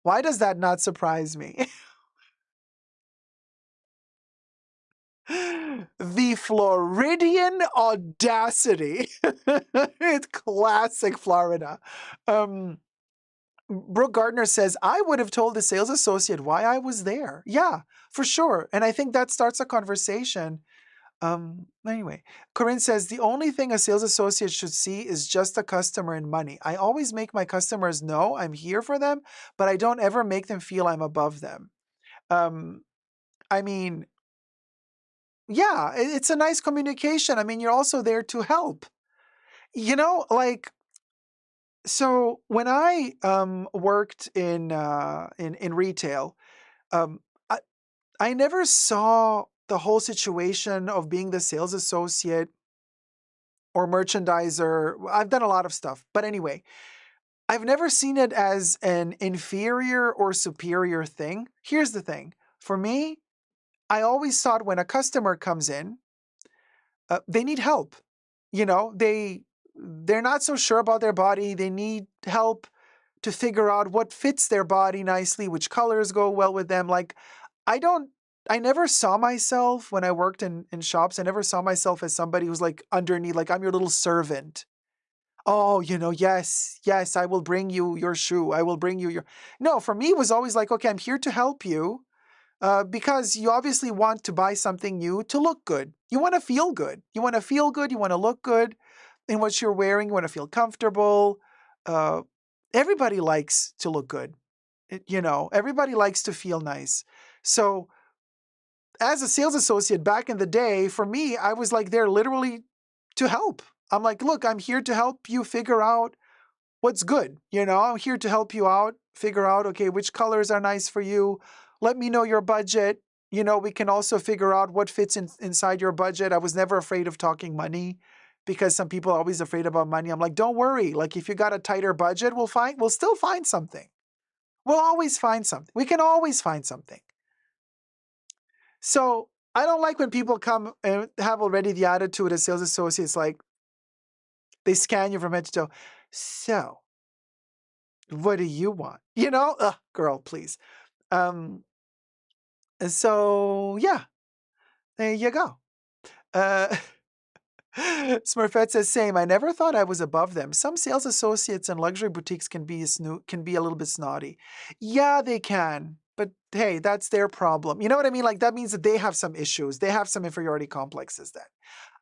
Why does that not surprise me? The Floridian audacity. It's classic Florida. Brooke Gardner says, "I would have told the sales associate why I was there." Yeah, for sure. And I think that starts a conversation. Anyway, Corinne says, "The only thing a sales associate should see is just a customer and money. I always make my customers know I'm here for them, but I don't ever make them feel I'm above them." I mean, yeah, it's a nice communication. I mean, you're also there to help. So when I worked in retail, um, I, I never saw the whole situation of being the sales associate or merchandiser. I've done a lot of stuff, but anyway, I've never seen it as an inferior or superior thing. Here's the thing. For me, I always thought when a customer comes in, they need help. They're not so sure about their body. They need help to figure out what fits their body nicely, which colors go well with them. Like, I never saw myself when I worked in shops. I never saw myself as somebody who's like underneath, like I'm your little servant. "Oh, yes, I will bring you your shoe. I will bring you your." No, for me, it was always like, "Okay, I'm here to help you because you obviously want to buy something new to look good. You want to feel good. You want to feel good. You want to look good in what you're wearing. You want to feel comfortable." Uh, Everybody likes to look good. Everybody likes to feel nice. So as a sales associate back in the day, for me, I was like there literally to help. I'm like, "Look, I'm here to help you figure out what's good. I'm here to help you out, figure out, okay, which colors are nice for you. Let me know your budget. We can also figure out what fits inside your budget." I was never afraid of talking money because some people are always afraid about money. I'm like, "Don't worry. Like, if you got a tighter budget, we'll still find something. We'll always find something. We can always find something." So I don't like when people come and have already the attitude as sales associates, like they scan you from head to toe. "So, what do you want?" Ugh, girl, please. Um, so yeah, there you go. Uh, Smurfette says, "Same. I never thought I was above them. Some sales associates in luxury boutiques can be a little bit snotty." Yeah, they can. But hey, that's their problem. You know what I mean? Like, that means that they have some issues. They have some inferiority complexes then.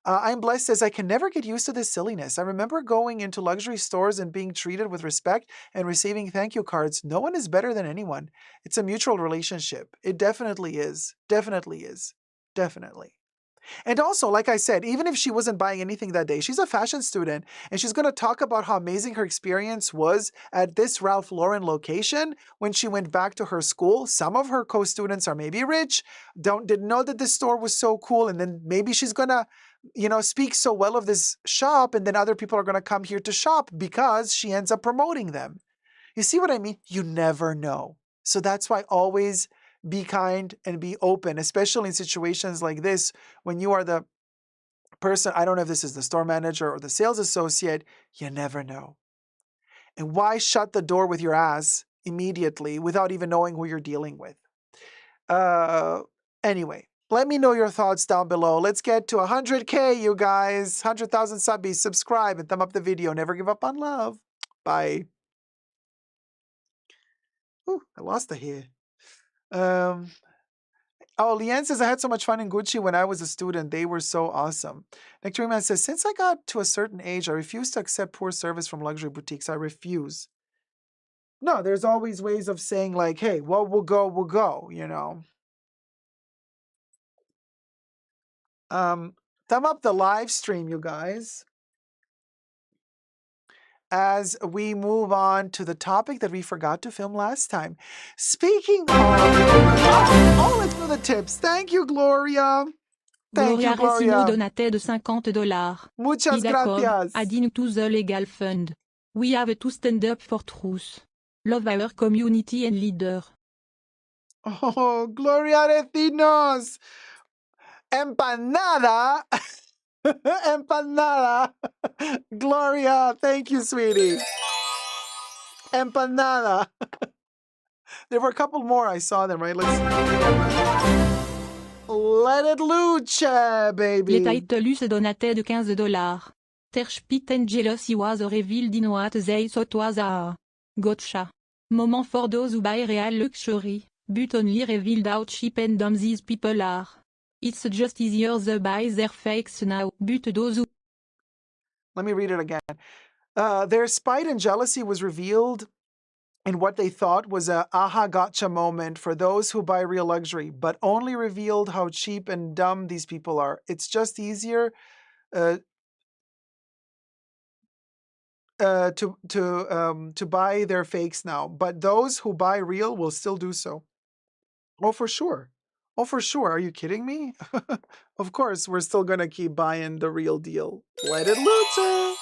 I'm Blessed says, "I can never get used to this silliness. I remember going into luxury stores and being treated with respect and receiving thank you cards. No one is better than anyone. It's a mutual relationship." It definitely is. Definitely is. Definitely. And also, like I said, even if she wasn't buying anything that day, she's a fashion student and she's going to talk about how amazing her experience was at this Ralph Lauren location when she went back to her school. Some of her co-students are maybe rich, didn't know that this store was so cool, and then maybe she's going to speak so well of this shop, and then other people are going to come here to shop because she ends up promoting them. You see what I mean? You never know. So that's why always be kind and be open, especially in situations like this when you are the person, I don't know if this is the store manager or the sales associate, you never know. And why shut the door with your ass, immediately without even knowing who you're dealing with. Anyway, let me know your thoughts down below. Let's get to 100K, you guys. 100,000 subbies. Subscribe and thumb up the video. Never give up on love. Bye. Ooh, I lost the hair. Oh, Leanne says, I had so much fun in Gucci when I was a student. They were so awesome. Nectarine Man says, since I got to a certain age, I refuse to accept poor service from luxury boutiques. I refuse. No, there's always ways of saying like, hey, what will go, you know. Thumb up the live stream, you guys. As we move on to the topic that we forgot to film last time. Speaking of... Oh, let's do the tips. Thank you, Gloria. Thank you, Gloria Gloria. Recino donated $50. Muchas Dacob, gracias. adding to the legal fund. We have to stand up for truth. Love our community and leader. Oh, Gloria Recinos. Empanada. Empanada. Gloria, thank you, sweetie. Empanada. There were a couple more. I saw them, right? Let's let it loose, baby. Les Titleus donated $15. Their spite and jealousy was revealed in what they thought was a gotcha moment for those who buy real luxury, but only revealed how cheap and dumb these people are. It's just easier to buy their fakes now, but those who... Let me read it again. Their spite and jealousy was revealed in what they thought was a aha gotcha moment for those who buy real luxury, but only revealed how cheap and dumb these people are. It's just easier to buy their fakes now, but those who buy real will still do so. Oh, for sure. Oh, for sure. Are you kidding me? Of course, we're still going to keep buying the real deal. Let it loose.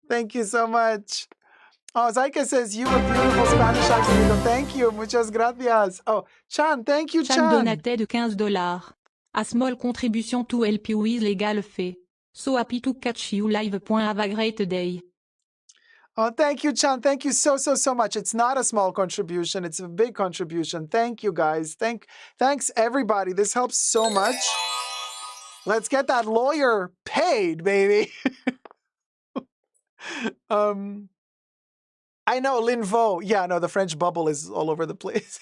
Thank you so much. Oh, Zaika says, you have beautiful Spanish accent. Thank you. Muchas gracias. Oh, Chan, thank you, Chan. Chan donated $15. A small contribution to help you with legal fee. So happy to catch you live. Have a great day. Oh, thank you, Chan. Thank you so much. It's not a small contribution. It's a big contribution. Thank you, guys. Thanks, everybody. This helps so much. Let's get that lawyer paid, baby. I know, Linvo. Yeah, no, the French bubble is all over the place.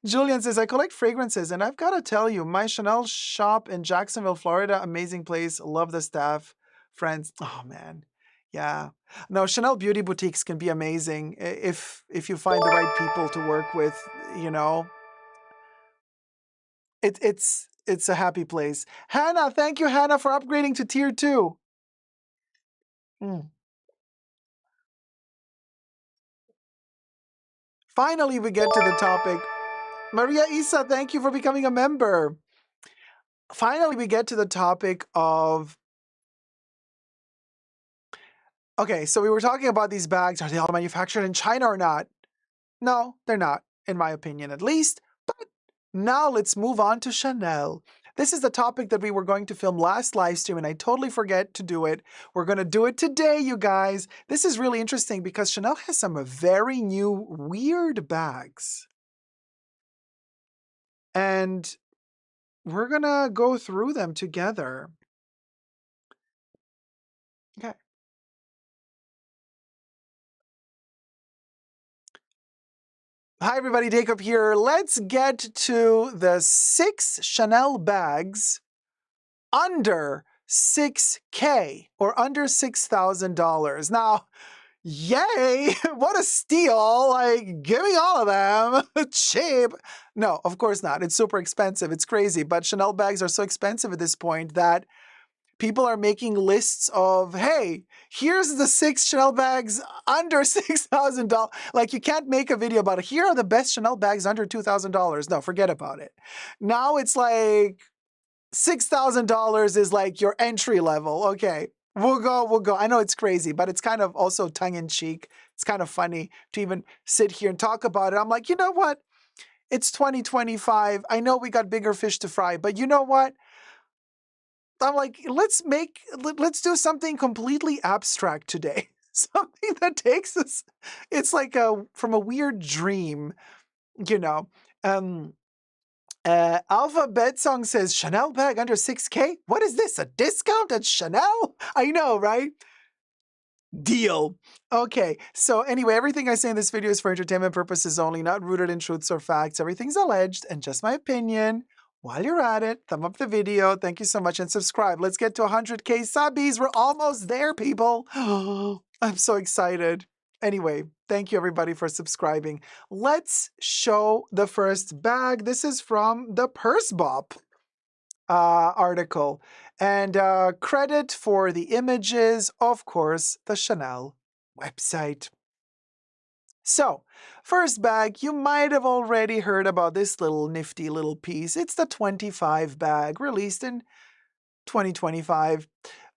Julian says, I collect fragrances, and I've got to tell you, my Chanel shop in Jacksonville, Florida, amazing place. Love the staff, friends. Oh, man. Yeah. No, Chanel beauty boutiques can be amazing if you find the right people to work with, you know. It's a happy place. Hannah, thank you, Hannah, for upgrading to tier 2. Finally, we get to the topic. Maria Isa, thank you for becoming a member. Finally, we get to the topic of... Okay, so we were talking about these bags. Are they all manufactured in China or not? No, they're not, in my opinion at least. But now let's move on to Chanel. This is the topic that we were going to film last live stream, and I totally forget to do it. We're going to do it today, you guys. This is really interesting because Chanel has some very new, weird bags. And we're going to go through them together. Okay. Hi, everybody. Dacob here. Let's get to the 6 Chanel bags under $6K or under $6,000. Now, yay! What a steal! Like, give me all of them. Cheap. No, of course not. It's super expensive. It's crazy. But Chanel bags are so expensive at this point that people are making lists of, hey, here's the 6 Chanel bags under $6,000. Like, you can't make a video about it. Here are the best Chanel bags under $2,000. No, forget about it. Now it's like $6,000 is like your entry level. Okay, we'll go. I know it's crazy, but it's kind of also tongue-in-cheek. It's kind of funny to even sit here and talk about it. I'm like, you know what? It's 2025. I know we got bigger fish to fry, but you know what? I'm like, let's do something completely abstract today. something that takes us, it's like from a weird dream, you know. Alphabet Song says, Chanel bag under 6K? What is this, a discount at Chanel? I know, right? Deal. Okay, so anyway, everything I say in this video is for entertainment purposes only, not rooted in truths or facts. Everything's alleged and just my opinion. While you're at it, thumb up the video. Thank you so much and subscribe. Let's get to 100K subbies. We're almost there, people. I'm so excited. Anyway, thank you everybody for subscribing. Let's show the first bag. This is from the Purse Bop article. And credit for the images, of course, the Chanel website. So, first bag, you might have already heard about this little nifty little piece. It's the 25 bag, released in 2025.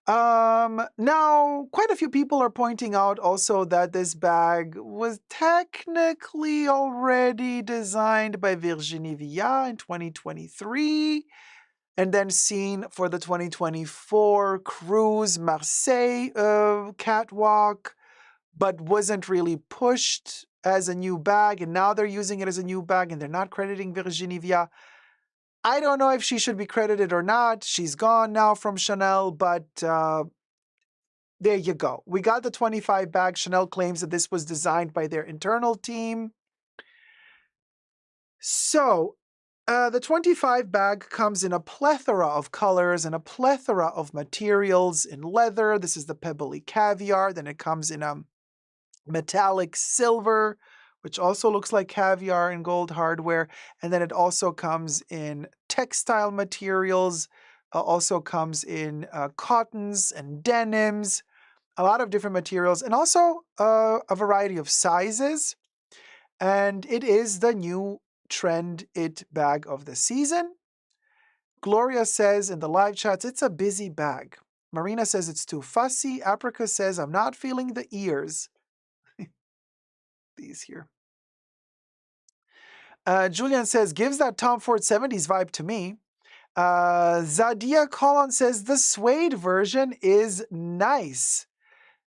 Now, quite a few people are pointing out also that this bag was technically already designed by Virginie Villa in 2023. And then seen for the 2024 Cruise Marseille catwalk, but wasn't really pushed as a new bag. And now they're using it as a new bag and they're not crediting Virginie Villa. I don't know if she should be credited or not. She's gone now from Chanel, but there you go. We got the 25 bag. Chanel claims that this was designed by their internal team. So, the 25 bag comes in a plethora of colors and a plethora of materials in leather. This is the Pebbly Caviar. Then it comes in a metallic silver, which also looks like caviar and gold hardware. And then it also comes in textile materials, also comes in cottons and denims, a lot of different materials, and also a variety of sizes. And it is the new Trend It bag of the season. Gloria says in the live chats, it's a busy bag. Marina says it's too fussy. Aprika says, I'm not feeling the ears. These here. Julian says, gives that Tom Ford 70s vibe to me. Zadia Collin says, the suede version is nice.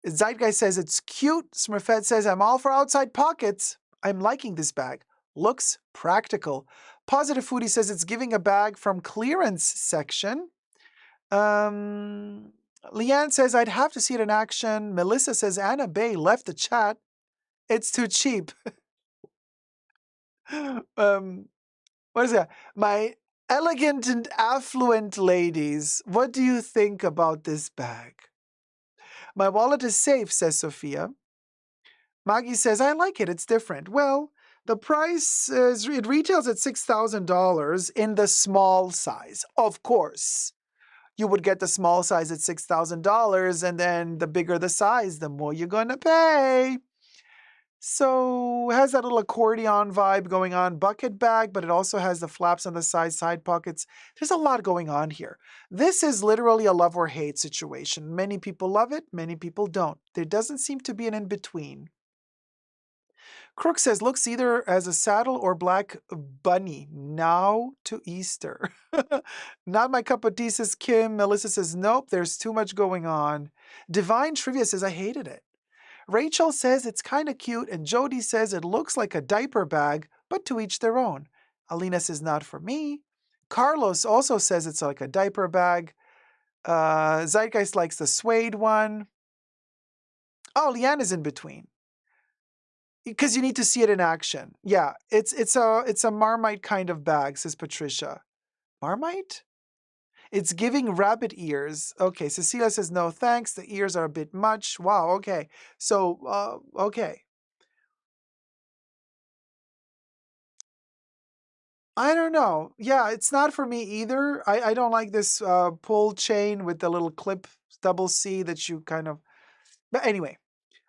Zeitgeist says, it's cute. Smurfette says, I'm all for outside pockets. I'm liking this bag. Looks practical. Positive Foodie says it's giving a bag from clearance section. Leanne says I'd have to see it in action. Melissa says Anna Bay left the chat. It's too cheap. What is that? My elegant and affluent ladies, what do you think about this bag? My wallet is safe, says Sophia. Maggie says I like it. It's different. Well, the price is, it retails at $6,000 in the small size. Of course, you would get the small size at $6,000, and then the bigger the size, the more you're going to pay. So it has that little accordion vibe going on, bucket bag, but it also has the flaps on the side pockets. There's a lot going on here. This is literally a love or hate situation. Many people love it, many people don't. There doesn't seem to be an in-between. Crook says, looks either as a saddle or black bunny. Now to Easter. Not my cup of tea, says Kim. Melissa says, nope, there's too much going on. Divine Trivia says, I hated it. Rachel says it's kind of cute, and Jody says it looks like a diaper bag, but to each their own. Alina says, not for me. Carlos also says it's like a diaper bag. Zeitgeist likes the suede one. Oh, Leanne is in between. Because you need to see it in action. Yeah, it's a Marmite kind of bag, says Patricia. Marmite? It's giving rabbit ears. Okay, Cecilia says, no thanks. The ears are a bit much. Wow, okay. So, okay. I don't know. Yeah, it's not for me either. I don't like this pull chain with the little clip double C that you kind of... But anyway.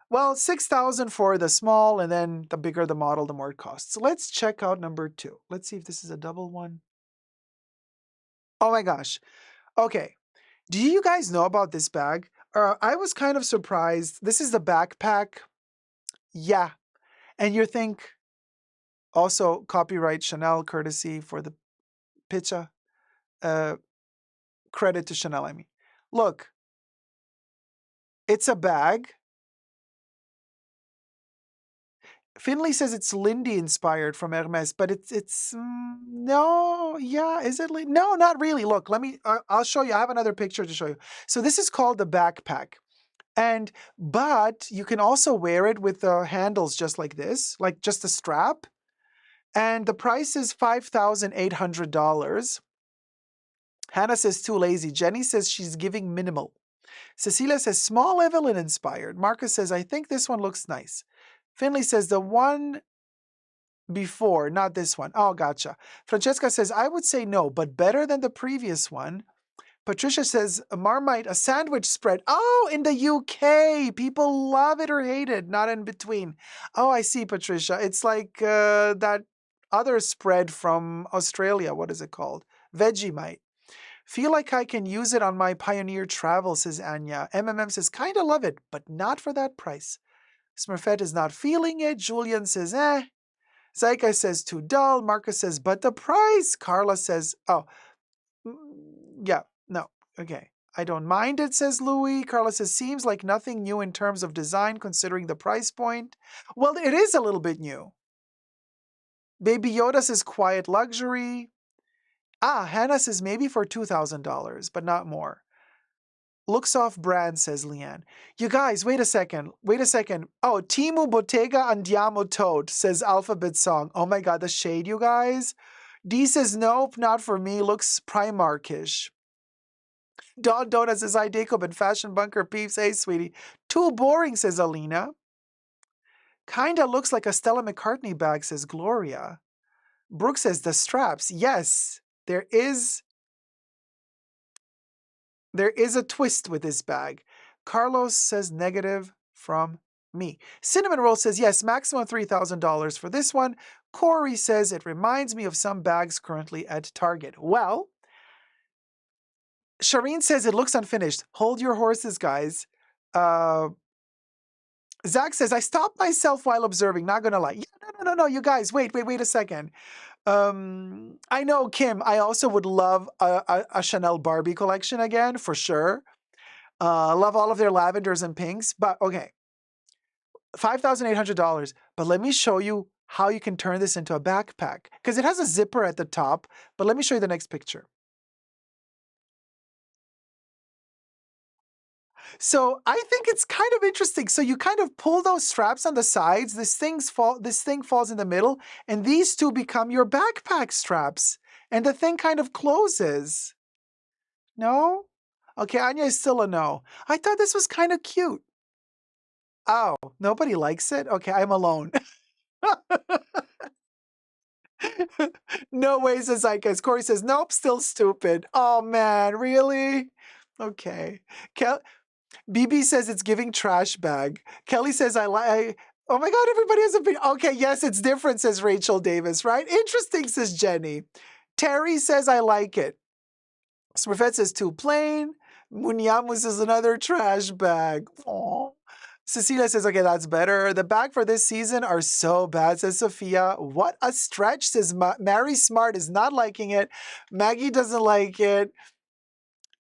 Well, $6,000 for the small, and then the bigger the model, the more it costs. So let's check out number 2. Let's see if this is a double one. Oh my gosh. Okay. Do you guys know about this bag? I was kind of surprised. This is the backpack. Yeah. And you think, also copyright Chanel, courtesy for the picture. Credit to Chanel, I mean. Look, it's a bag. Finley says it's Lindy inspired from Hermes, but no, yeah, is it? No, not really. Look, let me. I'll show you. I have another picture to show you. So this is called the backpack, but you can also wear it with the handles just like this, like just a strap, and the price is $5,800. Hannah says too lazy. Jenny says she's giving minimal. Cecilia says small Evelyn inspired. Marcus says I think this one looks nice. Finley says the one before, not this one. Oh, gotcha. Francesca says, I would say no, but better than the previous one. Patricia says, a Marmite, a sandwich spread. Oh, in the UK. People love it or hate it, not in between. Oh, I see, Patricia. It's like that other spread from Australia. What is it called? Vegemite. Feel like I can use it on my Pioneer travel, says Anya. MMM says, kind of love it, but not for that price. Smurfette is not feeling it. Julian says, eh. Zaika says too dull. Marcus says, but the price. Carla says, oh, yeah, no, okay. I don't mind it, says Louis. Carla says, seems like nothing new in terms of design considering the price point. Well, it is a little bit new. Baby Yoda says quiet luxury. Hannah says maybe for $2,000, but not more. Looks off brand, says Leanne. You guys, wait a second. Oh, Timu Bottega Andiamo Toad, says Alphabet Song. Oh my God, the shade, you guys. D says, nope, not for me. Looks Primarkish. Dawn Donut says, hi, Dacob and Fashion Bunker peeps. Hey, sweetie. Too boring, says Alina. Kinda looks like a Stella McCartney bag, says Gloria. Brooke says, the straps. Yes, there is a twist with this bag. Carlos says negative from me. Cinnamon Roll says, yes, maximum $3,000 for this one. Corey says, it reminds me of some bags currently at Target. Well, Shireen says, it looks unfinished. Hold your horses, guys. Zach says, I stopped myself while observing, not gonna lie. Yeah, no, you guys, wait a second. I know, Kim, I also would love a Chanel Barbie collection again, for sure. Love all of their lavenders and pinks, but okay. $5,800, but let me show you how you can turn this into a backpack, because it has a zipper at the top, but let me show you the next picture. So I think it's kind of interesting. So you kind of pull those straps on the sides, this thing falls in the middle, and these two become your backpack straps, and the thing kind of closes. No? Okay, Anya is still a no. I thought this was kind of cute. Oh, nobody likes it? Okay, I'm alone. No way, says Ika. Corey says, nope, still stupid. Oh man, really? Okay. BB says it's giving trash bag. Kelly says oh my God, everybody has a big, okay, yes, it's different, says Rachel Davis, right? Interesting, says Jenny. Terry says I like it. Smurfette says too plain. Munyamu says another trash bag. Aww. Cecilia says, okay, that's better. The bag for this season are so bad, says Sophia. What a stretch, says Mary Smart is not liking it. Maggie doesn't like it.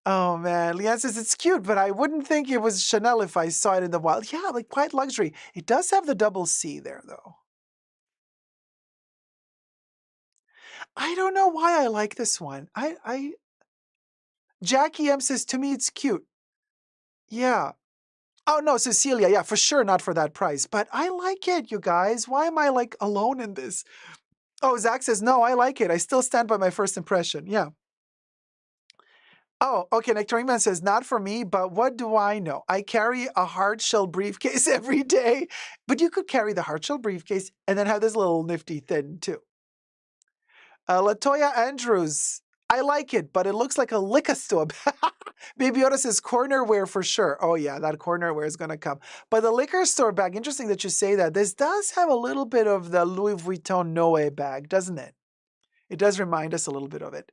Oh man, Leanne says it's cute, but I wouldn't think it was Chanel if I saw it in the wild. Yeah, like quite luxury. It does have the double C there though. I don't know why I like this one. Jackie M says, to me it's cute. Yeah. Oh no, Cecilia, yeah, for sure not for that price. But I like it, you guys. Why am I like alone in this? Oh, Zach says, no, I like it. I still stand by my first impression. Yeah. Oh, okay. Nectarine Man says, not for me, but what do I know? I carry a hard shell briefcase every day. But you could carry the hard shell briefcase and then have this little nifty thing too. Latoya Andrews, I like it, but it looks like a liquor store. Baby Yoda says corner wear for sure. Oh yeah, that corner wear is gonna come. But the liquor store bag, interesting that you say that. This does have a little bit of the Louis Vuitton Noe bag, doesn't it? It does remind us a little bit of it.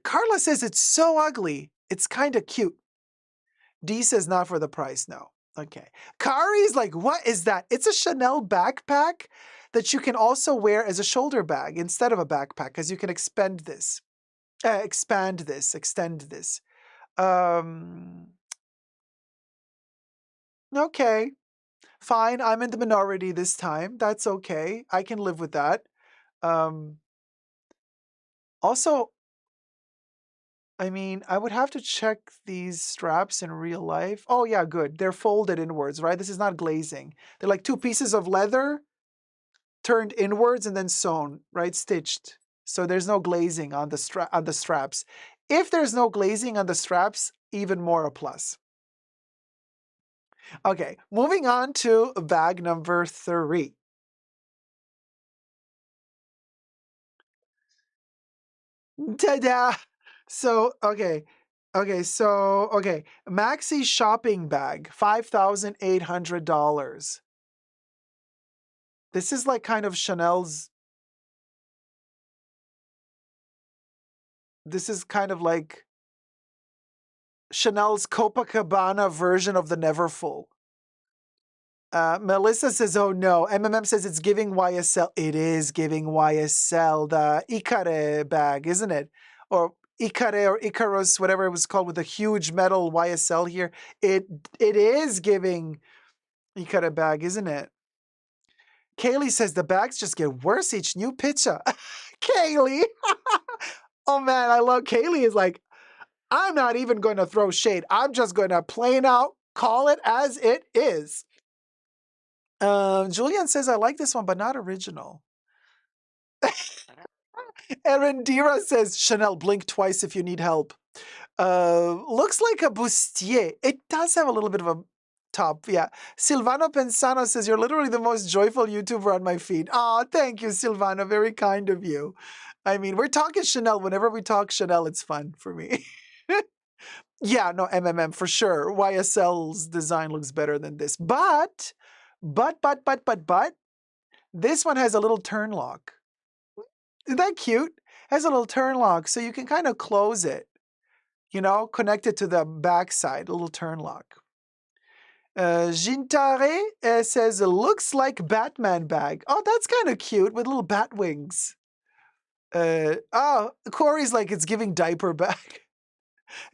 Carla says it's so ugly. It's kind of cute. D says not for the price, no. Okay. Kari's like, what is that? It's a Chanel backpack that you can also wear as a shoulder bag instead of a backpack, because you can extend this. Okay. Fine, I'm in the minority this time. That's okay. I can live with that. Also, I mean, I would have to check these straps in real life. Oh, yeah, good. They're folded inwards, right? This is not glazing. They're like two pieces of leather turned inwards and then sewn, right? Stitched. So there's no glazing on the straps. If there's no glazing on the straps, even more a plus. Okay, moving on to bag number 3. Ta-da! So, okay. Maxi shopping bag, $5,800. This is like kind of Chanel's. This is kind of like Chanel's Copacabana version of the Neverfull. Melissa says, oh no. MMM says it's giving YSL. It is giving YSL, the Icare bag, isn't it? Or Icare or Icarus, whatever it was called, with a huge metal YSL here. It is giving Icare bag, isn't it? Kaylee says the bags just get worse each new picture. Kaylee. Oh man, I love Kaylee is like, I'm not even going to throw shade. I'm just going to plain out call it as it is. Julian says, I like this one, but not original. Erendira says, Chanel, blink twice if you need help. Looks like a bustier. It does have a little bit of a top, yeah. Silvano Pensano says, you're literally the most joyful YouTuber on my feed. Oh, thank you, Silvano. Very kind of you. I mean, we're talking Chanel. Whenever we talk Chanel, it's fun for me. Yeah, no, MMM for sure. YSL's design looks better than this. But, this one has a little turn lock. Isn't that cute? Has a little turn lock, so you can kind of close it. You know, connect it to the back side, a little turn lock. Jintare says, it looks like Batman bag. Oh, that's kind of cute with little bat wings. Oh, Corey's like, it's giving diaper bag.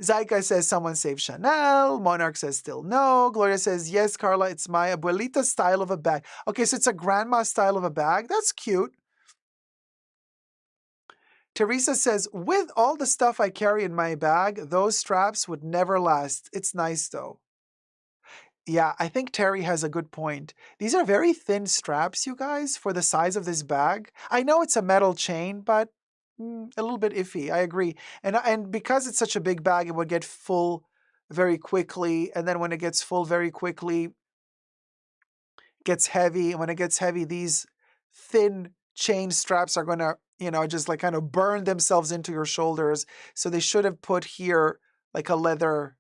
Zaika says, someone save Chanel. Monarch says, still no. Gloria says, yes, Carla, it's my abuelita style of a bag. Okay, so it's a grandma style of a bag. That's cute. Teresa says, with all the stuff I carry in my bag, those straps would never last. It's nice, though. Yeah, I think Terry has a good point. These are very thin straps, you guys, for the size of this bag. I know it's a metal chain, but a little bit iffy. I agree. And because it's such a big bag, it would get full very quickly. And then when it gets full very quickly, it gets heavy. And when it gets heavy, these thin chain straps are going to, you know, just like kind of burn themselves into your shoulders. So they should have put here like a leather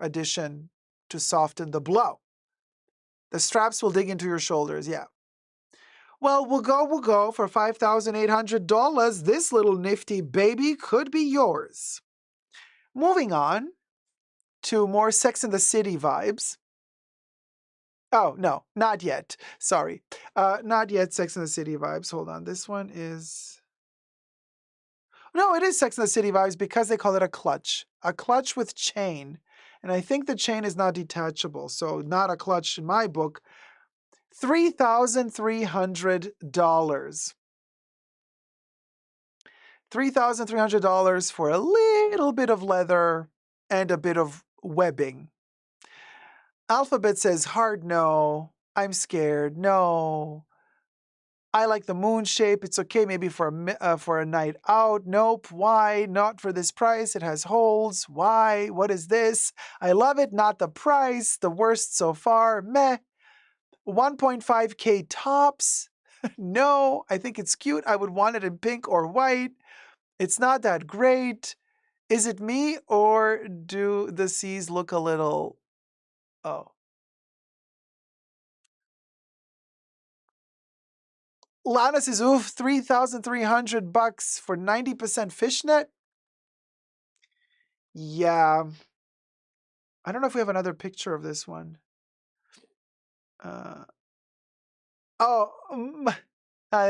addition to soften the blow. The straps will dig into your shoulders, yeah. Well, we'll go for $5,800. This little nifty baby could be yours. Moving on to more Sex and the City vibes. Oh, no, not yet. Sorry. Not yet Sex and the City vibes. Hold on. This one is... No, it is Sex and the City vibes because they call it a clutch. A clutch with chain. And I think the chain is not detachable, so not a clutch in my book. $3,300. $3,300 for a little bit of leather and a bit of webbing. Alphabet says hard no. I'm scared. No. I like the moon shape. It's okay maybe for a night out. Nope. Why? Not for this price. It has holes. Why? What is this? I love it. Not the price. The worst so far. Meh. 1.5K tops. No. I think it's cute. I would want it in pink or white. It's not that great. Is it me or do the C's look a little... Oh. Lana says, oof, $3,300 for 90% fishnet? Yeah. I don't know if we have another picture of this one. There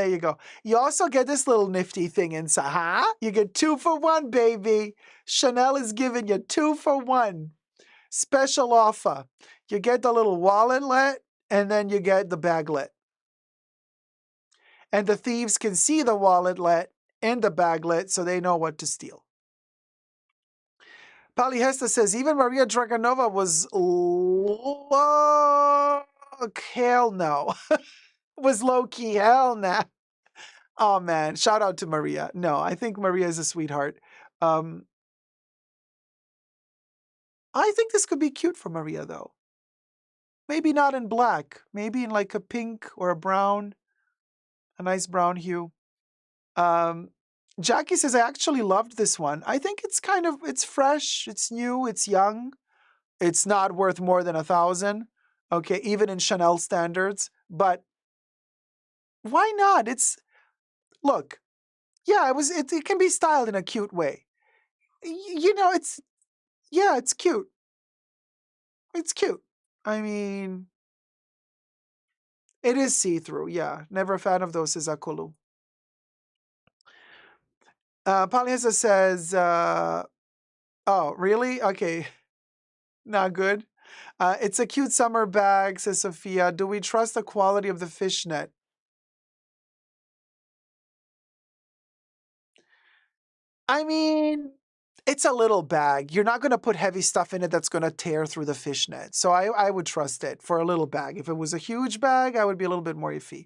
you go. You also get this little nifty thing inside, huh? You get 2 for 1, baby. Chanel is giving you 2 for 1. Special offer. You get the little walletlet, and then you get the baglet. And the thieves can see the walletlet and the baglet, so they know what to steal. Polyhesta says, even Maria Draganova was hell no. Was low-key, hell nah. Oh, man. Shout out to Maria. No, I think Maria is a sweetheart. I think this could be cute for Maria, though. Maybe not in black. Maybe in like a pink or a brown. A nice brown hue. Jackie says, I actually loved this one. I think it's fresh, it's new, it's young. It's not worth more than $1,000. Okay, even in Chanel standards. But why not? Look, yeah, it can be styled in a cute way. It's cute. It's cute. I mean, it is see-through, yeah. Never a fan of those, says Akulu. Polyhesa says, oh, really? Okay. Not good. It's a cute summer bag, says Sophia. Do we trust the quality of the fishnet? I mean, it's a little bag. You're not going to put heavy stuff in it that's going to tear through the fishnet. So I would trust it for a little bag. If it was a huge bag, I would be a little bit more iffy.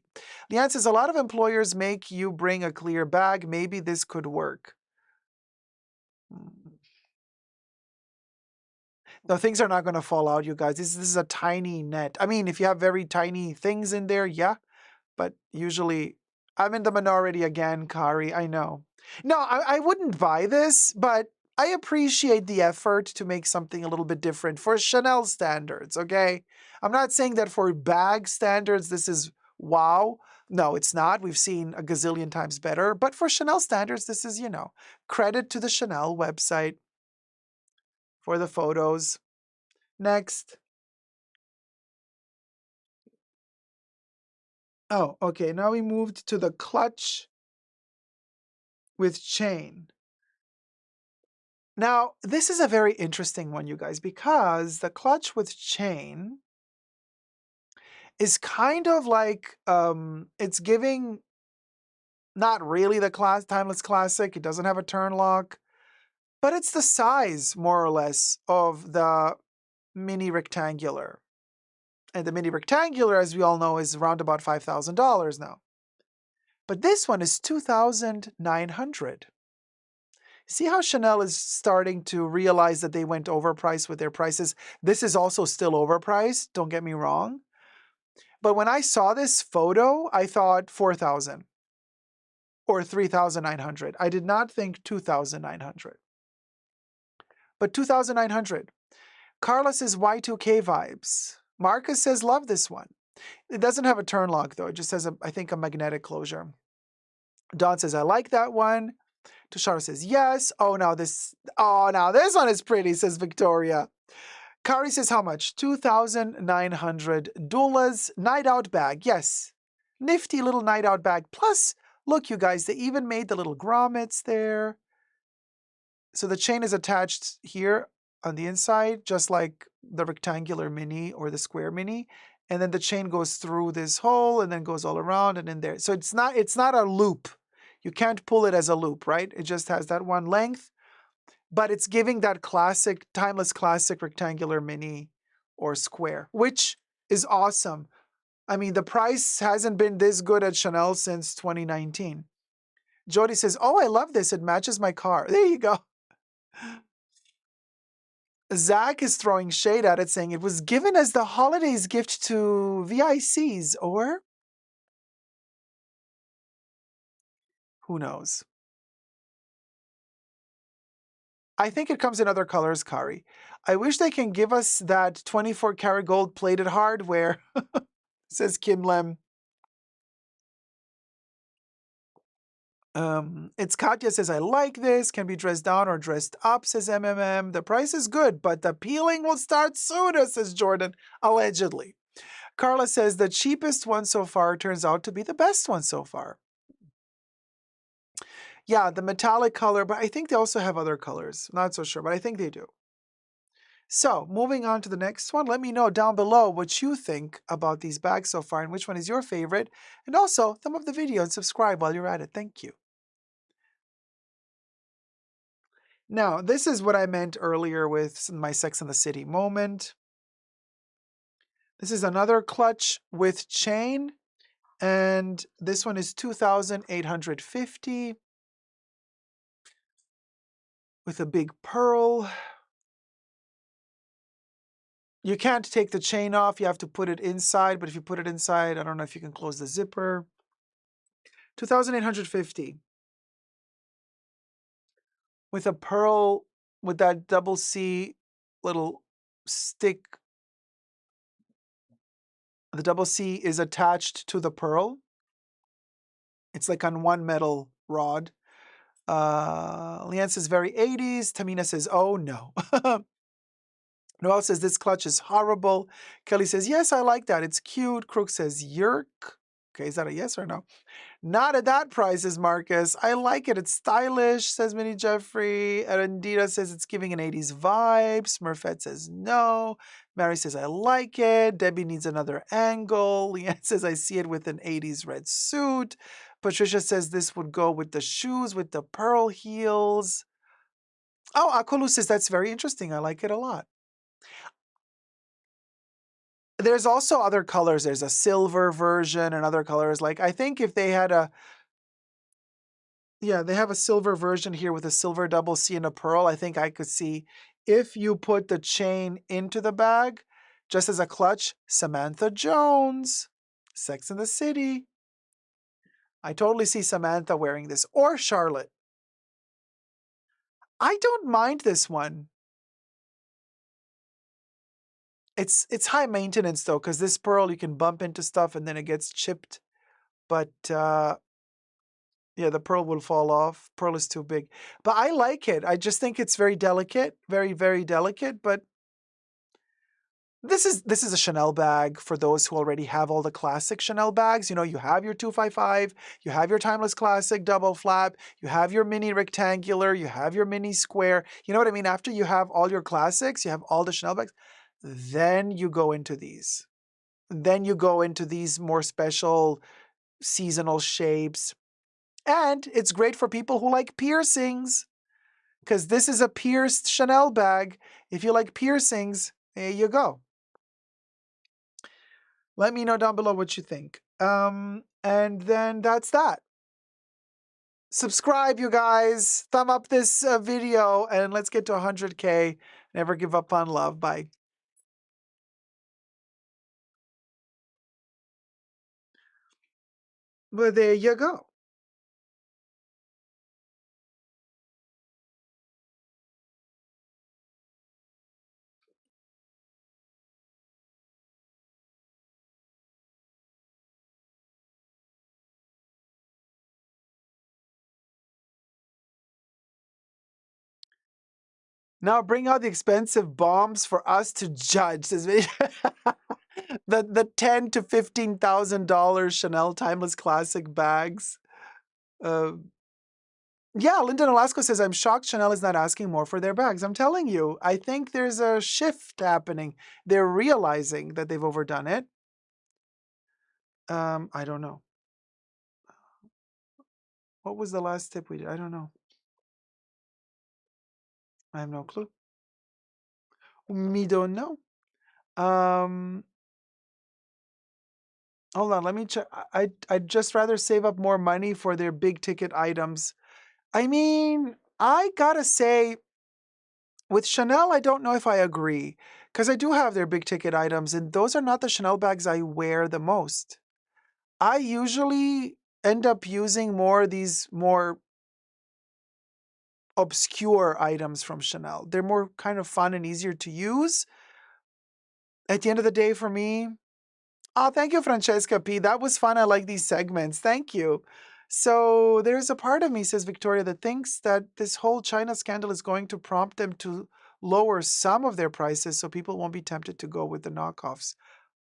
Leanne says, a lot of employers make you bring a clear bag. Maybe this could work. No, things are not going to fall out, you guys. This is a tiny net. I mean, if you have very tiny things in there, yeah. But usually, I'm in the minority again, Carrie. I know. No, I wouldn't buy this, but I appreciate the effort to make something a little bit different for Chanel standards, okay? I'm not saying that for bag standards, this is wow. No, it's not. We've seen a gazillion times better. But for Chanel standards, this is, credit to the Chanel website for the photos. Next. Oh, okay. Now we moved to the clutch with chain. Now, this is a very interesting one, you guys, because the clutch with chain is kind of like, it's giving not really the timeless classic. It doesn't have a turn lock, but it's the size, more or less, of the mini rectangular. And the mini rectangular, as we all know, is around about $5,000 now. But this one is $2,900. See how Chanel is starting to realize that they went overpriced with their prices? This is also still overpriced, don't get me wrong. But when I saw this photo, I thought $4,000 or $3,900. I did not think $2,900. But $2,900. Carla says Y2K vibes. Marcus says love this one. It doesn't have a turn lock though. It just has I think a magnetic closure. Dawn says I like that one. Tushara says yes. Now this one is pretty, says Victoria. Carrie says how much? $2,900. Night out bag. Yes. Nifty little night out bag. Plus, look, you guys, they even made the little grommets there. So the chain is attached here on the inside, just like the rectangular mini or the square mini. And then the chain goes through this hole and then goes all around and in there. So it's not a loop. You can't pull it as a loop, right? It just has that one length, but it's giving that classic, timeless classic rectangular mini or square, which is awesome. I mean, the price hasn't been this good at Chanel since 2019. Jody says, oh, I love this. It matches my car. There you go. Zach is throwing shade at it, saying it was given as the holidays gift to VICs, or who knows? I think it comes in other colors, Kari. I wish they can give us that 24 karat gold plated hardware, says Kim Lem. It's Katya says, I like this. Can be dressed down or dressed up, says MMM. The price is good, but the peeling will start sooner, says Jordan, allegedly. Carla says, the cheapest one so far turns out to be the best one so far. Yeah, the metallic color, but I think they also have other colors. Not so sure, but I think they do. So, moving on to the next one, let me know down below what you think about these bags so far and which one is your favorite. And also, thumb up the video and subscribe while you're at it. Thank you. Now, this is what I meant earlier with my Sex and the City moment. This is another clutch with chain, and this one is $2,850 with a big pearl. You can't take the chain off, you have to put it inside, but if you put it inside, I don't know if you can close the zipper. $2,850 with a pearl with that double C little stick. The double C is attached to the pearl. It's like on one metal rod. Leanne says very 80s. Tamina says, oh no. Noel says this clutch is horrible. Kelly says, yes, I like that. It's cute. Crook says, yerk. Okay, is that a yes or no? Not at that price, says Marcus. I like it. It's stylish, says Minnie Jeffrey. Arandita says it's giving an 80s vibe. Smurfette says no. Mary says, I like it. Debbie needs another angle. Leanne says, I see it with an 80s red suit. Patricia says this would go with the shoes with the pearl heels. Oh, Akolu says that's very interesting. I like it a lot. There's also other colors. There's a silver version and other colors. Like, I think if they had a, yeah, they have a silver version here with a silver double C and a pearl. I think I could see if you put the chain into the bag, just as a clutch, Samantha Jones, Sex and the City. I totally see Samantha wearing this, or Charlotte. I don't mind this one. It's high maintenance though, because this pearl you can bump into stuff and then it gets chipped. But yeah, the pearl will fall off. Pearl is too big. But I like it. I just think it's very delicate, very, very delicate. But this is a Chanel bag for those who already have all the classic Chanel bags. You know, you have your 255, you have your timeless classic double flap, you have your mini rectangular, you have your mini square. You know what I mean? After you have all your classics, you have all the Chanel bags. Then you go into these. Then you go into these more special seasonal shapes. And it's great for people who like piercings, because this is a pierced Chanel bag. If you like piercings, there you go. Let me know down below what you think. And then that's that. Subscribe, you guys. Thumb up this video, and let's get to 100K. Never give up on love. Bye. Well, there you go. Now bring out the expensive bombs for us to judge. the $10,000 to $15,000 Chanel Timeless Classic bags. Yeah, Lyndon Alaska says, I'm shocked Chanel is not asking more for their bags. I'm telling you, I think there's a shift happening. They're realizing that they've overdone it. I don't know. What was the last tip we did? I don't know. I have no clue. Me don't know. Hold on, let me check. I'd just rather save up more money for their big ticket items. I mean, I gotta say, with Chanel, I don't know if I agree, because I do have their big ticket items, and those are not the Chanel bags I wear the most. I usually end up using these more obscure items from Chanel. They're more kind of fun and easier to use. At the end of the day, for me, oh, thank you, Francesca P. That was fun. I like these segments. Thank you. So there's a part of me, says Victoria, that thinks that this whole China scandal is going to prompt them to lower some of their prices so people won't be tempted to go with the knockoffs.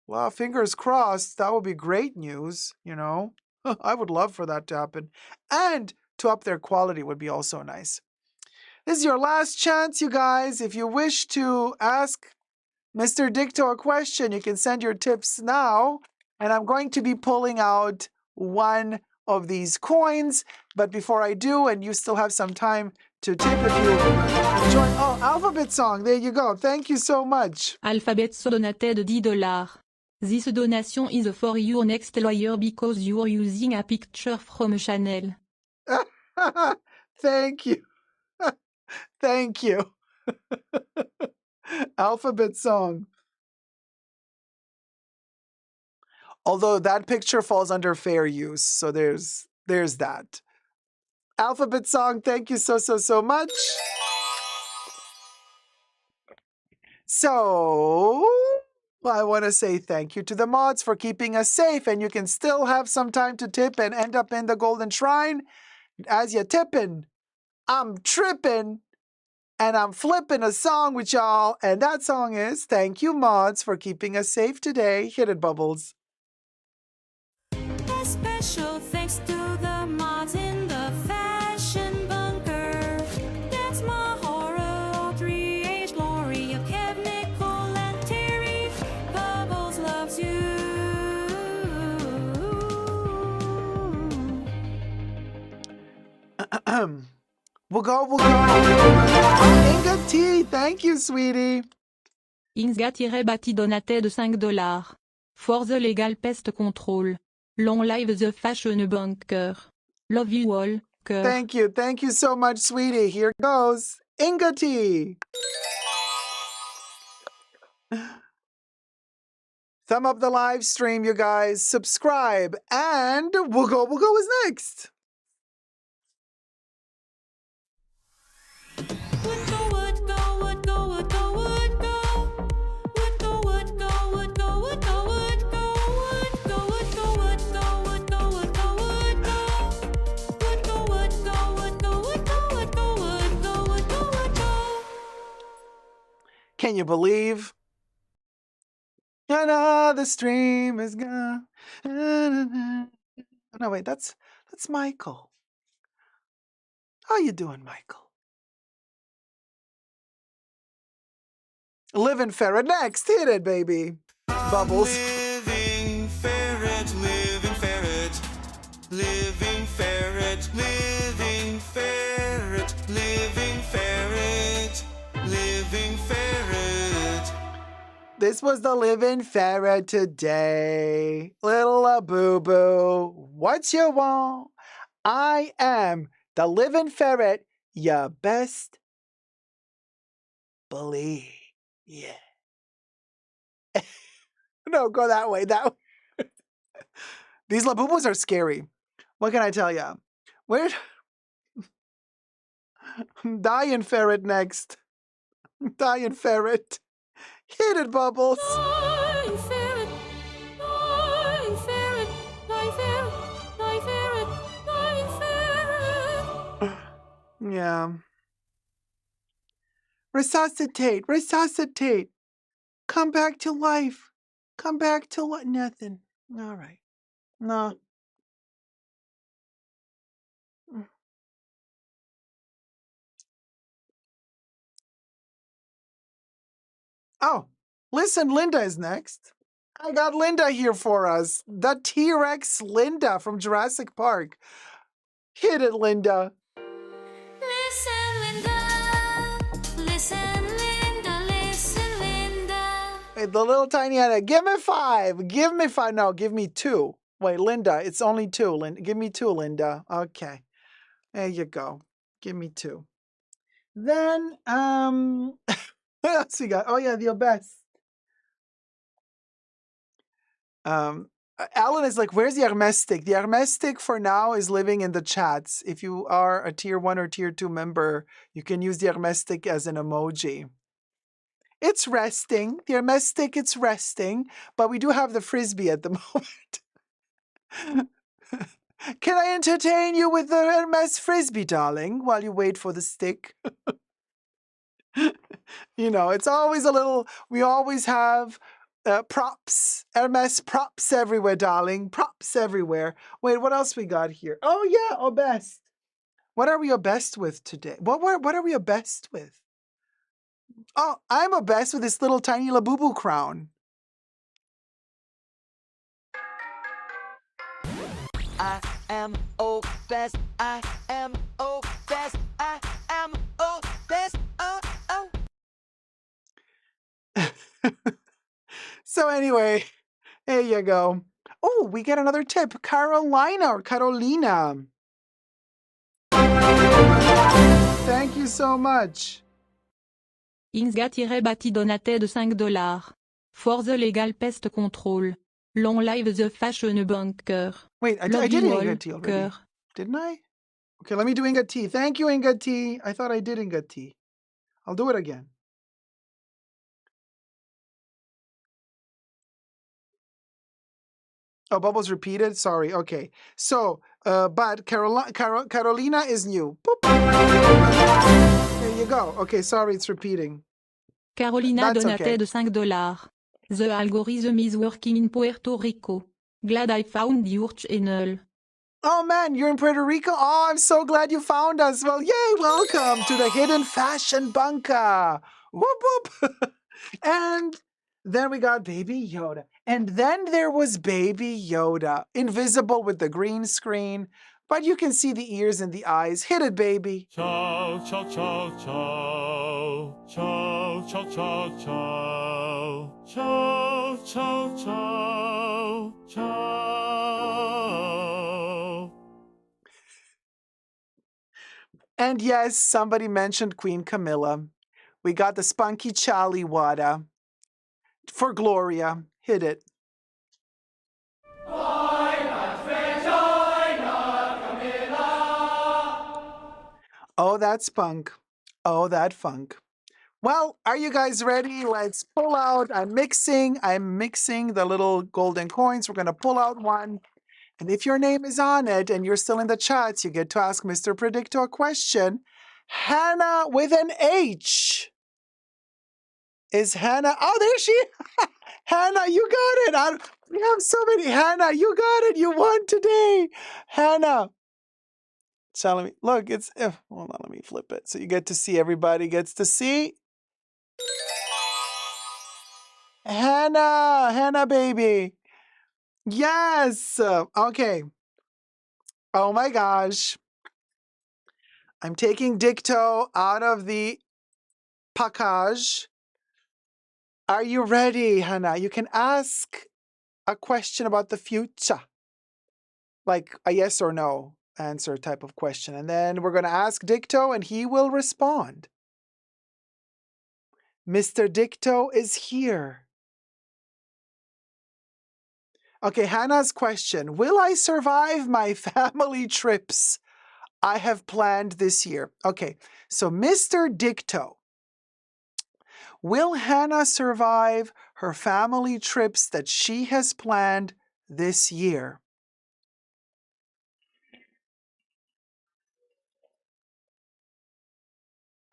Well, fingers crossed. That would be great news, you know. I would love for that to happen. And to up their quality would be also nice. This is your last chance, you guys. If you wish to ask Mr. Dicto a question, you can send your tips now. And I'm going to be pulling out one of these coins. But before I do, and you still have some time to tip if you join. Oh, Alphabet Song. There you go. Thank you so much. Alphabet Song donated $10. This donation is for your next lawyer because you're using a picture from a channel. Thank you. Thank you. Alphabet Song. Although that picture falls under fair use, so there's that. Alphabet Song, thank you so much. So, I want to say thank you to the mods for keeping us safe, and you can still have some time to tip and end up in the Golden Shrine. As you're tipping, I'm tripping, and I'm flipping a song with y'all, and that song is Thank You Mods for keeping us safe today. Hit it, Bubbles. A special thanks to the mods in the fashion bunker. That's my horror, Audrey, H, Gloria, Kev, Nicole, and Terry. Bubbles loves you. We'll go. Inga T, thank you, sweetie. Inga-Bati donated $5. For the legal pest control. Long live the fashion bunker. Love you all. Cœur. Thank you so much, sweetie. Here goes Inga T. Thumb up the live stream, you guys. Subscribe, and we'll go is next. Can you believe? Another stream is gone. No, wait, that's Michael. How you doing, Michael? Living Ferret next. Hit it, baby. Bubbles. Living ferret, living ferret, living ferret, living ferret, living ferret, living ferret. This was the living ferret today. Little boo-boo, what you want? I am the living ferret, you best believe. Yeah. No, go that way. These labubos are scary. What can I tell ya? Where? Dying ferret next. Dying ferret. Hit it, Bubbles. Dying ferret, dying ferret, dying ferret, dying ferret, dying ferret. Yeah. Resuscitate. Come back to life. Come back to what? Nothing. All right. No. Oh, listen, Linda is next. I got Linda here for us. The T-Rex Linda from Jurassic Park. Hit it, Linda. Listen, Linda. Listen, Linda. Listen, Linda. Hey, the little tiny Anna. Give me 5. Give me 5. No, give me 2. Wait, Linda, it's only 2. Give me 2, Linda. Okay. There you go. Give me 2. Then, what else we got? Oh, yeah, the best. Alan is like, where's the Hermestic? The Hermestic for now is living in the chats. If you are a tier 1 or tier 2 member, you can use the Hermestic as an emoji. It's resting. The Hermestic, it's resting. But we do have the Frisbee at the moment. Can I entertain you with the Hermes Frisbee, darling, while you wait for the stick? You know, it's always a little, we always have props, Hermes props everywhere, darling, props everywhere. Wait, what else we got here? Oh, yeah, best. What are we obsessed with today? What are we obsessed with? Oh, I'm obsessed with this little tiny Labubu crown. I am obsessed. I am obsessed. I am obsessed. Oh. So anyway, there you go. Oh, we get another tip. Carolina. Thank you so much. Inga-bati donated $5. For the legal pest control. Long live the fashion bunker. Wait, I Love did you Inga all, T already. cœur. Didn't I? Okay, let me do Inga T. Thank you, Inga T. I thought I did Inga T. I'll do it again. Oh, Bubbles repeated? Sorry. Okay. So, but Carolina is new. Boop. There you go. Okay, sorry, it's repeating. Carolina That's donated okay. $5. The algorithm is working in Puerto Rico. Glad I found your channel. Oh man, you're in Puerto Rico? Oh, I'm so glad you found us. Well, yay, welcome to the Hidden Fashion Bunker. Whoop whoop. And then we got Baby Yoda. And then there was Baby Yoda, invisible with the green screen, but you can see the ears and the eyes. Hit it, baby. Ciao, ciao, ciao, ciao. Ciao, ciao, ciao, ciao. Ciao, ciao, ciao. Ciao. And yes, somebody mentioned Queen Camilla. We got the Spunky Chali Wada for Gloria. Hit it. Oh, that spunk. Oh, that funk. Well, are you guys ready? Let's pull out. I'm mixing the little golden coins. We're going to pull out one. And if your name is on it and you're still in the chats, you get to ask Mr. Predicto a question. Hannah with an H. Is Hannah? Oh, there she is. Hannah, you got it. We have so many. Hannah, you got it. You won today. Hannah. Tell me. Look, it's. Hold on, let me flip it. So you get to see, everybody gets to see. Hannah, baby. Yes. Okay. Oh my gosh. I'm taking Dicto out of the package. Are you ready, Hannah? You can ask a question about the future, like a yes or no answer type of question. And then we're going to ask Dicto and he will respond. Mr. Dicto is here. Okay, Hannah's question. Will I survive my family trips I have planned this year? Okay, so Mr. Dicto. Will Hannah survive her family trips that she has planned this year?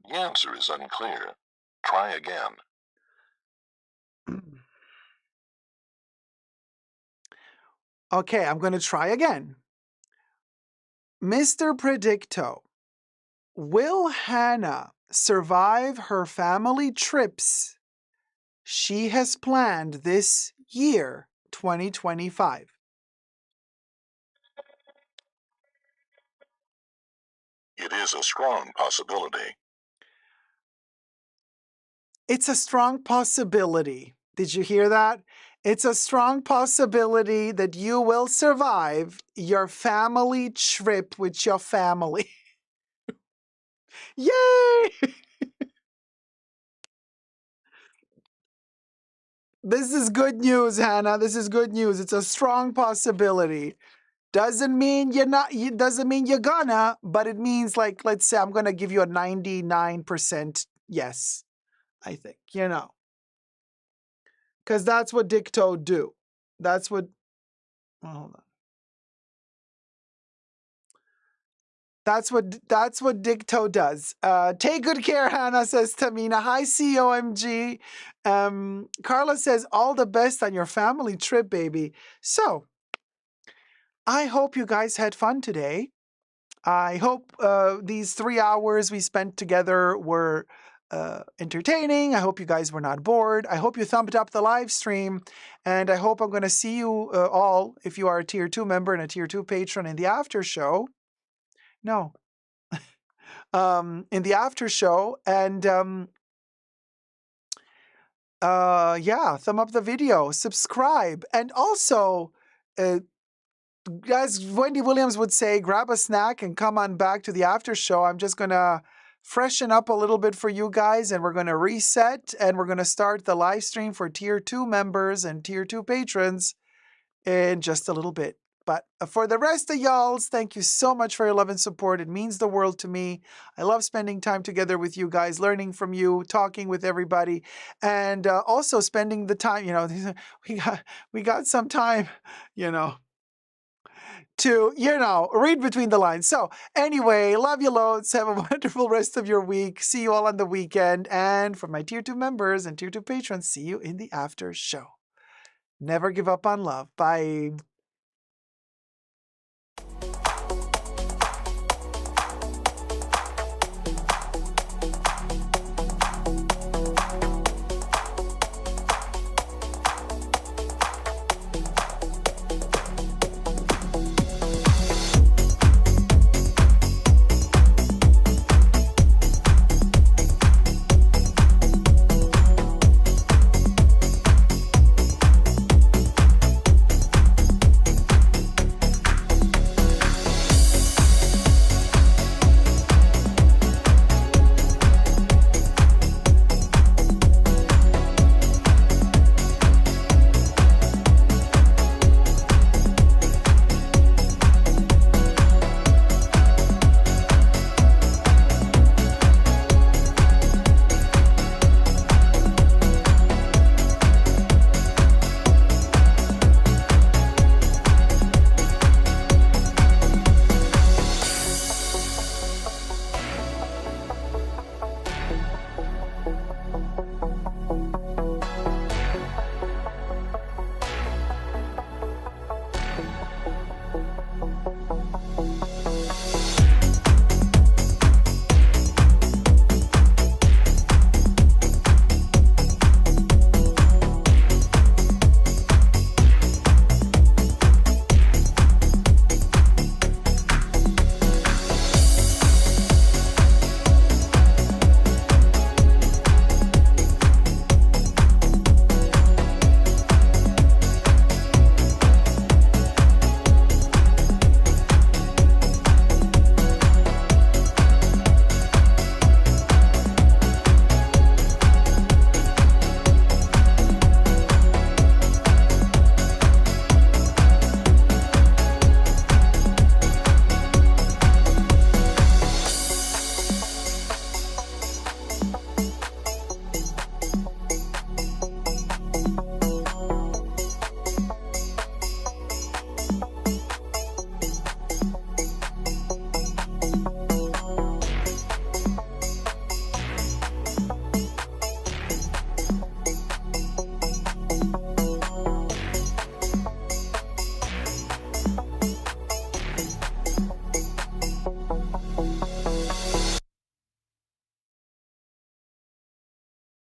The answer is unclear. Try again. Okay, I'm going to try again. Mr. Predicto, will Hannah survive her family trips she has planned this year, 2025? It is a strong possibility. It's a strong possibility. Did you hear that? It's a strong possibility that you will survive your family trip with your family. Yay! This is good news, Hannah. This is good news. It's a strong possibility. Doesn't mean you're not, doesn't mean you're gonna, but it means, like, let's say I'm gonna give you a 99% yes, I think, you know. Because that's what Dicto do. That's what, oh, hold on. That's what Dicto does. Take good care, Hannah, says Tamina. Hi, COMG. Carla says, all the best on your family trip, baby. So, I hope you guys had fun today. I hope these 3 hours we spent together were entertaining. I hope you guys were not bored. I hope you thumbed up the live stream. And I hope I'm going to see you all, if you are a Tier 2 member and a Tier 2 patron, in the after show. No. In the after show. And yeah, thumb up the video, subscribe. And also, as Wendy Williams would say, grab a snack and come on back to the after show. I'm just going to freshen up a little bit for you guys, and we're going to reset, and we're going to start the live stream for Tier 2 members and Tier 2 patrons in just a little bit. But for the rest of y'alls, thank you so much for your love and support. It means the world to me. I love spending time together with you guys, learning from you, talking with everybody, and also spending the time, you know, we got some time, you know, to, you know, read between the lines. So anyway, love you loads. Have a wonderful rest of your week. See you all on the weekend. And for my Tier 2 members and Tier 2 patrons, see you in the after show. Never give up on love. Bye.